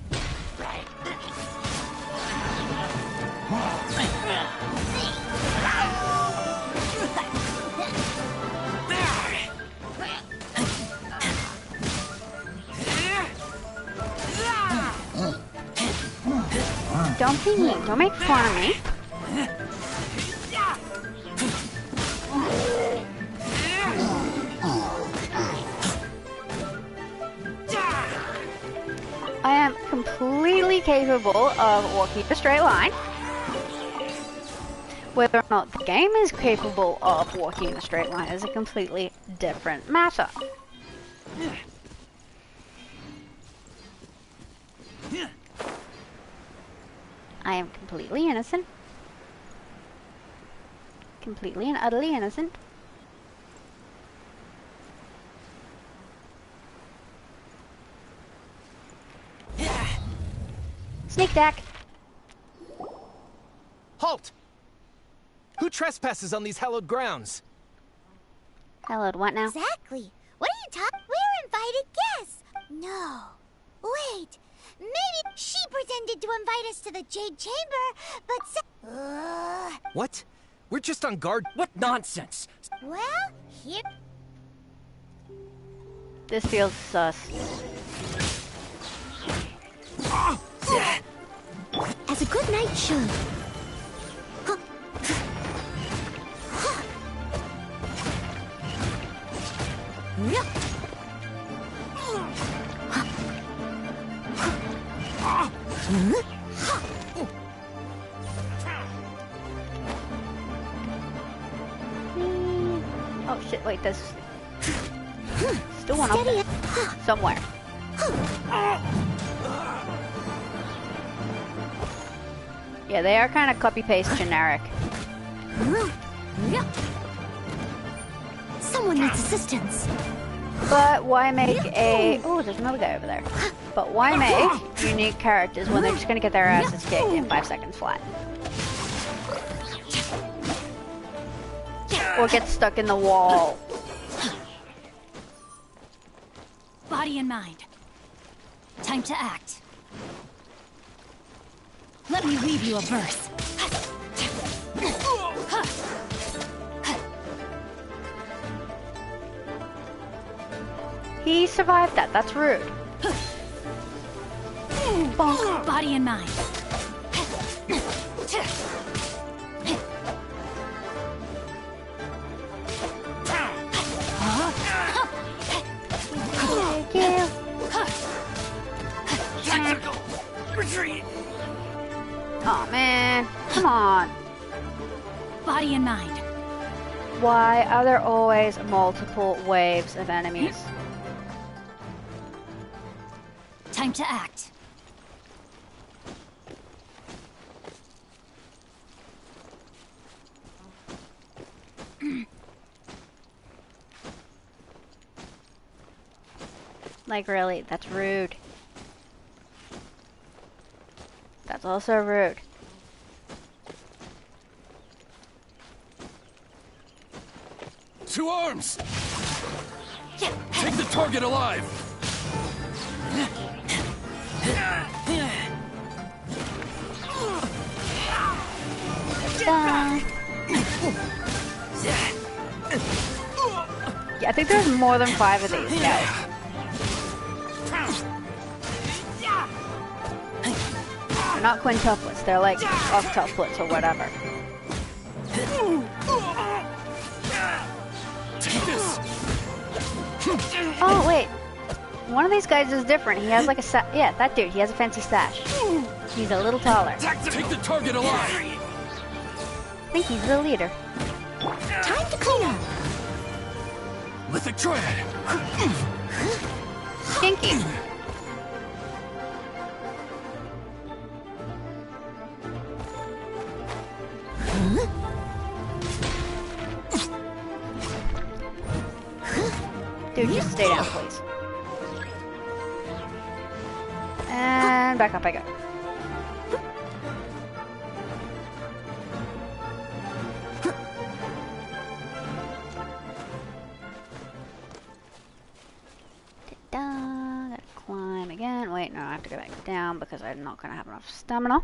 Don't be mean. Don't make fun of me. I am completely capable of walking a straight line. Whether or not the game is capable of walking a straight line is a completely different matter. I am completely innocent. Completely and utterly innocent. Sneak attack. Halt! Who trespasses on these hallowed grounds? Hallowed what now? Exactly. What are you talking? We're invited guests. No. Wait. Maybe she pretended to invite us to the Jade Chamber, but What? We're just on guard. What nonsense! well, here. This feels sus. As a good knight should. Oh shit, wait, there's still one up there. Somewhere. Yeah, they are kind of copy-paste generic. Someone needs assistance. But why make a... Oh, there's another guy over there. But why make unique characters when they're just gonna get their asses kicked in 5 seconds flat? Or get stuck in the wall. Body and mind. Time to act. Let me weave you a verse. He survived that. That's rude. Bonk. Body and mind. Thank you. Tactical retreat. Oh man, come on. Body and mind. Why are there always multiple waves of enemies? Time to act. Like really, that's rude. That's also rude. To arms! Take the target alive! Done. Yeah, I think there's more than 5 of these guys. They're not quintuplets, they're like octuplets or whatever. Take this! Oh, wait. One of these guys is different. He has like a yeah, that dude. He has a fancy stash. He's a little taller. Take the target alive! I think he's the leader. Time to clean up. Lithic Triad! Stinky. Dude, just stay down, please. And back up I go. Gotta climb again. Wait, no, I have to go back down because I'm not gonna have enough stamina.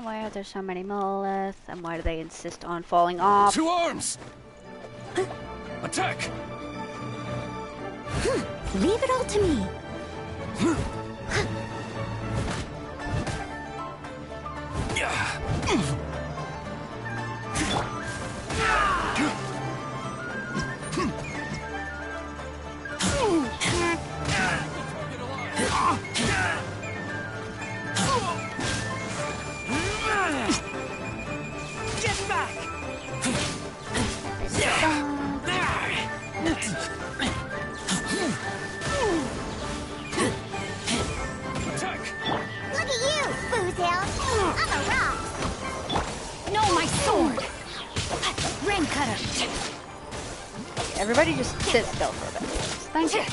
Why are there so many monoliths, and why do they insist on falling off? 2 arms! Attack! Leave it all to me. Get back! Look at you, Foozell. I'm a rock. No, my sword! Rain cutter! Everybody just sit still for a bit. Thank you.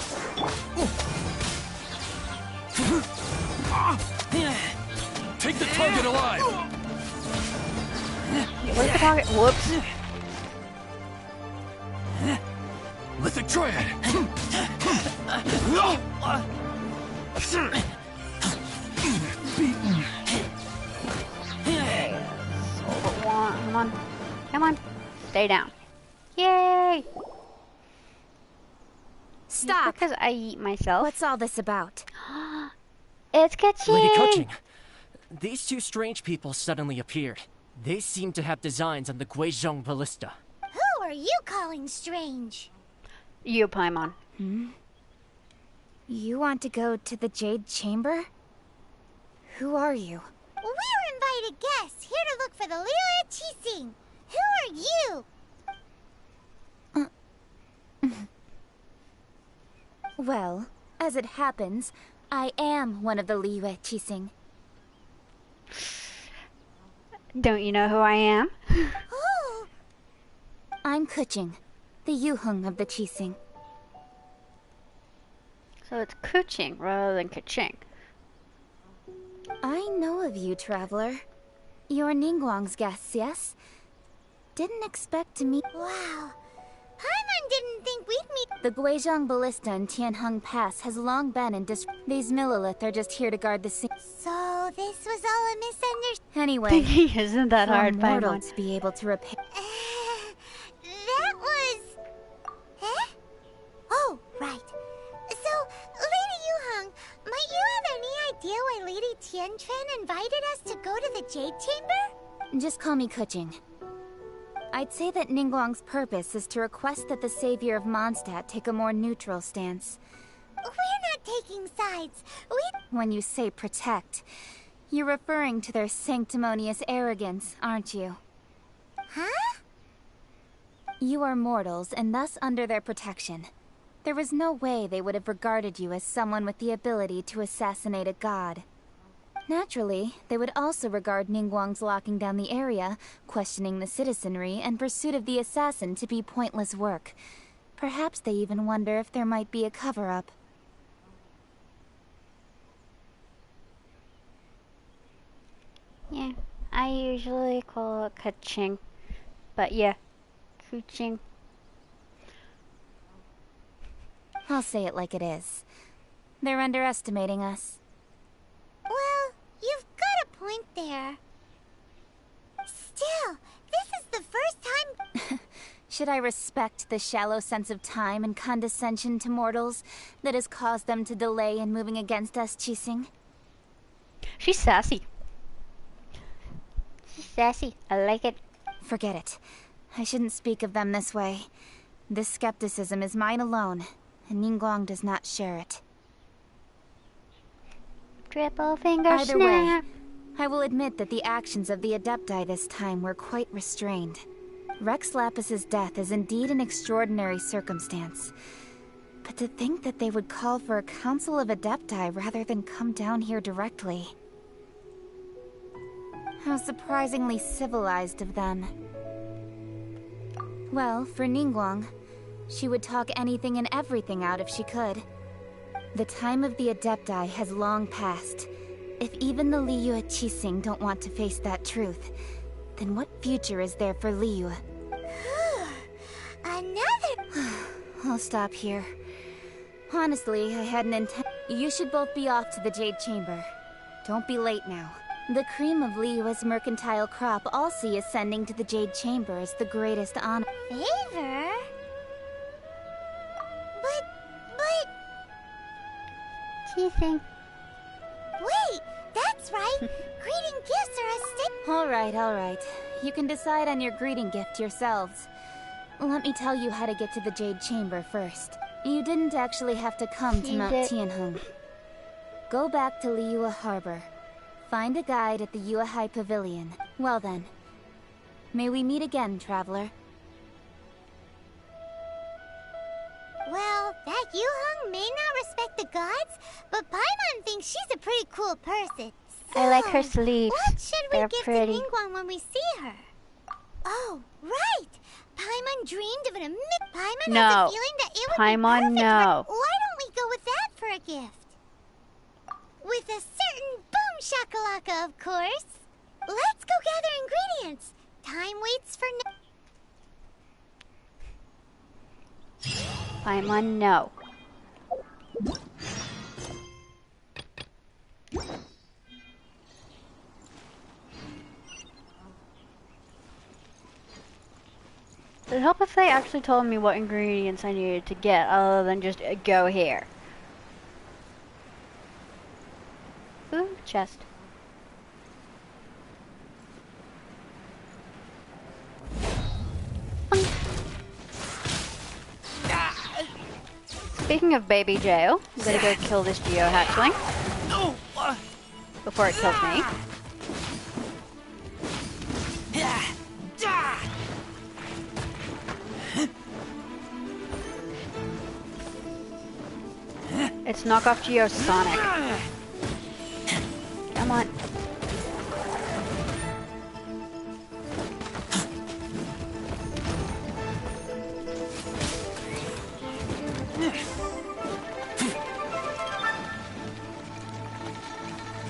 Take the target alive! Where's the target? Whoops. Lithic Triad! Beaten. Come on. Come on. Stay down. Yay! Stop! Because I eat myself. What's all this about? It's Kachi! Lady Kuching, these 2 strange people suddenly appeared. They seem to have designs on the Guizhong Ballista. Who are you calling strange? You, Paimon. You want to go to the Jade Chamber? Who are you? We're invited guests here to look for the Liyue Qixing. Who are you? Well, as it happens, I am one of the Liyue Qixing. Don't you know who I am? Who? I'm Kuching, the Yuheng of the Qixing. So it's Kuching rather than Kaching. I know of you, traveler. You're Ningguang's guests, yes? Didn't expect to meet. Wow. Paimon didn't think we'd meet. The Guizhong Ballista in Tianheng Pass has long been in These Millilith are just here to guard the scene. So this was all a misunderstanding. Anyway, isn't that for a hard, mortal Paimon? to be able to repair. That was... Huh? Oh, right. So, Lady Yuheng, might you have any idea why Lady Tianquan invited us to go to the Jade Chamber? Just call me Kuching. I'd say that Ningguang's purpose is to request that the savior of Mondstadt take a more neutral stance. We're not taking sides. When you say protect, you're referring to their sanctimonious arrogance, aren't you? Huh? You are mortals, and thus under their protection. There was no way they would have regarded you as someone with the ability to assassinate a god. Naturally, they would also regard Ningguang's locking down the area, questioning the citizenry, and pursuit of the assassin to be pointless work. Perhaps they even wonder if there might be a cover-up. Yeah, I usually call it Kaching. But yeah, Kuching. I'll say it like it is. They're underestimating us. Well, you've got a point there. Still, this is the first time... Should I respect the shallow sense of time and condescension to mortals that has caused them to delay in moving against us, Qixing? She's sassy. She's sassy. I like it. Forget it. I shouldn't speak of them this way. This skepticism is mine alone, and Ningguang does not share it. Triple finger Either snap. way, I will admit that the actions of the Adepti this time were quite restrained. Rex Lapis's death is indeed an extraordinary circumstance. But to think that they would call for a council of Adepti rather than come down here directly. How surprisingly civilized of them. Well, for Ningguang, she would talk anything and everything out if she could. The time of the Adepti has long passed. If even the Liyue Qixing don't want to face that truth, then what future is there for Liyue? Another... I'll stop here. Honestly, I had an intent. You should both be off to the Jade Chamber. Don't be late now. The cream of Liyue's mercantile crop all see ascending to the Jade Chamber as the greatest honor. Favor? But... Teasing. Wait, that's right. Greeting gifts are a stick. Alright. You can decide on your greeting gift yourselves. Let me tell you how to get to the Jade Chamber first. You didn't actually have to come to Mount Tianheng. Go back to Liyue Harbor. Find a guide at the Yuehai Pavilion. Well then. May we meet again, traveler. Well, that Yuheng may not respect the gods, but Paimon thinks she's a pretty cool person. So, I like her sleeves. What should we They're give pretty. to Ningguang when we see her? Oh, right! Paimon dreamed of an Paimon No. has a feeling that it would Paimon, be perfect no. for... Why don't we go with that for a gift? With a certain boom shakalaka, of course. Let's go gather ingredients. Time waits for no... Paimon, no. It'd help if they actually told me what ingredients I needed to get, other than just go here. Ooh, chest. Speaking of baby jail, I'm gonna go kill this Geo hatchling before it kills me. It's knockoff Geo Sonic. Come on.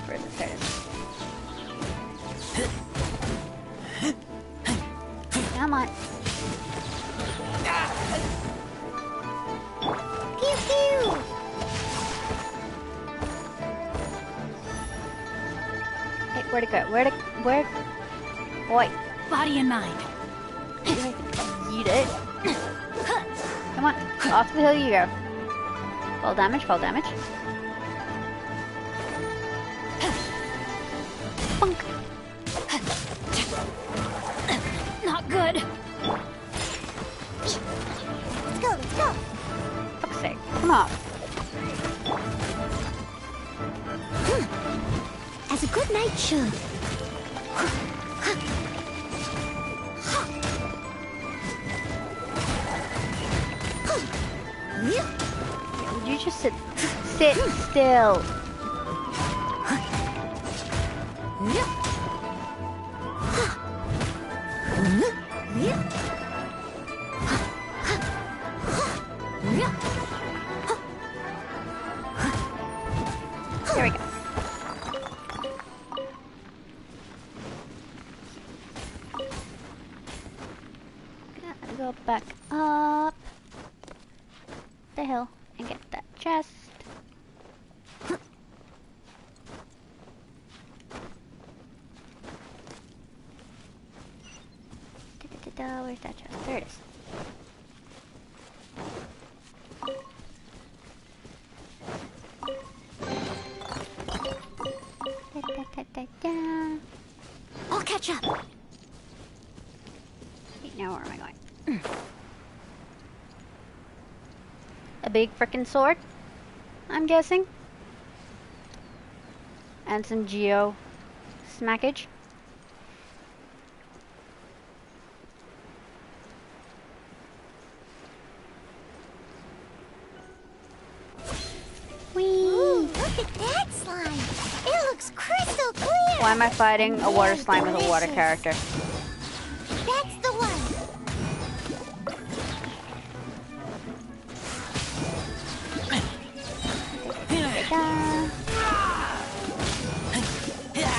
Where's the third? Come on. Pew pew! Hey, where'd it go? Where? Boy. Body and mind. Eat it. Come on. Off the hill you go. Fall damage, fall damage. Bunk. Not good. Let's go, let's go! Fuck's sake. Come on. As a good knight should. Would you just sit still? There we go. Gotta go back up the hill and get that chest. Where's that chest? There it is. I'll catch up. Wait, now where am I going? A big frickin' sword, I'm guessing. And some Geo smackage. Ooh, look at that slime! It looks crystal clear! Why am I fighting a water slime with a water character? That's the one.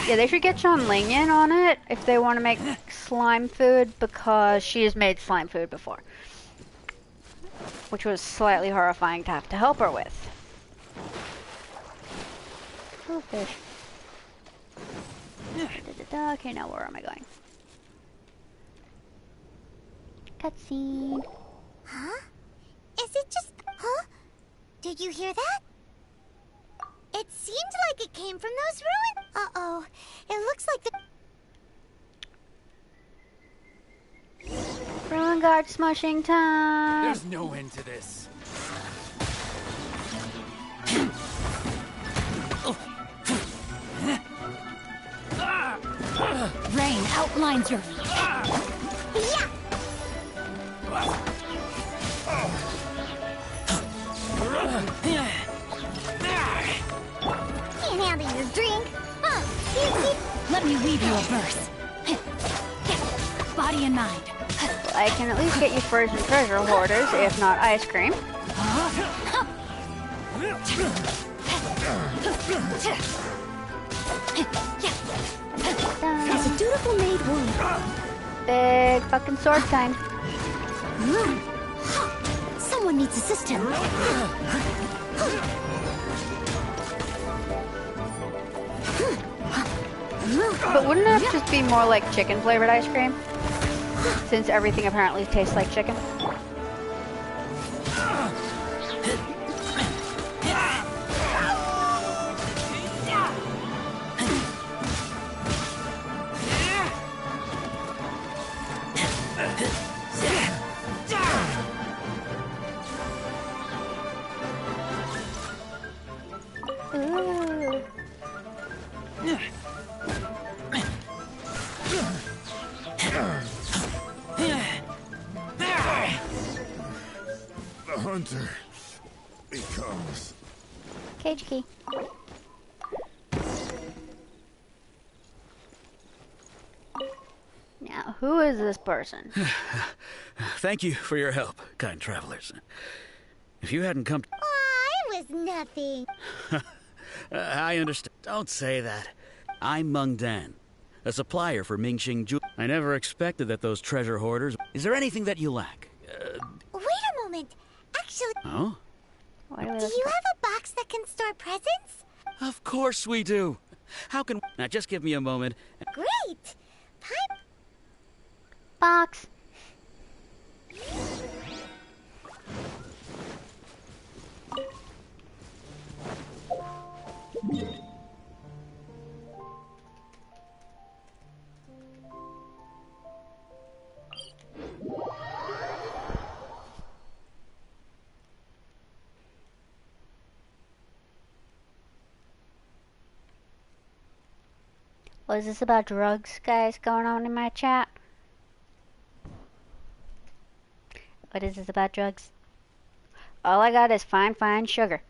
Yeah, they should get John Lingon on it if they want to make slime food, because she has made slime food before, which was slightly horrifying to have to help her with. Oh, fish. Okay, now where am I going? Cutscene. Huh? Is it just... Huh? Did you hear that? It seemed like it came from those ruins. Uh-oh. It looks like the... Ruin guard smushing time! There's no end to this. Rain outlines your... Yeah! Can't handle your drink. Let me weave you a verse. Body and mind. I can at least get you frozen treasure hoarders, if not ice cream. As a dutiful maid would. Big fucking sword time. Someone needs to assist him. But wouldn't it just be more like chicken flavored ice cream? Since everything apparently tastes like chicken. Ooh. The hunter, he comes. Cage key. Now, who is this person? Thank you for your help, kind travelers. If you hadn't come... Aw, it was nothing. I understand. Don't say that. I'm Meng Dan, a supplier for Mingxing Jewel. I never expected that those treasure hoarders... Is there anything that you lack? Wait a moment. Actually... Oh? Do you have a box that can store presents? Of course we do. How can... Now, just give me a moment. Great! Box. What is this about drugs, guys, going on in my chat? What is this about drugs? All I got is fine sugar.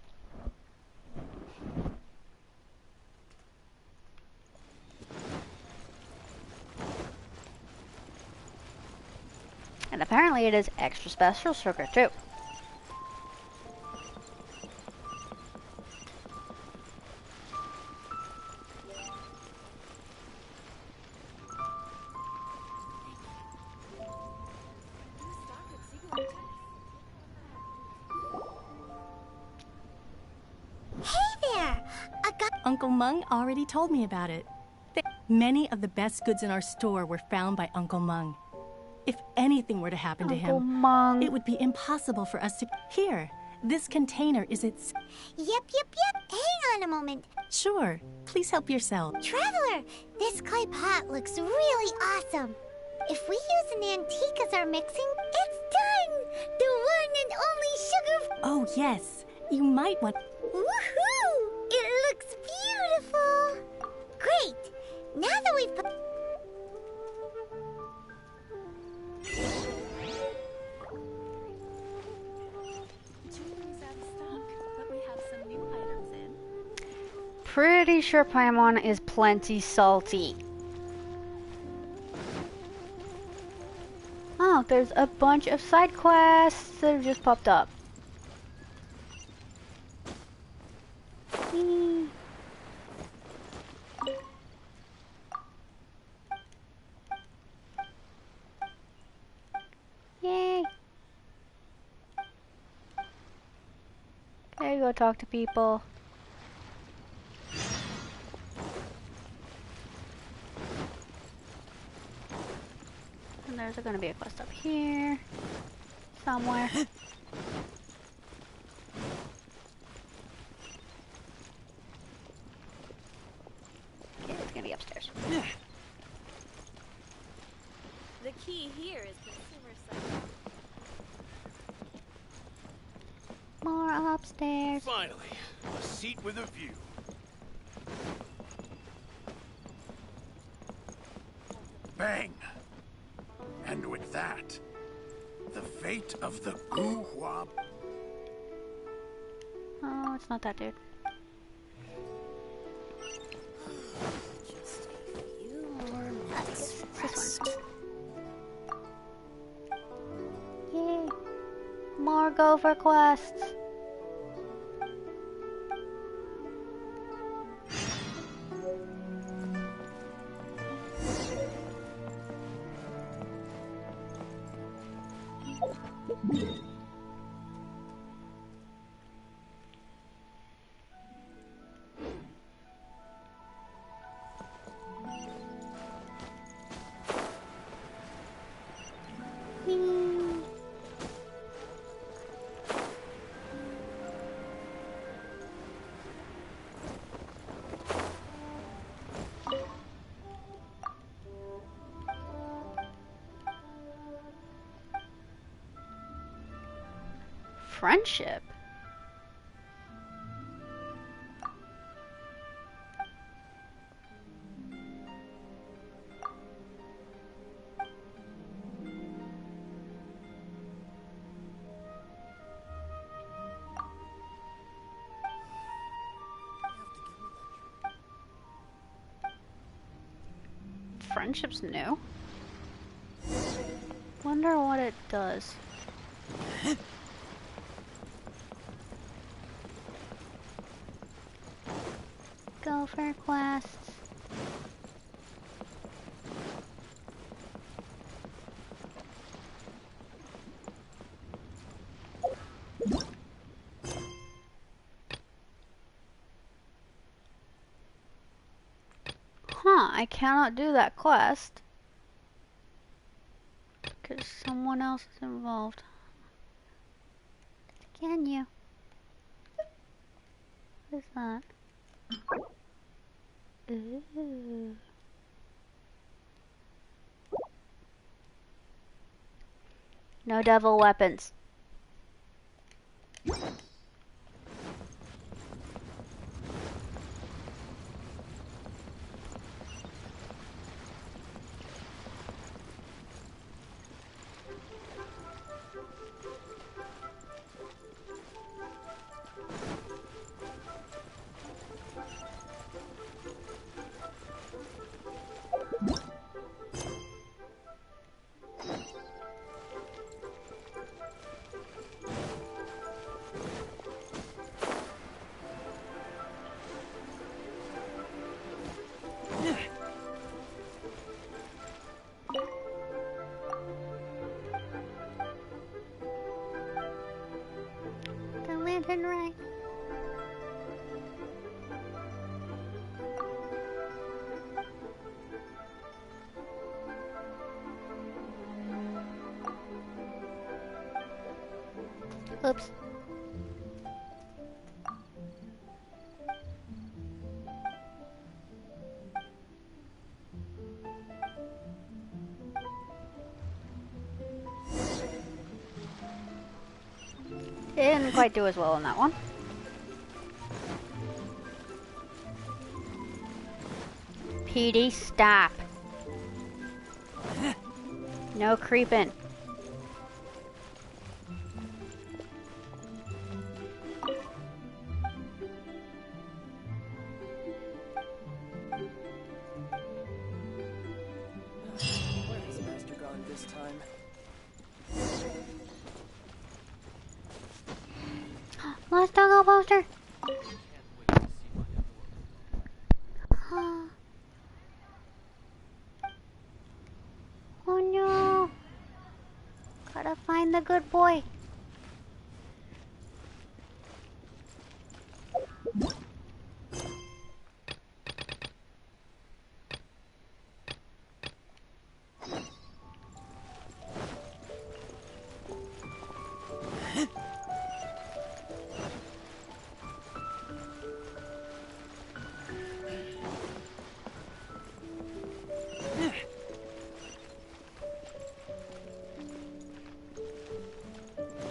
And apparently it is extra special sugar too. Uncle Meng already told me about it. Many of the best goods in our store were found by Uncle Meng. If anything were to happen to him, it would be impossible for us to... Here, this container is its... Yep. Hang on a moment. Sure, please help yourself. Traveler, this clay pot looks really awesome. If we use an antique as our mixing, it's done! The one and only sugar... Oh, yes. You might want... Woohoo! It looks beautiful! Great! Now that we've put... Pretty sure Paimon is plenty salty. Oh, there's a bunch of side quests that have just popped up. Whee. Yay! Okay, go talk to people. And there's gonna be a quest up here somewhere. Okay, it's gonna be upstairs. The key here is consumer psychology. More upstairs. Finally, a seat with a view. Bang! And with that, the fate of the Guhua. Oh, it's not that dude. Just a few more months rest. Yay! More gopher quests. Friendship? Friendship's new. Wonder what it does. Gopher quests. Huh, I cannot do that quest because someone else is involved. Can you? What is that? Ooh. No devil weapons. The lantern right. Oops. Didn't quite do as well on that one. PD, stop. No creeping. this time. Let's go poster. Oh no! Gotta find the good boy.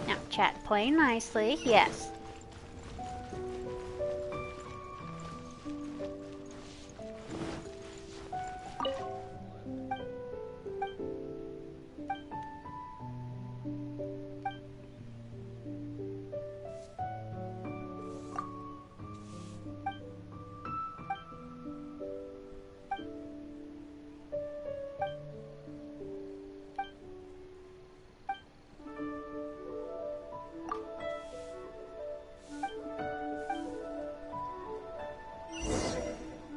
Now, chat, play nicely. Yes.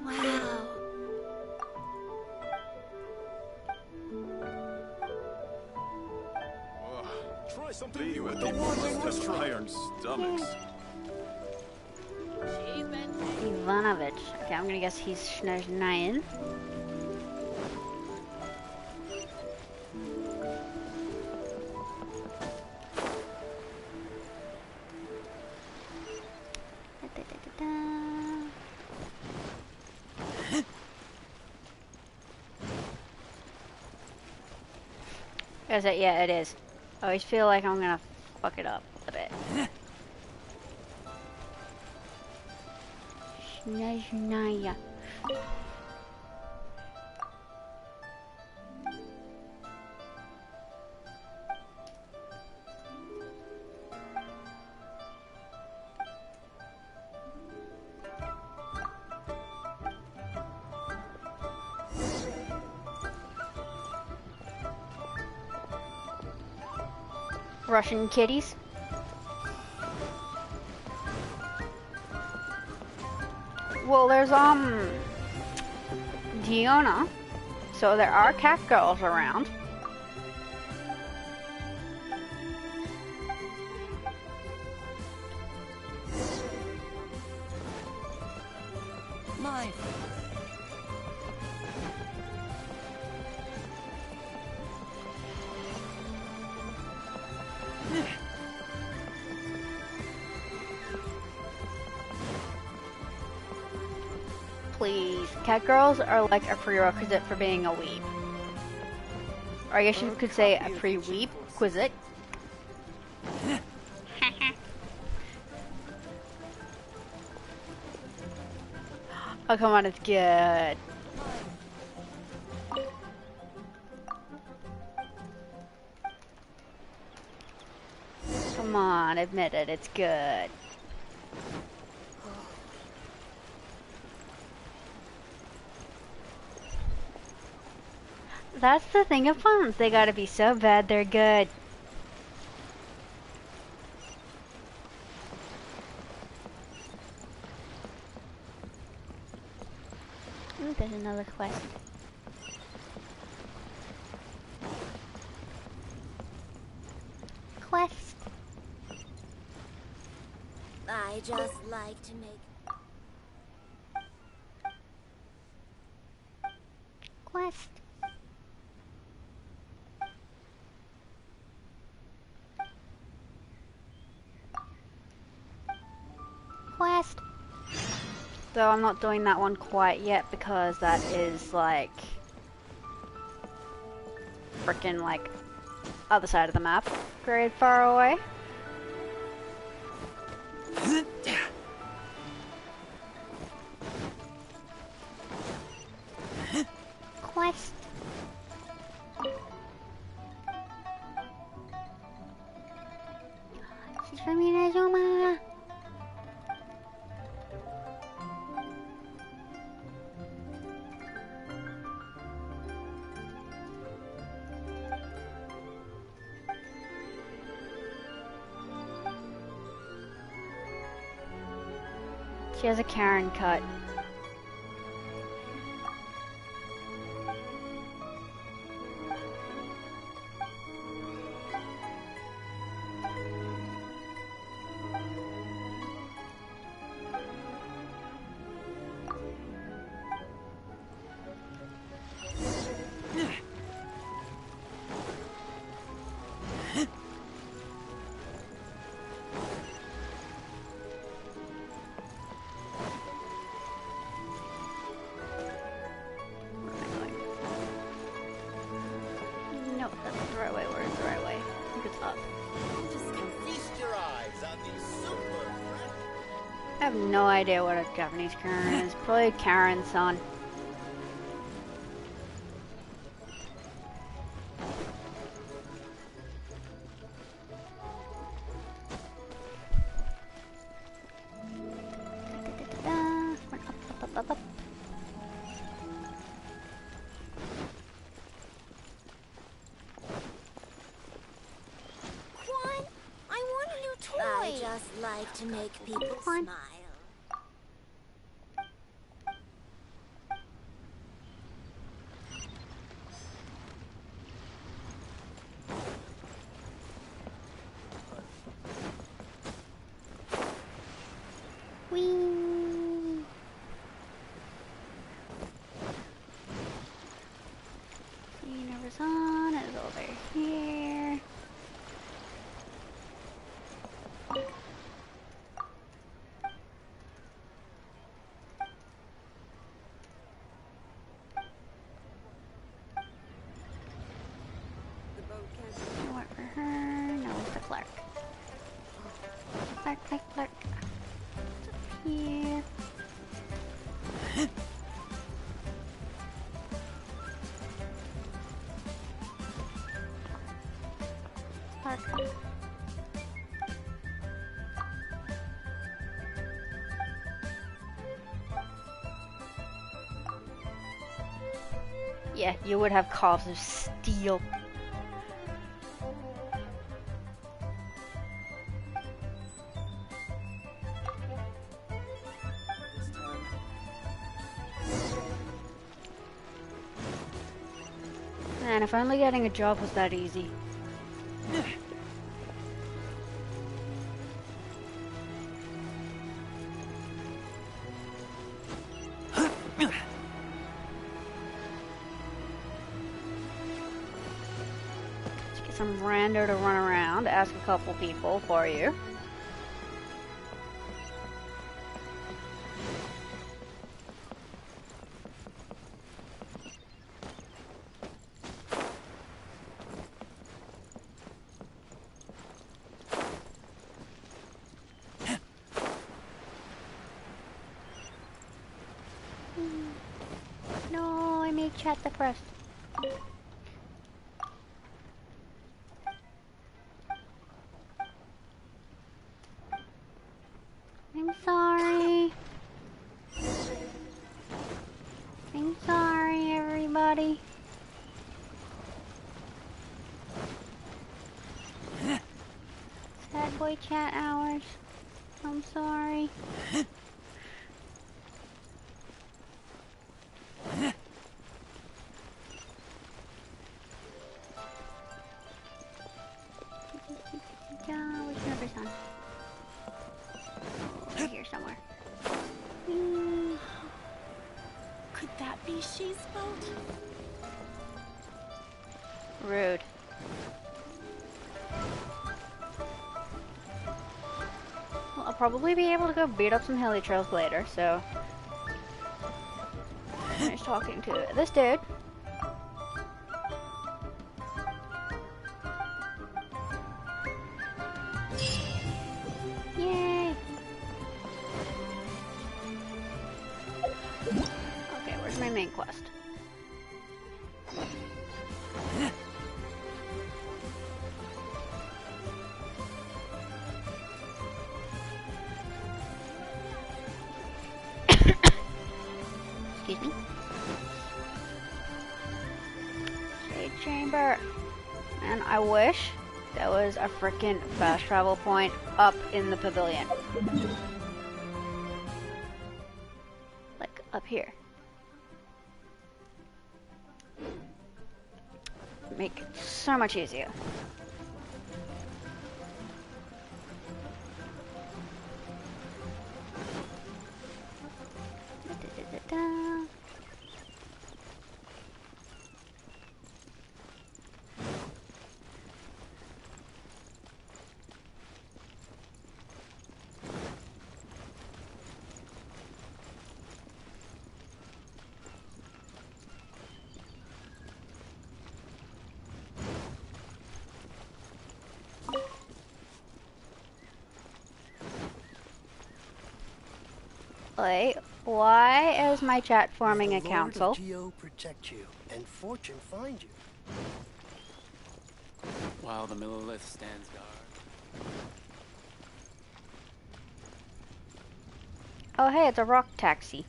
Wow. Try something new at the one. Let's try our stomachs. Ivanovich. Okay, I'm gonna guess he's Schneidernayen. Is it? Yeah, it is. I always feel like I'm gonna fuck it up a bit. Schneidernayen. Russian kitties. Well, there's Diona, so there are cat girls around. My. Please, cat girls are like a prerequisite for being a weeb. Or I guess you could say a pre-weeb-quisite. Oh, come on, it's good. Come on, admit it, it's good. That's the thing of puns, they gotta be so bad they're good. Ooh, there's another quest. Quest. I just like to make Quest. Quest. Though I'm not doing that one quite yet because that is like frickin' like other side of the map, very far away. Quest. She's from Inazuma. She has a Karen cut. I have no idea what a Japanese Karen is. Probably Karen's son. I just like to make people smile. Whee! Universon is over here. What for her? No, it's the clerk. Clerk. Here. Clerk. Yeah, you would have calves of steel. Man, if only getting a job was that easy. Let's get some rando to run around, ask a couple people for you. No, I made chat depressed. I'm sorry. I'm sorry, everybody. Sad boy chat hours. I'm sorry. Which number's on? Over here somewhere. Could that be She's boat? Rude. Well, I'll probably be able to go beat up some hilly trails later, so finish talking to this dude. Yay! Okay, where's my main quest? Excuse me. Shade chamber. And I wish there was a frickin' fast travel point up in the pavilion. up here. Make it so much easier. Da-da-da-da-da. Wait, why is my chat forming a council? Lord of Geo protect you, and fortune find you. While the Millilith stands guard. Oh hey, it's a rock taxi.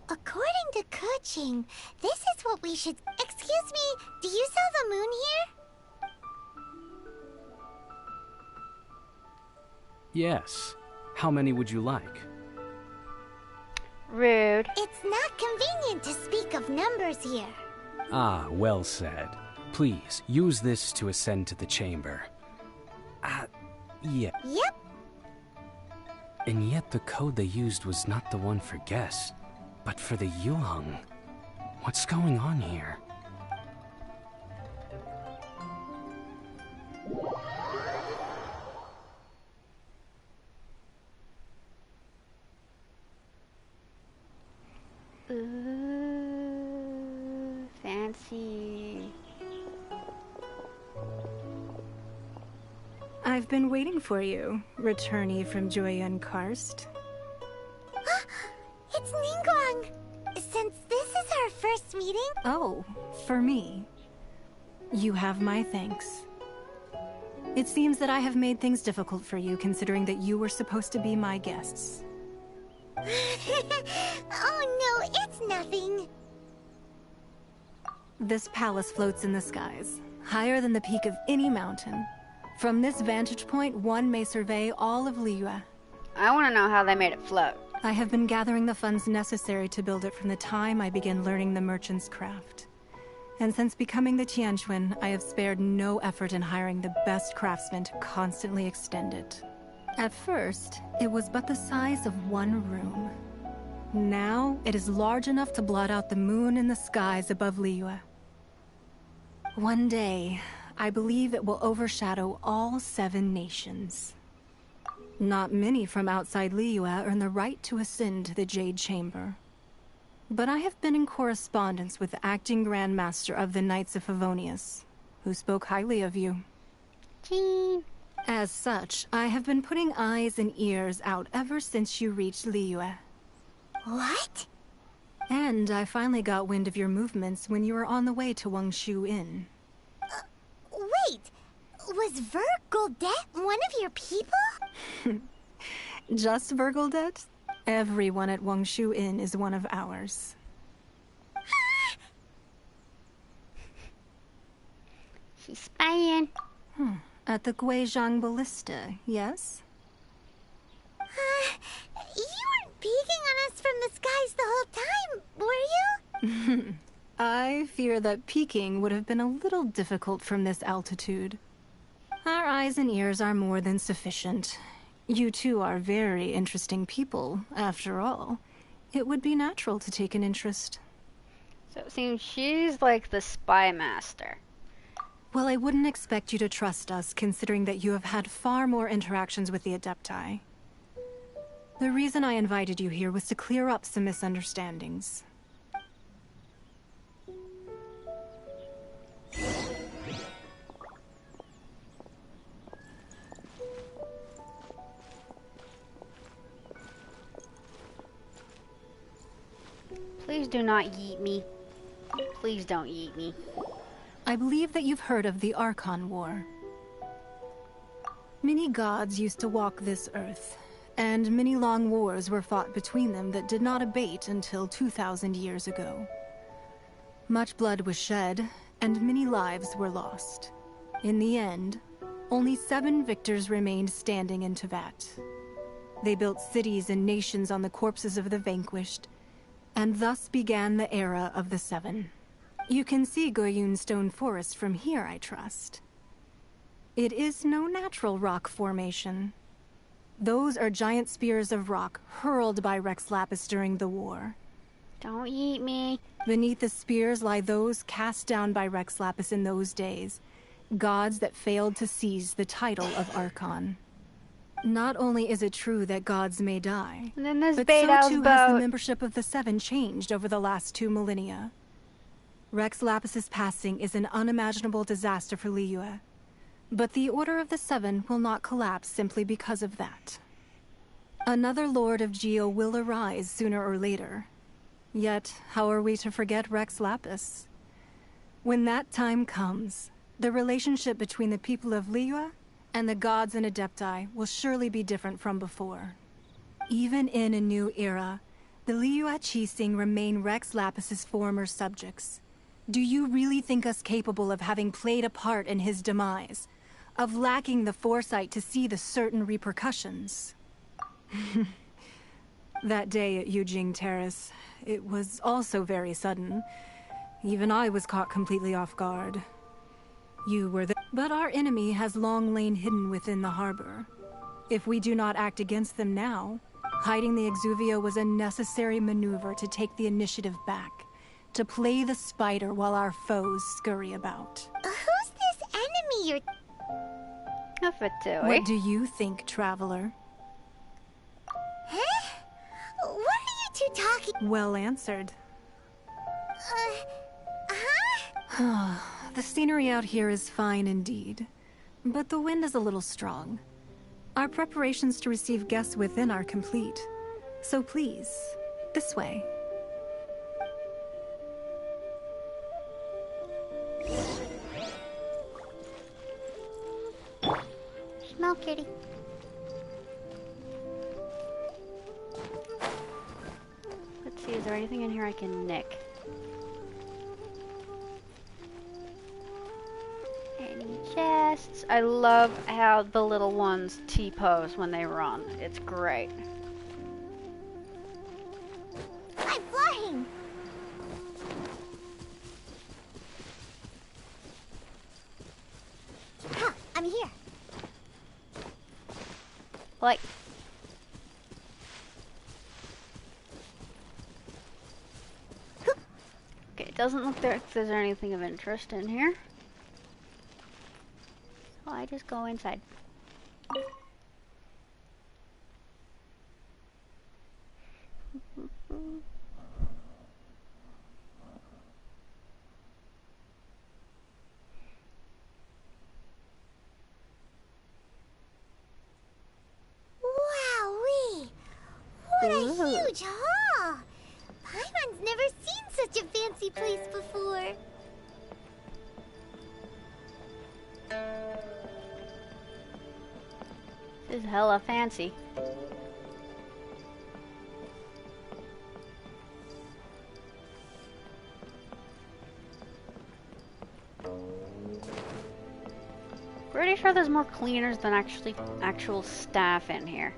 According to Kuching, this is what we should... Excuse me, do you sell the moon here? Yes. How many would you like? Rude. It's not convenient to speak of numbers here. Ah, well said. Please, use this to ascend to the chamber. Yeah. Yep. And yet the code they used was not the one for guests, but for the Yuheng. What's going on here? Ooh, fancy. I've been waiting for you, returnee from Joyun Karst. It's Ningguang! Since this is our first meeting... Oh, for me. You have my thanks. It seems that I have made things difficult for you, considering that you were supposed to be my guests. Oh no, it's nothing. This palace floats in the skies, higher than the peak of any mountain. From this vantage point, one may survey all of Liyue. I want to know how they made it float. I have been gathering the funds necessary to build it from the time I began learning the merchant's craft. And since becoming the Tianquan, I have spared no effort in hiring the best craftsmen to constantly extend it. At first, it was but the size of one room. Now, it is large enough to blot out the moon in the skies above Liyue. One day, I believe it will overshadow all 7 nations. Not many from outside Liyue earn the right to ascend to the Jade Chamber. But I have been in correspondence with the acting Grand Master of the Knights of Favonius, who spoke highly of you. Gee. As such, I have been putting eyes and ears out ever since you reached Liyue. What? And I finally got wind of your movements when you were on the way to Wangshu Inn. Wait! Was Vergoldet one of your people? Just Vergoldet? Everyone at Wangshu Inn is one of ours. She's spying. At the Guizhang Ballista, yes? You weren't peeking on us from the skies the whole time, were you? I fear that peeking would have been a little difficult from this altitude. Our eyes and ears are more than sufficient. You two are very interesting people, after all. It would be natural to take an interest. So it seems she's like the spy master. Well, I wouldn't expect you to trust us, considering that you have had far more interactions with the Adepti. The reason I invited you here was to clear up some misunderstandings. Please do not yeet me. Please don't yeet me. I believe that you've heard of the Archon War. Many gods used to walk this earth, and many long wars were fought between them that did not abate until 2,000 years ago. Much blood was shed, and many lives were lost. In the end, only 7 victors remained standing in Teyvat. They built cities and nations on the corpses of the vanquished, and thus began the era of the Seven. You can see Goyun Stone Forest from here, I trust. It is no natural rock formation. Those are giant spears of rock hurled by Rex Lapis during the war. Don't eat me. Beneath the spears lie those cast down by Rex Lapis in those days, gods that failed to seize the title of Archon. Not only is it true that gods may die, and then this but Beidou's so too boat. has the membership of the Seven changed over the last 2 millennia. Rex Lapis's passing is an unimaginable disaster for Liyue, but the Order of the Seven will not collapse simply because of that. Another Lord of Geo will arise sooner or later. Yet, how are we to forget Rex Lapis? When that time comes, the relationship between the people of Liyue and the gods and Adepti will surely be different from before. Even in a new era, the Liyue Qixing remain Rex Lapis's former subjects. Do you really think us capable of having played a part in his demise? Of lacking the foresight to see the certain repercussions? That day at Yujing Terrace, it was also very sudden. Even I was caught completely off guard. You were the... But our enemy has long lain hidden within the harbor. If we do not act against them now, hiding the Exuvio was a necessary maneuver to take the initiative back. To play the spider while our foes scurry about. Who's this enemy you're... What do you think, traveler? Huh? What are you two talking... Well answered. Huh? The scenery out here is fine indeed, but the wind is a little strong. Our preparations to receive guests within are complete, so please, this way. Smell, kitty. Let's see, is there anything in here I can nick? Any chests? I love how the little ones T-pose when they run. It's great. I'm flying! Huh, I'm here. Like... Okay, it doesn't look like there's anything of interest in here. So I just go inside. Wowee! What a huge hall! Paimon's never seen such a fancy place before. This is hella fancy. Pretty sure there's more cleaners than actual staff in here.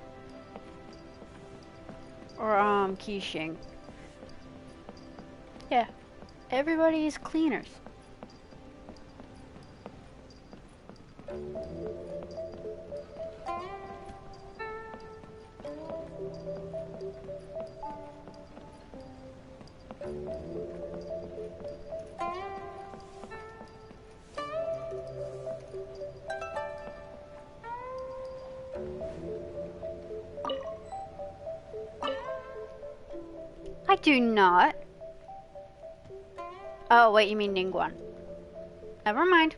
Or Qixing. Yeah. Everybody is cleaners. I do not. Oh, wait, you mean Ningguang. Never mind.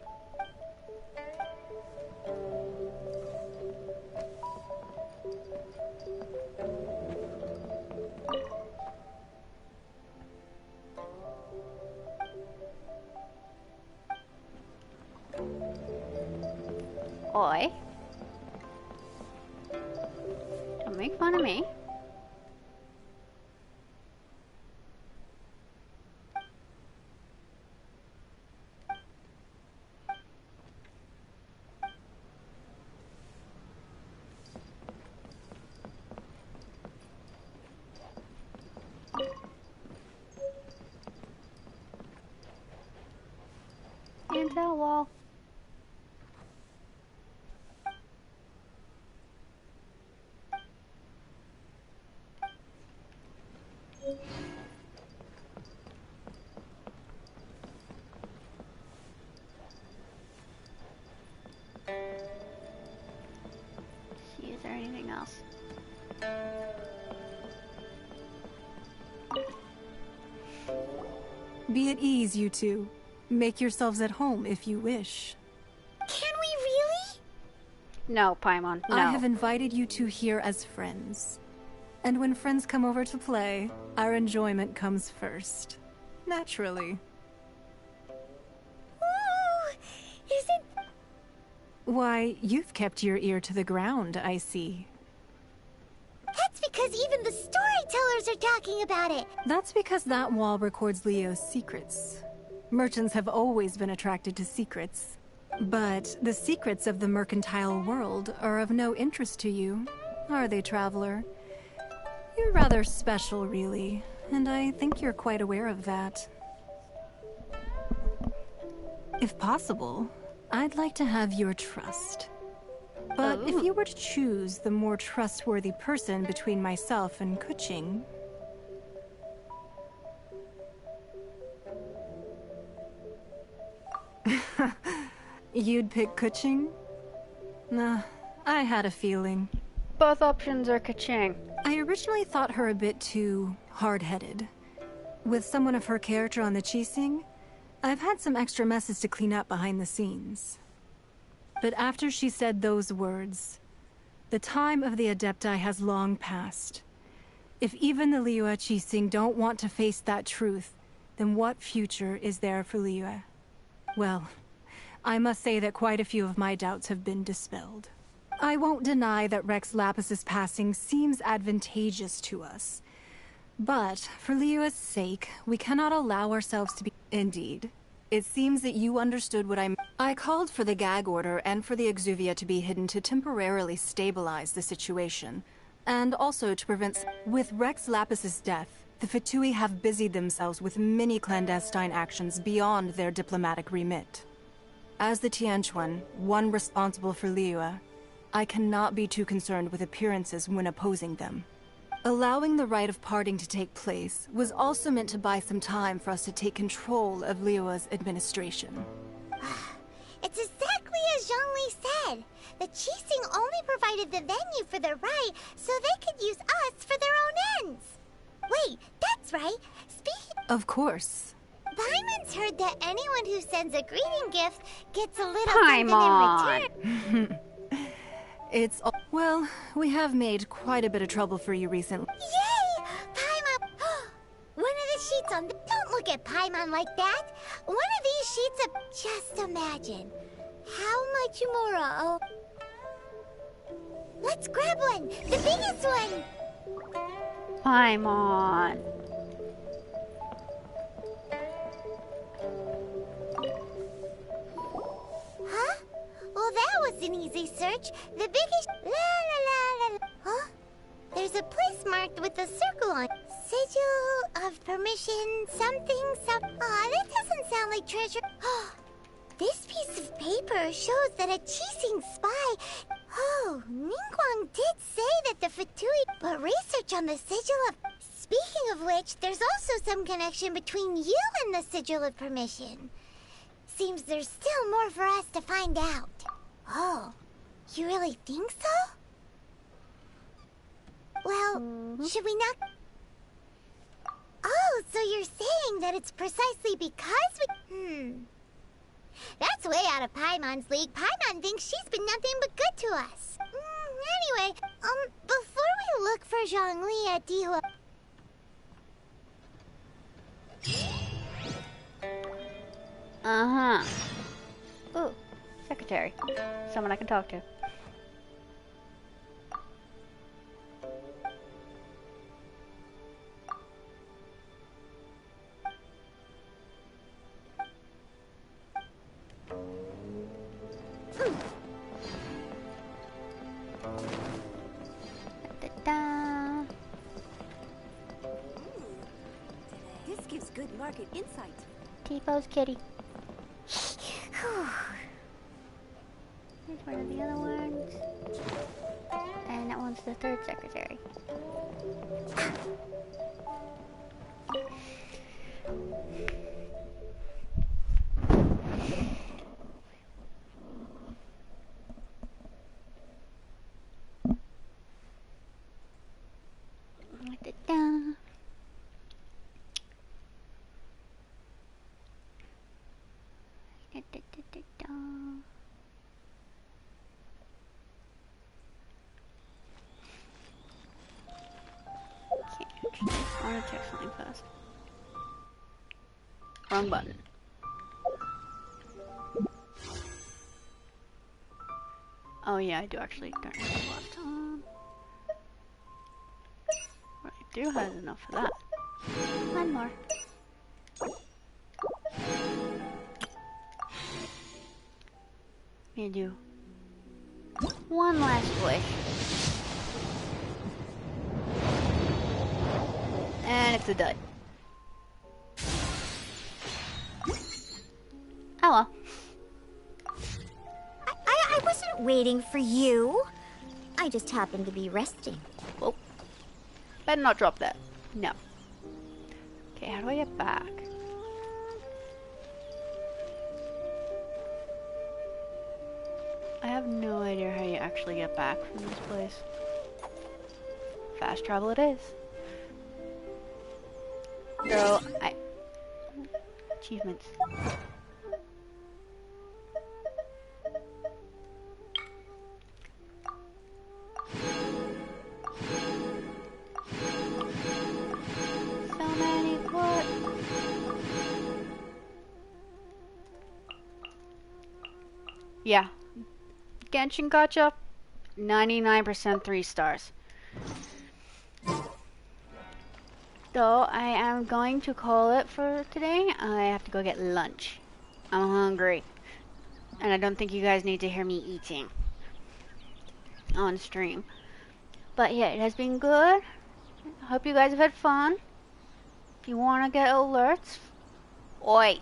Oi. Don't make fun of me. intel wall. See, is there anything else? Be at ease, you two. Make yourselves at home if you wish. Can we really? No, Paimon, no. I have invited you two here as friends. And when friends come over to play, our enjoyment comes first. Naturally. Ooh, is it? Why, you've kept your ear to the ground, I see. That's because even the storytellers are talking about it. That's because that wall records Leo's secrets. Merchants have always been attracted to secrets. But the secrets of the mercantile world are of no interest to you, are they, traveler? You're rather special, really, and I think you're quite aware of that. If possible, I'd like to have your trust. But if you were to choose the more trustworthy person between myself and Kuching... You'd pick Kuching? Nah, I had a feeling. Both options are Kaching. I originally thought her a bit too hard-headed. With someone of her character on the Qixing, I've had some extra messes to clean up behind the scenes. But after she said those words, the time of the Adepti has long passed. If even the Liyue Qixing don't want to face that truth, then what future is there for Liyue? Well, I must say that quite a few of my doubts have been dispelled. I won't deny that Rex Lapis's passing seems advantageous to us. But, for Liyue's sake, we cannot allow ourselves to be... Indeed. It seems that you understood what I called for the gag order and for the Exuvia to be hidden to temporarily stabilize the situation, and also to prevent... With Rex Lapis's death, the Fatui have busied themselves with many clandestine actions beyond their diplomatic remit. As the Tianquan, one responsible for Liyue, I cannot be too concerned with appearances when opposing them. Allowing the rite of parting to take place was also meant to buy some time for us to take control of Liyue's administration. It's exactly as Zhongli said. The Qixing only provided the venue for the rite so they could use us for their own ends. Wait, that's right. Speaking... Of course. Paimon's heard that anyone who sends a greeting gift gets a little something in return. It's... Well, we have made quite a bit of trouble for you recently. Yay! Paimon! One of the sheets on... Don't look at Paimon like that! One of these sheets of... Just imagine. How much more... Let's grab one! The biggest one! Paimon. Huh? Well, that was an easy search. The biggest... La la la la. Huh? There's a place marked with a circle on it. Sigil of permission, something, some... Aw, that doesn't sound like treasure. This piece of paper shows that a Qixing spy... Oh, Ningguang did say that the Fatui... But research on the Sigil of... Speaking of which, there's also some connection between you and the Sigil of permission. Seems there's still more for us to find out. Oh, you really think so? Well, should we not... Oh, so you're saying that it's precisely because we... That's way out of Paimon's league. Paimon thinks she's been nothing but good to us. Anyway, before we look for Zhongli at Dihua... Uh-huh. Ooh, secretary. Someone I can talk to. Da-da-da. This gives good market insight. Tifo's kitty. What are the other ones? And that one's the third secretary. I want to check something first. Wrong button. Oh yeah, I do actually don't have last time. What I do has enough for that. One more. I'm gonna do one last wish. And it's a dud. Oh well. I wasn't waiting for you. I just happened to be resting. Oh. Better not drop that. No. Okay, how do I get back? I have no idea how you actually get back from this place. Fast travel it is. So, achievements. So many what? Yeah. Genshin gotcha. 99% 3 stars. So I am going to call it for today. I have to go get lunch. I'm hungry. And I don't think you guys need to hear me eating on stream. But yeah, it has been good. I hope you guys have had fun. If you want to get alerts, oi.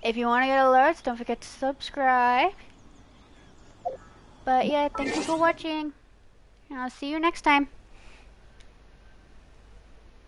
If you want to get alerts, don't forget to subscribe. But yeah, thank you for watching. And I'll see you next time.